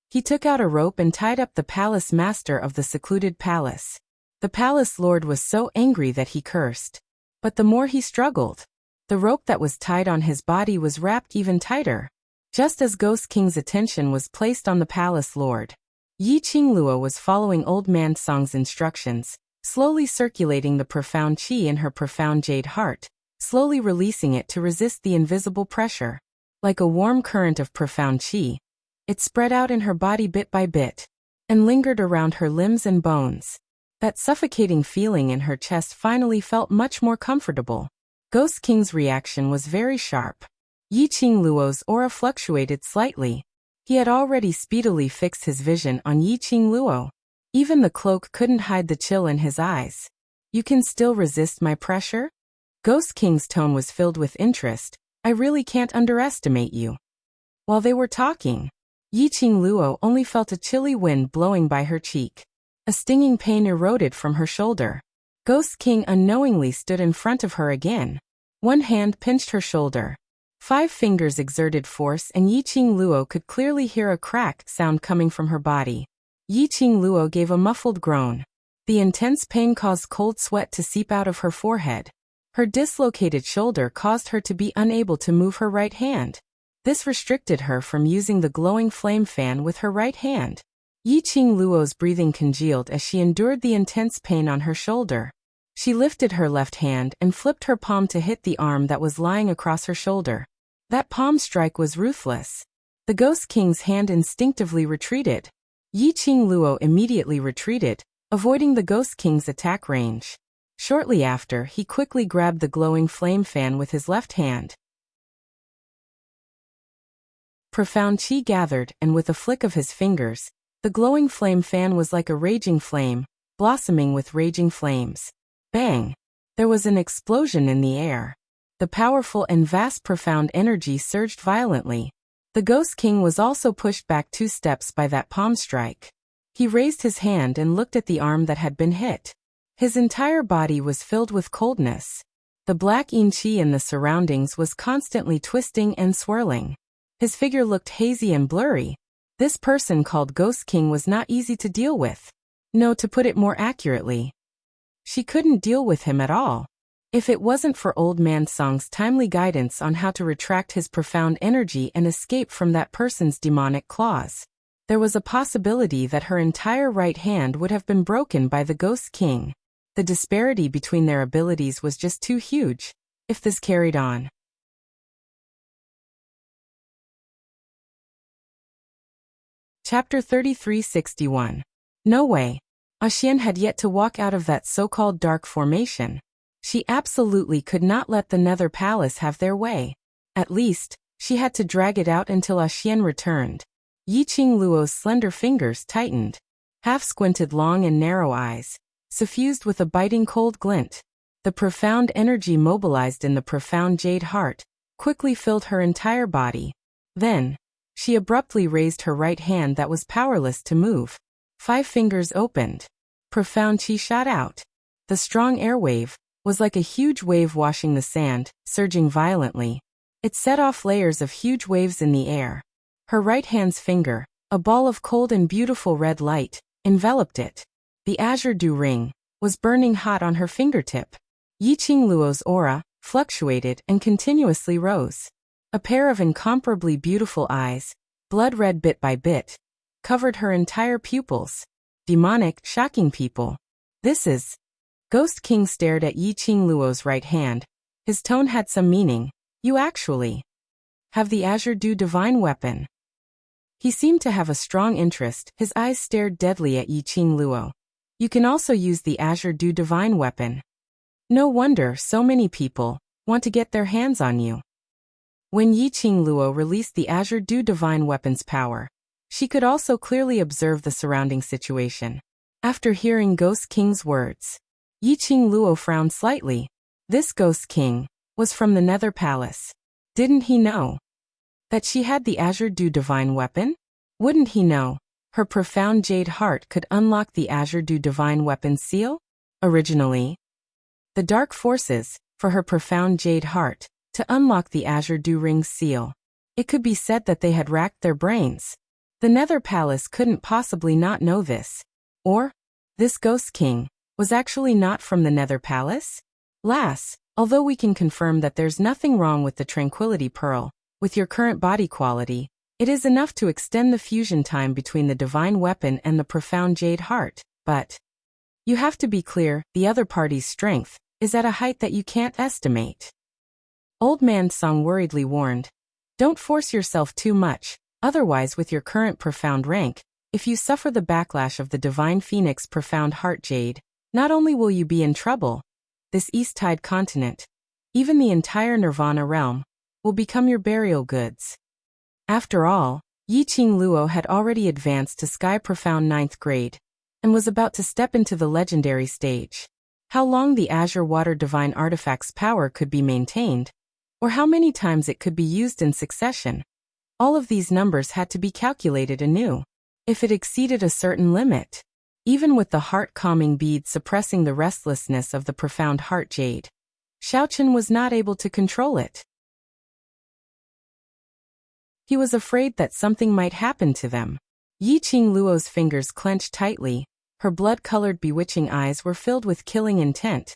he took out a rope and tied up the palace master of the secluded palace. The palace lord was so angry that he cursed. But the more he struggled, the rope that was tied on his body was wrapped even tighter. Just as Ghost King's attention was placed on the palace lord, Yiqing Luo was following Old Man Song's instructions, slowly circulating the profound qi in her profound jade heart, slowly releasing it to resist the invisible pressure. Like a warm current of profound qi, it spread out in her body bit by bit, and lingered around her limbs and bones. That suffocating feeling in her chest finally felt much more comfortable. Ghost King's reaction was very sharp. Yiqing Luo's aura fluctuated slightly. He had already speedily fixed his vision on Yiqing Luo. Even the cloak couldn't hide the chill in his eyes. You can still resist my pressure? Ghost King's tone was filled with interest. I really can't underestimate you. While they were talking, Yiqing Luo only felt a chilly wind blowing by her cheek. A stinging pain eroded from her shoulder. Ghost King unknowingly stood in front of her again. One hand pinched her shoulder. 5 fingers exerted force and Yiqing Luo could clearly hear a crack sound coming from her body. Yiqing Luo gave a muffled groan. The intense pain caused cold sweat to seep out of her forehead. Her dislocated shoulder caused her to be unable to move her right hand. This restricted her from using the glowing flame fan with her right hand. Yiqing Luo's breathing congealed as she endured the intense pain on her shoulder. She lifted her left hand and flipped her palm to hit the arm that was lying across her shoulder. That palm strike was ruthless. The Ghost King's hand instinctively retreated. Yiqing Luo immediately retreated, avoiding the Ghost King's attack range. Shortly after, he quickly grabbed the glowing flame fan with his left hand. Profound qi gathered, and with a flick of his fingers, the glowing flame fan was like a raging flame, blossoming with raging flames. Bang! There was an explosion in the air. The powerful and vast profound energy surged violently. The Ghost King was also pushed back 2 steps by that palm strike. He raised his hand and looked at the arm that had been hit. His entire body was filled with coldness. The black yin qi in the surroundings was constantly twisting and swirling. His figure looked hazy and blurry. This person called Ghost King was not easy to deal with. No, to put it more accurately, she couldn't deal with him at all. If it wasn't for Old Man Song's timely guidance on how to retract his profound energy and escape from that person's demonic claws, there was a possibility that her entire right hand would have been broken by the Ghost King. The disparity between their abilities was just too huge, if this carried on. Chapter 3361. No way. Xian had yet to walk out of that so-called dark formation. She absolutely could not let the Nether Palace have their way. At least, she had to drag it out until Xian returned. Yiqing Luo's slender fingers tightened. Half-squinted long and narrow eyes, suffused with a biting cold glint. The profound energy mobilized in the profound jade heart quickly filled her entire body. Then, she abruptly raised her right hand that was powerless to move. 5 fingers opened. Profound chi shot out. The strong air wave was like a huge wave washing the sand, surging violently. It set off layers of huge waves in the air. Her right hand's finger, a ball of cold and beautiful red light, enveloped it. The azure dew ring was burning hot on her fingertip. Yiqing Luo's aura fluctuated and continuously rose. A pair of incomparably beautiful eyes, blood red bit by bit, covered her entire pupils. Demonic, shocking people. This is... Ghost King stared at Yiqing Luo's right hand. His tone had some meaning. You actually have the Azure Dew divine weapon. He seemed to have a strong interest. His eyes stared deadly at Yiqing Luo. You can also use the Azure Dew divine weapon. No wonder so many people want to get their hands on you. When Yiqing Luo released the Azure Dew divine weapon's power, she could also clearly observe the surrounding situation. After hearing Ghost King's words, Yiqing Luo frowned slightly. This Ghost King was from the Nether Palace. Didn't he know that she had the Azure Dew divine weapon? Wouldn't he know her profound jade heart could unlock the Azure Dew divine weapon seal? Originally, the dark forces for her profound jade heart to unlock the Azure Dew ring's seal. It could be said that they had racked their brains. The Nether Palace couldn't possibly not know this. Or, this Ghost King was actually not from the Nether Palace? Lass, although we can confirm that there's nothing wrong with the Tranquility Pearl, with your current body quality, it is enough to extend the fusion time between the divine weapon and the profound jade heart, but you have to be clear, the other party's strength is at a height that you can't estimate. Old Man Song worriedly warned. Don't force yourself too much, otherwise with your current profound rank, if you suffer the backlash of the Divine Phoenix profound heart jade, not only will you be in trouble, this East-Tide continent, even the entire Nirvana realm, will become your burial goods. After all, Yiqing Luo had already advanced to Sky Profound 9th grade, and was about to step into the legendary stage. How long the Azure Water Divine Artifact's power could be maintained, or how many times it could be used in succession, all of these numbers had to be calculated anew. If it exceeded a certain limit, even with the heart-calming bead suppressing the restlessness of the profound heart jade, Xiaochen was not able to control it. He was afraid that something might happen to them. Yiqing Luo's fingers clenched tightly, her blood-colored bewitching eyes were filled with killing intent.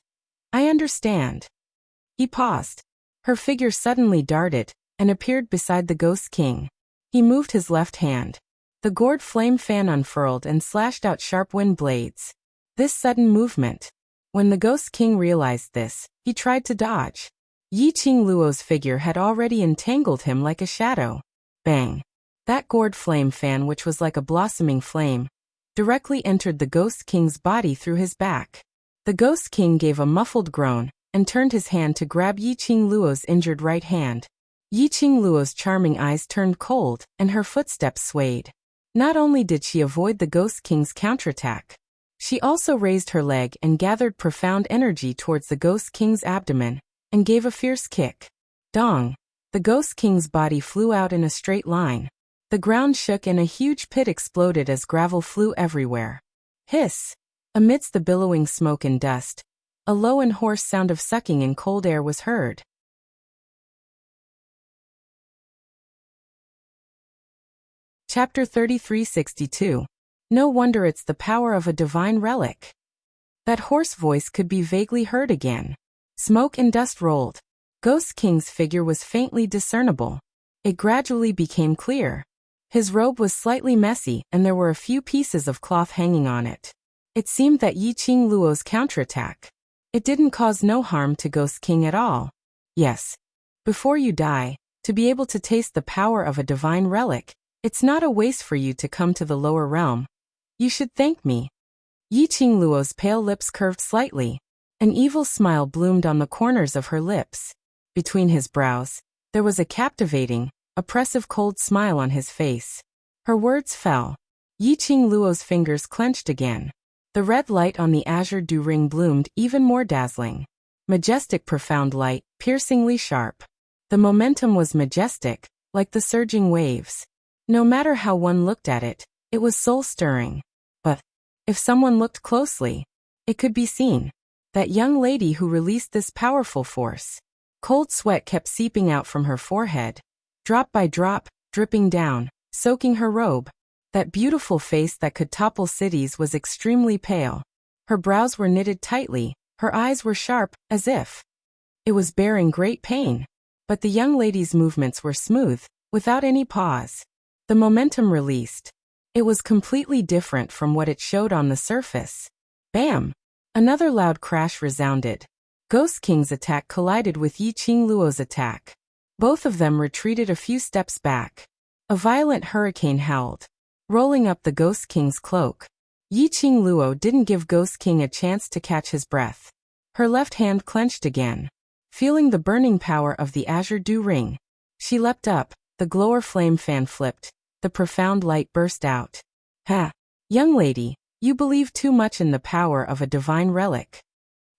I understand. He paused. Her figure suddenly darted and appeared beside the Ghost King. He moved his left hand. The gourd flame fan unfurled and slashed out sharp wind blades. This sudden movement. When the Ghost King realized this, he tried to dodge. Yiqing Luo's figure had already entangled him like a shadow. Bang! That gourd flame fan, which was like a blossoming flame, directly entered the Ghost King's body through his back. The Ghost King gave a muffled groan and turned his hand to grab Yiqing Luo's injured right hand. Yiqing Luo's charming eyes turned cold and her footsteps swayed. Not only did she avoid the Ghost King's counterattack, she also raised her leg and gathered profound energy towards the Ghost King's abdomen, and gave a fierce kick. Dong! The Ghost King's body flew out in a straight line. The ground shook and a huge pit exploded as gravel flew everywhere. Hiss! Amidst the billowing smoke and dust, a low and hoarse sound of sucking in cold air was heard. Chapter 3362. No wonder it's the power of a divine relic. That hoarse voice could be vaguely heard again. Smoke and dust rolled. Ghost King's figure was faintly discernible. It gradually became clear. His robe was slightly messy and there were a few pieces of cloth hanging on it. It seemed that Yi Qing Luo's counterattack. It didn't cause no harm to Ghost King at all. Yes. Before you die, to be able to taste the power of a divine relic, it's not a waste for you to come to the lower realm. You should thank me. Yi Qing Luo's pale lips curved slightly. An evil smile bloomed on the corners of her lips. Between his brows, there was a captivating, oppressive cold smile on his face. Her words fell. Yi Qing Luo's fingers clenched again. The red light on the azure dew ring bloomed even more dazzling. Majestic profound light, piercingly sharp. The momentum was majestic, like the surging waves. No matter how one looked at it, it was soul-stirring. But if someone looked closely, it could be seen. That young lady who released this powerful force. Cold sweat kept seeping out from her forehead. Drop by drop, dripping down, soaking her robe. That beautiful face that could topple cities was extremely pale. Her brows were knitted tightly, her eyes were sharp, as if it was bearing great pain. But the young lady's movements were smooth, without any pause. The momentum released. It was completely different from what it showed on the surface. Bam! Another loud crash resounded. Ghost King's attack collided with Yi Qing Luo's attack. Both of them retreated a few steps back. A violent hurricane howled, rolling up the Ghost King's cloak. Yi Qing Luo didn't give Ghost King a chance to catch his breath. Her left hand clenched again. Feeling the burning power of the azure dew ring, she leapt up, the glower flame fan flipped, the profound light burst out. Ha! Young lady, you believe too much in the power of a divine relic.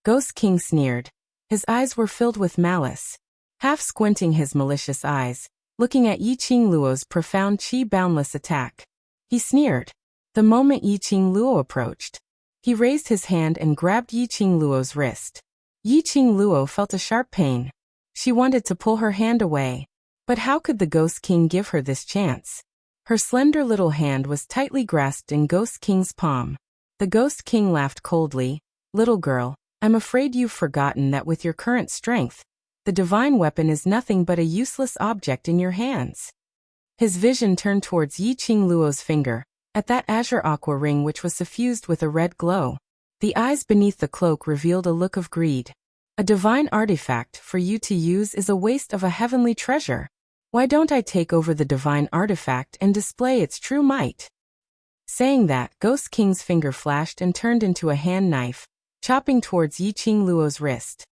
Ghost King sneered. His eyes were filled with malice. Half squinting his malicious eyes, looking at Yi Qing Luo's profound chi-boundless attack. He sneered. The moment Yi Qing Luo approached, he raised his hand and grabbed Yi Qing Luo's wrist. Yi Qing Luo felt a sharp pain. She wanted to pull her hand away. But how could the Ghost King give her this chance? Her slender little hand was tightly grasped in Ghost King's palm. The Ghost King laughed coldly. Little girl, I'm afraid you've forgotten that with your current strength, the divine weapon is nothing but a useless object in your hands. His vision turned towards Yi Qing Luo's finger, at that azure aqua ring which was suffused with a red glow. The eyes beneath the cloak revealed a look of greed. A divine artifact for you to use is a waste of a heavenly treasure. Why don't I take over the divine artifact and display its true might? Saying that, Ghost King's finger flashed and turned into a hand knife, chopping towards Yi Qing Luo's wrist.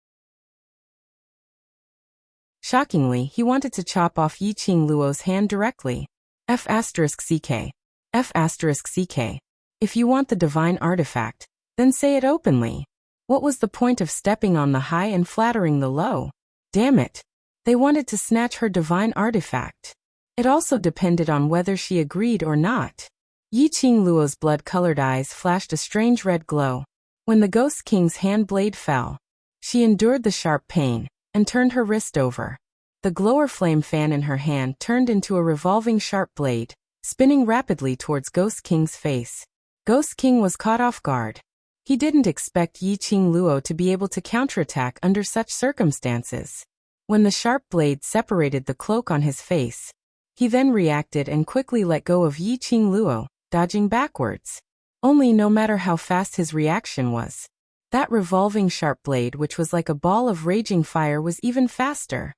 Shockingly, he wanted to chop off Yi Qing Luo's hand directly. F***CK. F***CK. If you want the divine artifact, then say it openly. What was the point of stepping on the high and flattering the low? Damn it. They wanted to snatch her divine artifact. It also depended on whether she agreed or not. Yi Qing Luo's blood-colored eyes flashed a strange red glow. When the Ghost King's hand blade fell, she endured the sharp pain and turned her wrist over. The glower flame fan in her hand turned into a revolving sharp blade, spinning rapidly towards Ghost King's face. Ghost King was caught off guard. He didn't expect Yi Qing Luo to be able to counterattack under such circumstances. When the sharp blade separated the cloak on his face, he then reacted and quickly let go of Yi Qing Luo, dodging backwards. Only no matter how fast his reaction was, that revolving sharp blade which was like a ball of raging fire was even faster.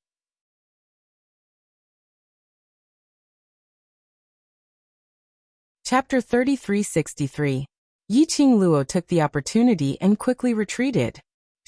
Chapter 3363. Yi Qing Luo took the opportunity and quickly retreated.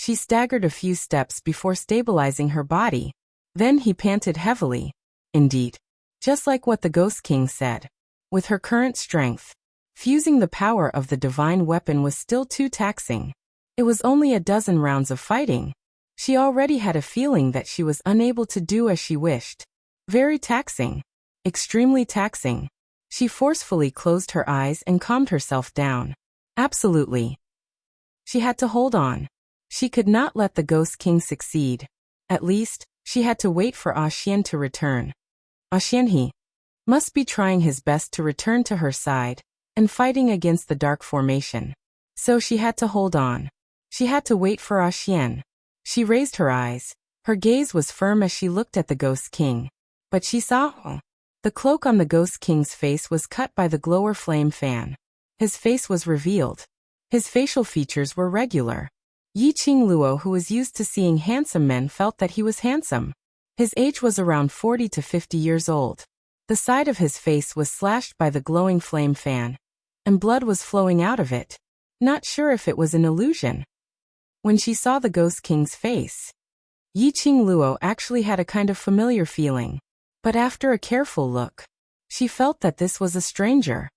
She staggered a few steps before stabilizing her body. Then he panted heavily. Indeed, just like what the Ghost King said. With her current strength, fusing the power of the divine weapon was still too taxing. It was only a dozen rounds of fighting. She already had a feeling that she was unable to do as she wished. Very taxing. Extremely taxing. She forcefully closed her eyes and calmed herself down. Absolutely. She had to hold on. She could not let the Ghost King succeed. At least, she had to wait for Xian to return. Xian he. must be trying his best to return to her side and fighting against the dark formation. So she had to hold on. She had to wait for Xian. She raised her eyes. Her gaze was firm as she looked at the Ghost King. But she saw the cloak on the Ghost King's face was cut by the glower flame fan. His face was revealed. His facial features were regular. Yi Qingluo, who was used to seeing handsome men, felt that he was handsome. His age was around 40 to 50 years old. The side of his face was slashed by the glowing flame fan, and blood was flowing out of it. Not sure if it was an illusion. When she saw the Ghost King's face, Yi Qingluo actually had a kind of familiar feeling. But after a careful look, she felt that this was a stranger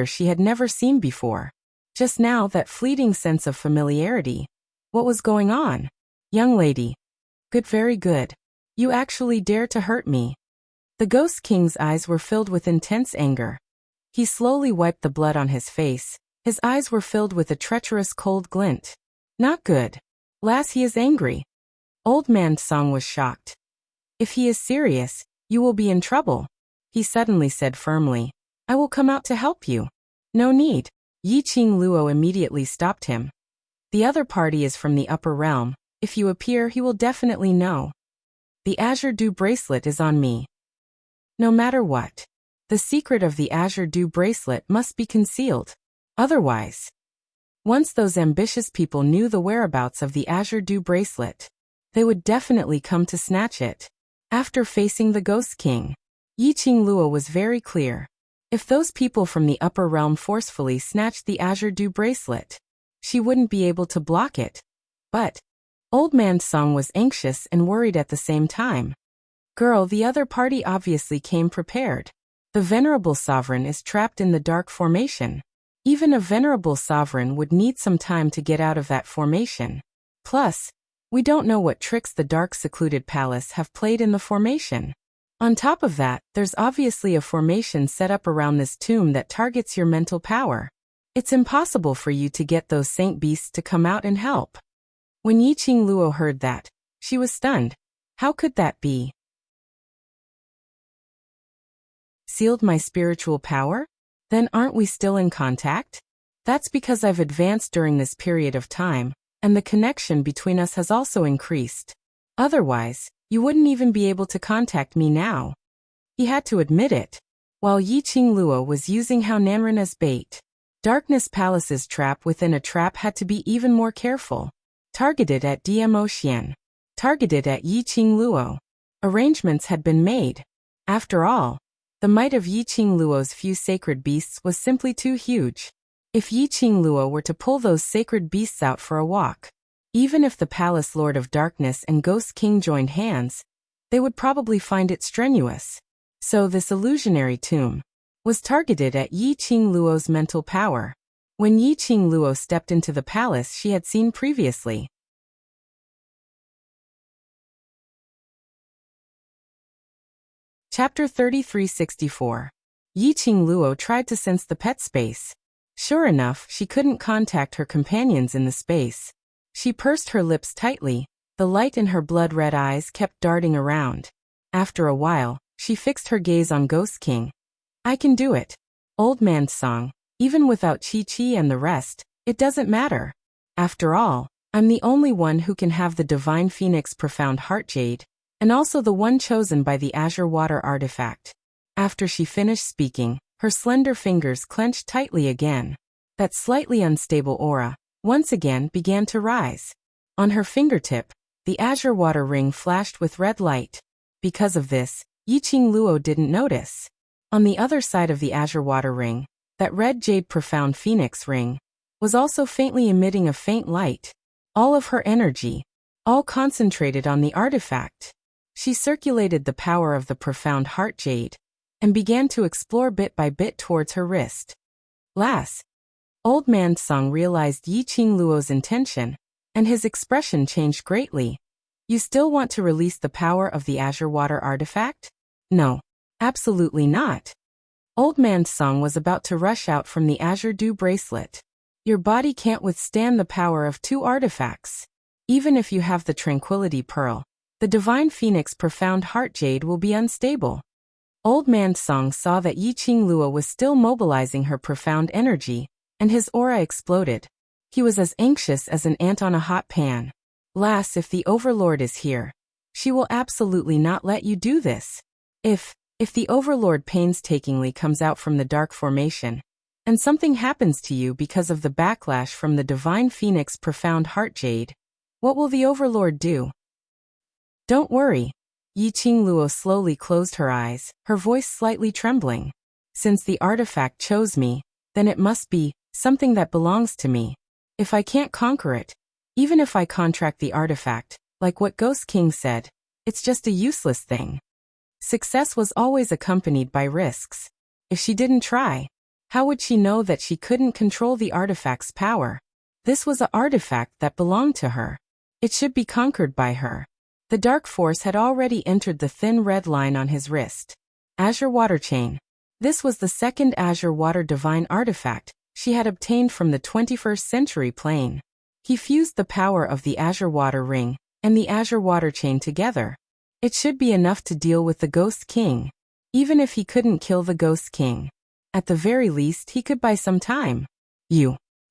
she had never seen before. Just now, that fleeting sense of familiarity. What was going on? Young lady. Good, very good. You actually dare to hurt me. The Ghost King's eyes were filled with intense anger. He slowly wiped the blood on his face. His eyes were filled with a treacherous cold glint. Not good. Lass, he is angry. Old Man Song was shocked. If he is serious, you will be in trouble, he suddenly said firmly. I will come out to help you. No need. Yi Qingluo immediately stopped him. The other party is from the upper realm. If you appear, he will definitely know. The Azure Dew bracelet is on me. No matter what, the secret of the Azure Dew bracelet must be concealed. Otherwise, once those ambitious people knew the whereabouts of the Azure Dew bracelet, they would definitely come to snatch it. After facing the Ghost King, Yi Qingluo was very clear. If those people from the upper realm forcefully snatched the Azure Dew bracelet, she wouldn't be able to block it. But Old Man Song was anxious and worried at the same time. Girl, the other party obviously came prepared. The venerable sovereign is trapped in the dark formation. Even a venerable sovereign would need some time to get out of that formation. Plus, we don't know what tricks the dark secluded palace have played in the formation. On top of that, there's obviously a formation set up around this tomb that targets your mental power. It's impossible for you to get those saint beasts to come out and help. When Yi Qingluo heard that, she was stunned. How could that be? Sealed my spiritual power? Then aren't we still in contact? That's because I've advanced during this period of time, and the connection between us has also increased. Otherwise, you wouldn't even be able to contact me now. He had to admit it. While Yi Qingluo was using Hao Nanren as bait, Darkness Palace's trap within a trap had to be even more careful. Targeted at DMO Xian. Targeted at Yi Qingluo. Arrangements had been made. After all, the might of Yi Qingluo's few sacred beasts was simply too huge. If Yi Qingluo were to pull those sacred beasts out for a walk, even if the Palace Lord of Darkness and Ghost King joined hands, they would probably find it strenuous. So this illusionary tomb was targeted at Yi Qingluo's mental power. When Yi Qingluo stepped into the palace she had seen previously. Chapter 3364. Yi Qingluo tried to sense the pet space. Sure enough, she couldn't contact her companions in the space. She pursed her lips tightly. The light in her blood-red eyes kept darting around. After a while, she fixed her gaze on Ghost King. I can do it. Old Man Song. Even without Chi-Chi and the rest, it doesn't matter. After all, I'm the only one who can have the Divine Phoenix Profound Heart Jade, and also the one chosen by the Azure Water Artifact. After she finished speaking, her slender fingers clenched tightly again. That slightly unstable aura, once again, began to rise. On her fingertip, the Azure Water Ring flashed with red light. Because of this, Yi Qingluo didn't notice. On the other side of the Azure Water Ring, that red jade Profound Phoenix Ring was also faintly emitting a faint light. All of her energy, all concentrated on the artifact. She circulated the power of the Profound Heart Jade and began to explore bit by bit towards her wrist. Lass. Old Man Song realized Yi Qingluo's intention, and his expression changed greatly. You still want to release the power of the Azure Water Artifact? No. Absolutely not. Old Man Song was about to rush out from the Azure Dew bracelet. Your body can't withstand the power of two artifacts. Even if you have the Tranquility Pearl, the Divine Phoenix Profound Heart Jade will be unstable. Old Man Song saw that Yi Qingluo was still mobilizing her profound energy, and his aura exploded. He was as anxious as an ant on a hot pan. Lass, if the Overlord is here, she will absolutely not let you do this. If the Overlord painstakingly comes out from the dark formation, and something happens to you because of the backlash from the Divine Phoenix Profound Heart Jade, what will the Overlord do? Don't worry. Yi Qingluo slowly closed her eyes, her voice slightly trembling. Since the artifact chose me, then it must be something that belongs to me. If I can't conquer it, even if I contract the artifact, like what Ghost King said, it's just a useless thing. Success was always accompanied by risks. If she didn't try, how would she know that she couldn't control the artifact's power? This was an artifact that belonged to her. It should be conquered by her. The dark force had already entered the thin red line on his wrist. Azure Water Chain. This was the second Azure Water Divine artifact she had obtained from the 21st century plane. He fused the power of the Azure Water Ring and the Azure Water Chain together. It should be enough to deal with the Ghost King. Even if he couldn't kill the Ghost King, at the very least he could buy some time.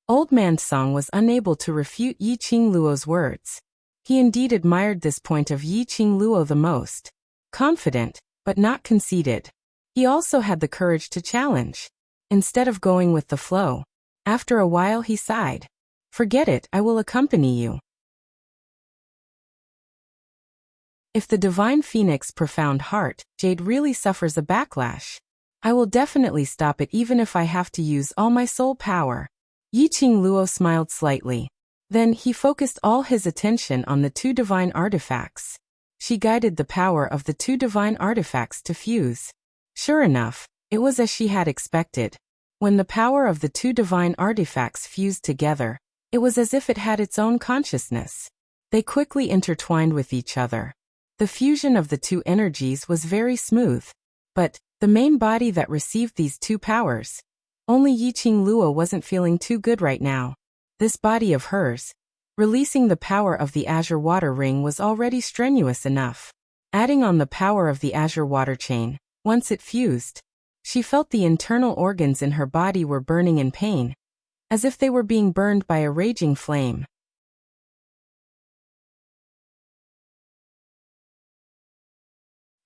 Old Man Song was unable to refute Yi Qingluo's words. He indeed admired this point of Yi Qingluo the most. Confident, but not conceited. He also had the courage to challenge. Instead of going with the flow, after a while he sighed. Forget it, I will accompany you. If the Divine Phoenix Profound Heart Jade really suffers a backlash, I will definitely stop it even if I have to use all my soul power. Yi Qingluo smiled slightly. Then he focused all his attention on the two divine artifacts. She guided the power of the two divine artifacts to fuse. Sure enough, it was as she had expected. When the power of the two divine artifacts fused together, it was as if it had its own consciousness. They quickly intertwined with each other. The fusion of the two energies was very smooth. But the main body that received these two powers, only Yi Qingluo wasn't feeling too good right now. This body of hers, releasing the power of the Azure Water Ring, was already strenuous enough. Adding on the power of the Azure Water Chain, once it fused, she felt the internal organs in her body were burning in pain, as if they were being burned by a raging flame.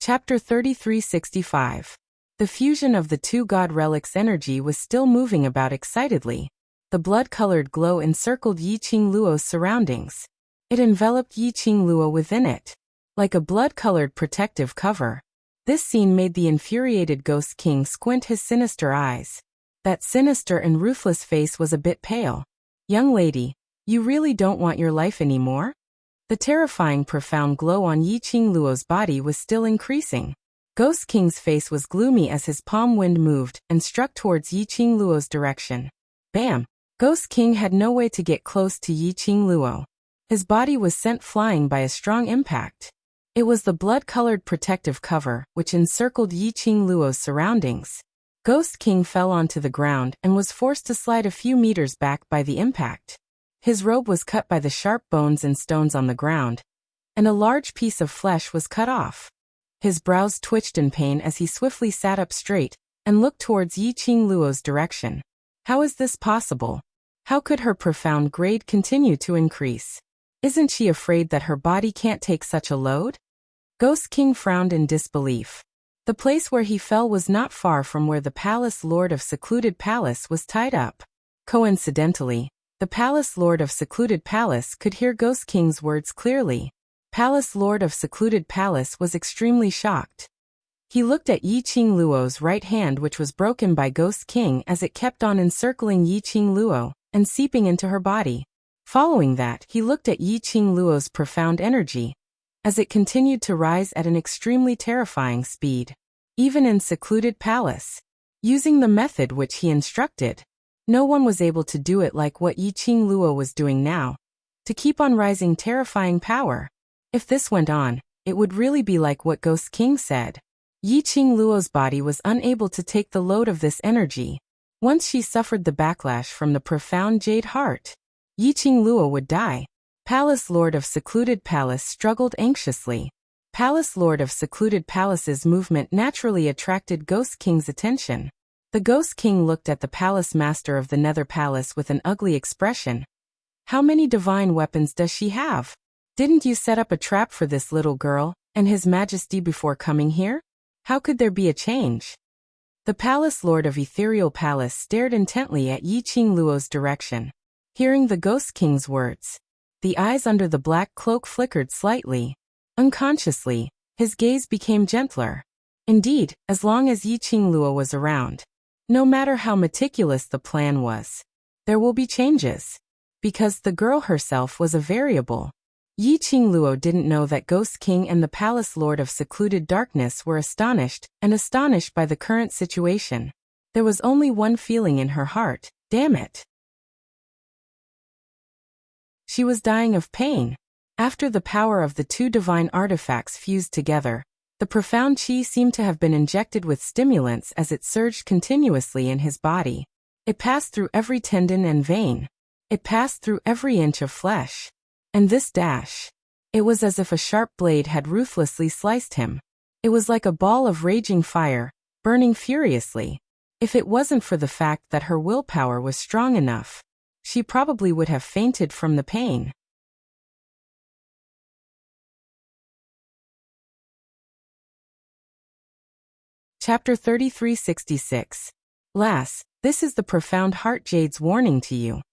Chapter 3365. The fusion of the two god relics' energy was still moving about excitedly. The blood-colored glow encircled Yi Qingluo's surroundings. It enveloped Yi Qingluo within it, like a blood-colored protective cover. This scene made the infuriated Ghost King squint his sinister eyes. That sinister and ruthless face was a bit pale. Young lady, you really don't want your life anymore? The terrifying profound glow on Yi Qingluo's body was still increasing. Ghost King's face was gloomy as his palm wind moved and struck towards Yi Qingluo's direction. Bam! Ghost King had no way to get close to Yi Qingluo. His body was sent flying by a strong impact. It was the blood-colored protective cover which encircled Yi Qingluo's surroundings. Ghost King fell onto the ground and was forced to slide a few meters back by the impact. His robe was cut by the sharp bones and stones on the ground, and a large piece of flesh was cut off. His brows twitched in pain as he swiftly sat up straight and looked towards Yi Qingluo's direction. How is this possible? How could her profound grade continue to increase? Isn't she afraid that her body can't take such a load? Ghost King frowned in disbelief. The place where he fell was not far from where the Palace Lord of Secluded Palace was tied up. Coincidentally, the Palace Lord of Secluded Palace could hear Ghost King's words clearly. Palace Lord of Secluded Palace was extremely shocked. He looked at Yi Qingluo's right hand, which was broken by Ghost King as it kept on encircling Yi Qingluo and seeping into her body. Following that, he looked at Yi Qingluo's profound energy as it continued to rise at an extremely terrifying speed. Even in Secluded Palace, using the method which he instructed, no one was able to do it like what Yi Qingluo was doing now, to keep on rising terrifying power. If this went on, it would really be like what Ghost King said. Yi Qingluo's body was unable to take the load of this energy. Once she suffered the backlash from the profound Jade Heart, Yi Qingluo would die. Palace Lord of Secluded Palace struggled anxiously. Palace Lord of Secluded Palace's movement naturally attracted Ghost King's attention. The Ghost King looked at the Palace Master of the Nether Palace with an ugly expression. How many divine weapons does she have? Didn't you set up a trap for this little girl and His Majesty before coming here? How could there be a change? The Palace Lord of Ethereal Palace stared intently at Yi Qingluo's direction. Hearing the Ghost King's words, the eyes under the black cloak flickered slightly. Unconsciously, his gaze became gentler. Indeed, as long as Yi Qingluo was around, no matter how meticulous the plan was, there will be changes. Because the girl herself was a variable. Yi Qingluo didn't know that Ghost King and the Palace Lord of Secluded Darkness were astonished by the current situation. There was only one feeling in her heart, damn it. She was dying of pain. After the power of the two divine artifacts fused together, the profound qi seemed to have been injected with stimulants as it surged continuously in his body. It passed through every tendon and vein. It passed through every inch of flesh. And this dash. It was as if a sharp blade had ruthlessly sliced him. It was like a ball of raging fire, burning furiously. If it wasn't for the fact that her willpower was strong enough, she probably would have fainted from the pain. Chapter 3366. Lass, this is the profound heart Jade's warning to you.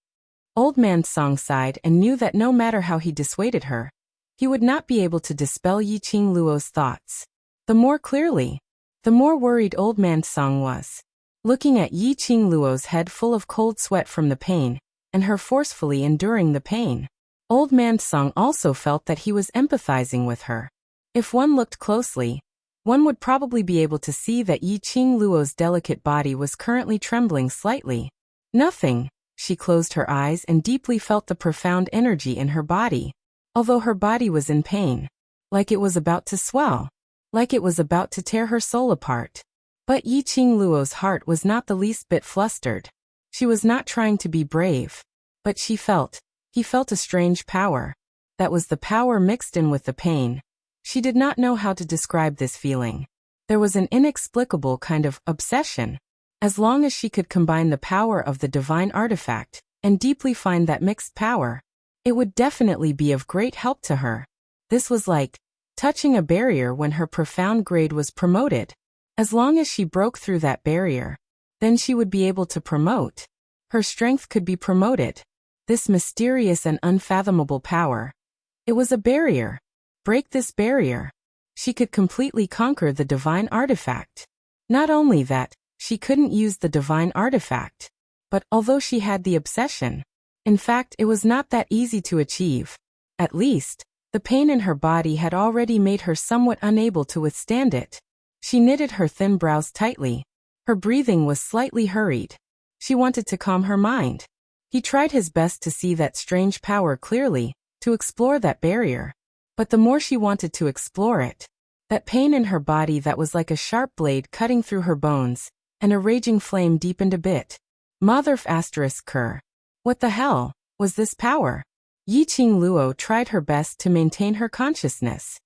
Old Man Song sighed and knew that no matter how he dissuaded her, he would not be able to dispel Yi Qingluo's thoughts. The more clearly, the more worried Old Man Song was. Looking at Yi Qingluo's head full of cold sweat from the pain, and her forcefully enduring the pain, Old Man Song also felt that he was empathizing with her. If one looked closely, one would probably be able to see that Yi Qingluo's delicate body was currently trembling slightly. Nothing. She closed her eyes and deeply felt the profound energy in her body. Although her body was in pain. Like it was about to swell. Like it was about to tear her soul apart. But Yi Qingluo's heart was not the least bit flustered. She was not trying to be brave. But he felt a strange power. That was the power mixed in with the pain. She did not know how to describe this feeling. There was an inexplicable kind of obsession. As long as she could combine the power of the divine artifact and deeply find that mixed power, it would definitely be of great help to her. This was like touching a barrier when her profound grade was promoted. As long as she broke through that barrier, then she would be able to promote. Her strength could be promoted. This mysterious and unfathomable power. It was a barrier. Break this barrier. She could completely conquer the divine artifact. Not only that, she couldn't use the divine artifact. But although she had the obsession, in fact it was not that easy to achieve. At least, the pain in her body had already made her somewhat unable to withstand it. She knitted her thin brows tightly. Her breathing was slightly hurried. She wanted to calm her mind. He tried his best to see that strange power clearly, to explore that barrier. But the more she wanted to explore it, that pain in her body that was like a sharp blade cutting through her bones, and a raging flame deepened a bit. Motherf asterisk cur. What the hell was this power? Yi Qingluo tried her best to maintain her consciousness.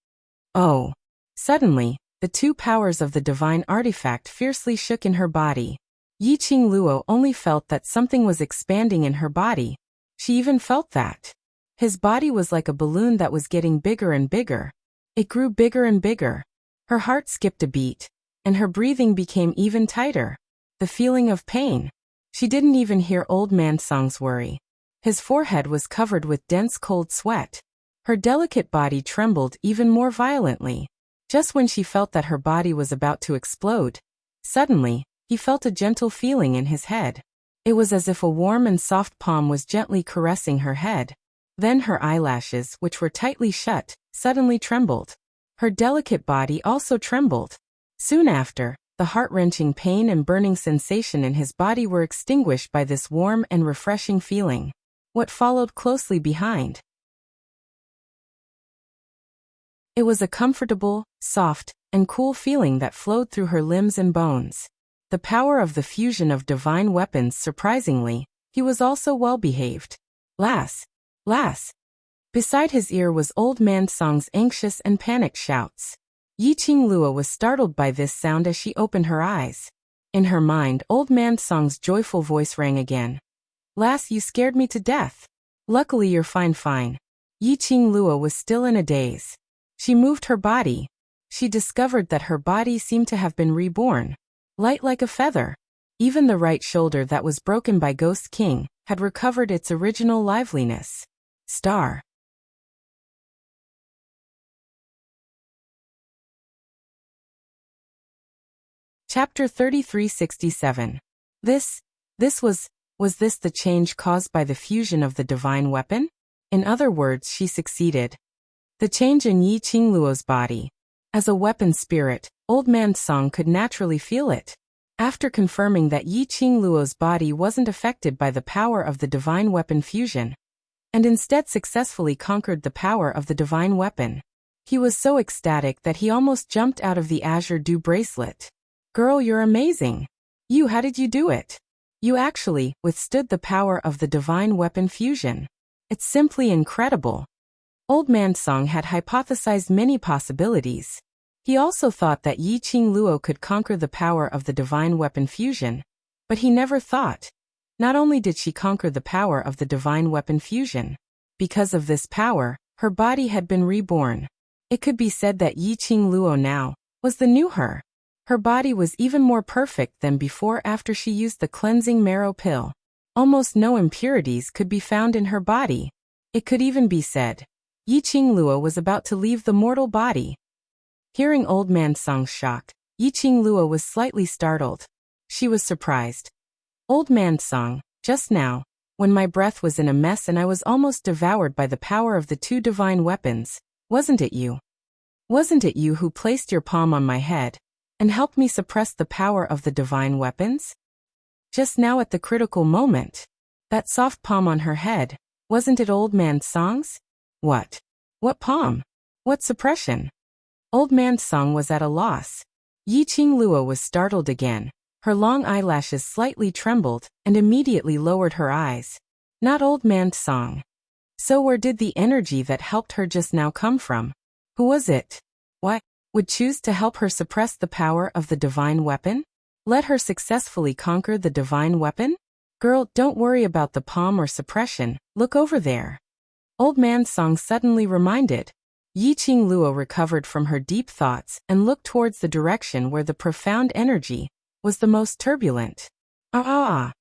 Oh. Suddenly, the two powers of the divine artifact fiercely shook in her body. Yi Qingluo only felt that something was expanding in her body. She even felt that. His body was like a balloon that was getting bigger and bigger. It grew bigger and bigger. Her heart skipped a beat, and her breathing became even tighter. The feeling of pain. She didn't even hear Old Man Song's worry. His forehead was covered with dense cold sweat. Her delicate body trembled even more violently. Just when she felt that her body was about to explode, suddenly, he felt a gentle feeling in his head. It was as if a warm and soft palm was gently caressing her head. Then her eyelashes, which were tightly shut, suddenly trembled. Her delicate body also trembled. Soon after, the heart-wrenching pain and burning sensation in his body were extinguished by this warm and refreshing feeling. What followed closely behind? It was a comfortable, soft, and cool feeling that flowed through her limbs and bones. The power of the fusion of divine weapons. Surprisingly, he was also well-behaved. Lass. Beside his ear was Old Man Song's anxious and panicked shouts. Yi Qinglua was startled by this sound as she opened her eyes. In her mind, Old Man Song's joyful voice rang again. "Lass, you scared me to death. Luckily you're fine. Yi Qinglua was still in a daze. She moved her body. She discovered that her body seemed to have been reborn. Light like a feather. Even the right shoulder that was broken by Ghost King had recovered its original liveliness. Star. Chapter 3367. Was this the change caused by the fusion of the divine weapon? In other words, she succeeded. The change in Yi Qingluo's body. As a weapon spirit, Old Man Song could naturally feel it. After confirming that Yi Qingluo's body wasn't affected by the power of the divine weapon fusion, and instead successfully conquered the power of the divine weapon, he was so ecstatic that he almost jumped out of the Azure Dew bracelet. "Girl, you're amazing. How did you do it? You actually withstood the power of the divine weapon fusion. It's simply incredible." Old Man Song had hypothesized many possibilities. He also thought that Yi Qingluo could conquer the power of the divine weapon fusion, but he never thought. Not only did she conquer the power of the divine weapon fusion, because of this power, her body had been reborn. It could be said that Yi Qingluo now was the new her. Her body was even more perfect than before after she used the cleansing marrow pill. Almost no impurities could be found in her body. It could even be said, Yi Qingluo was about to leave the mortal body. Hearing Old Man Song's shock, Yi Qingluo was slightly startled. She was surprised. "Old Man Song, just now, when my breath was in a mess and I was almost devoured by the power of the two divine weapons, wasn't it you? Wasn't it you who placed your palm on my head and helped me suppress the power of the divine weapons? Just now at the critical moment, that soft palm on her head, wasn't it Old Man Song's? What? What palm? What suppression?" Old Man Song was at a loss. Yi Qingluo was startled again. Her long eyelashes slightly trembled and immediately lowered her eyes. Not Old Man Song. So where did the energy that helped her just now come from? Who was it? What would choose to help her suppress the power of the divine weapon? Let her successfully conquer the divine weapon? "Girl, don't worry about the palm or suppression, look over there." Old Man Song suddenly reminded. Yi Qingluo recovered from her deep thoughts and looked towards the direction where the profound energy was the most turbulent. Ah!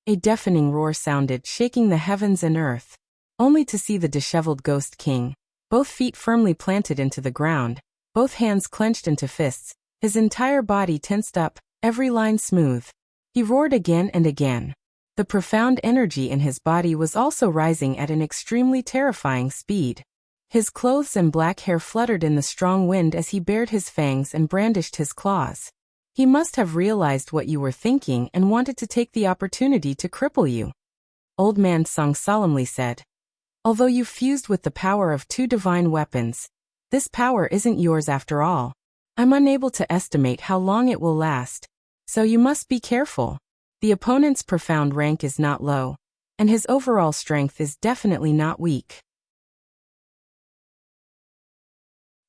A deafening roar sounded, shaking the heavens and earth, only to see the disheveled Ghost King, both feet firmly planted into the ground, both hands clenched into fists, his entire body tensed up, every line smooth. He roared again and again. The profound energy in his body was also rising at an extremely terrifying speed. His clothes and black hair fluttered in the strong wind as he bared his fangs and brandished his claws. He must have realized what you were thinking and wanted to take the opportunity to cripple you. Old Man Song solemnly said. "Although you fused with the power of two divine weapons, this power isn't yours after all. I'm unable to estimate how long it will last, so you must be careful. The opponent's profound rank is not low, and his overall strength is definitely not weak."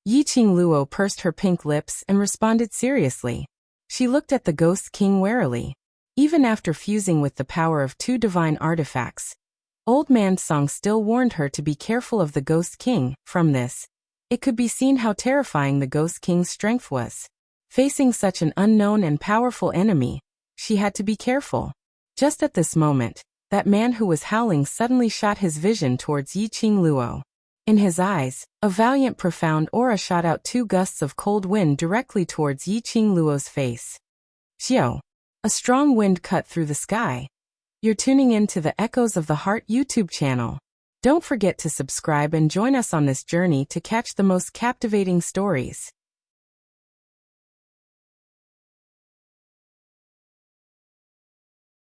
Yi Qingluo pursed her pink lips and responded seriously. She looked at the Ghost King warily. Even after fusing with the power of two divine artifacts, Old Man Song still warned her to be careful of the Ghost King. From this, it could be seen how terrifying the Ghost King's strength was. Facing such an unknown and powerful enemy, she had to be careful. Just at this moment, that man who was howling suddenly shot his vision towards Yi Qingluo. In his eyes, a valiant profound aura shot out two gusts of cold wind directly towards Yi Qingluo's face. Xiao. A strong wind cut through the sky. You're tuning in to the Echoes of the Heart YouTube channel. Don't forget to subscribe and join us on this journey to catch the most captivating stories.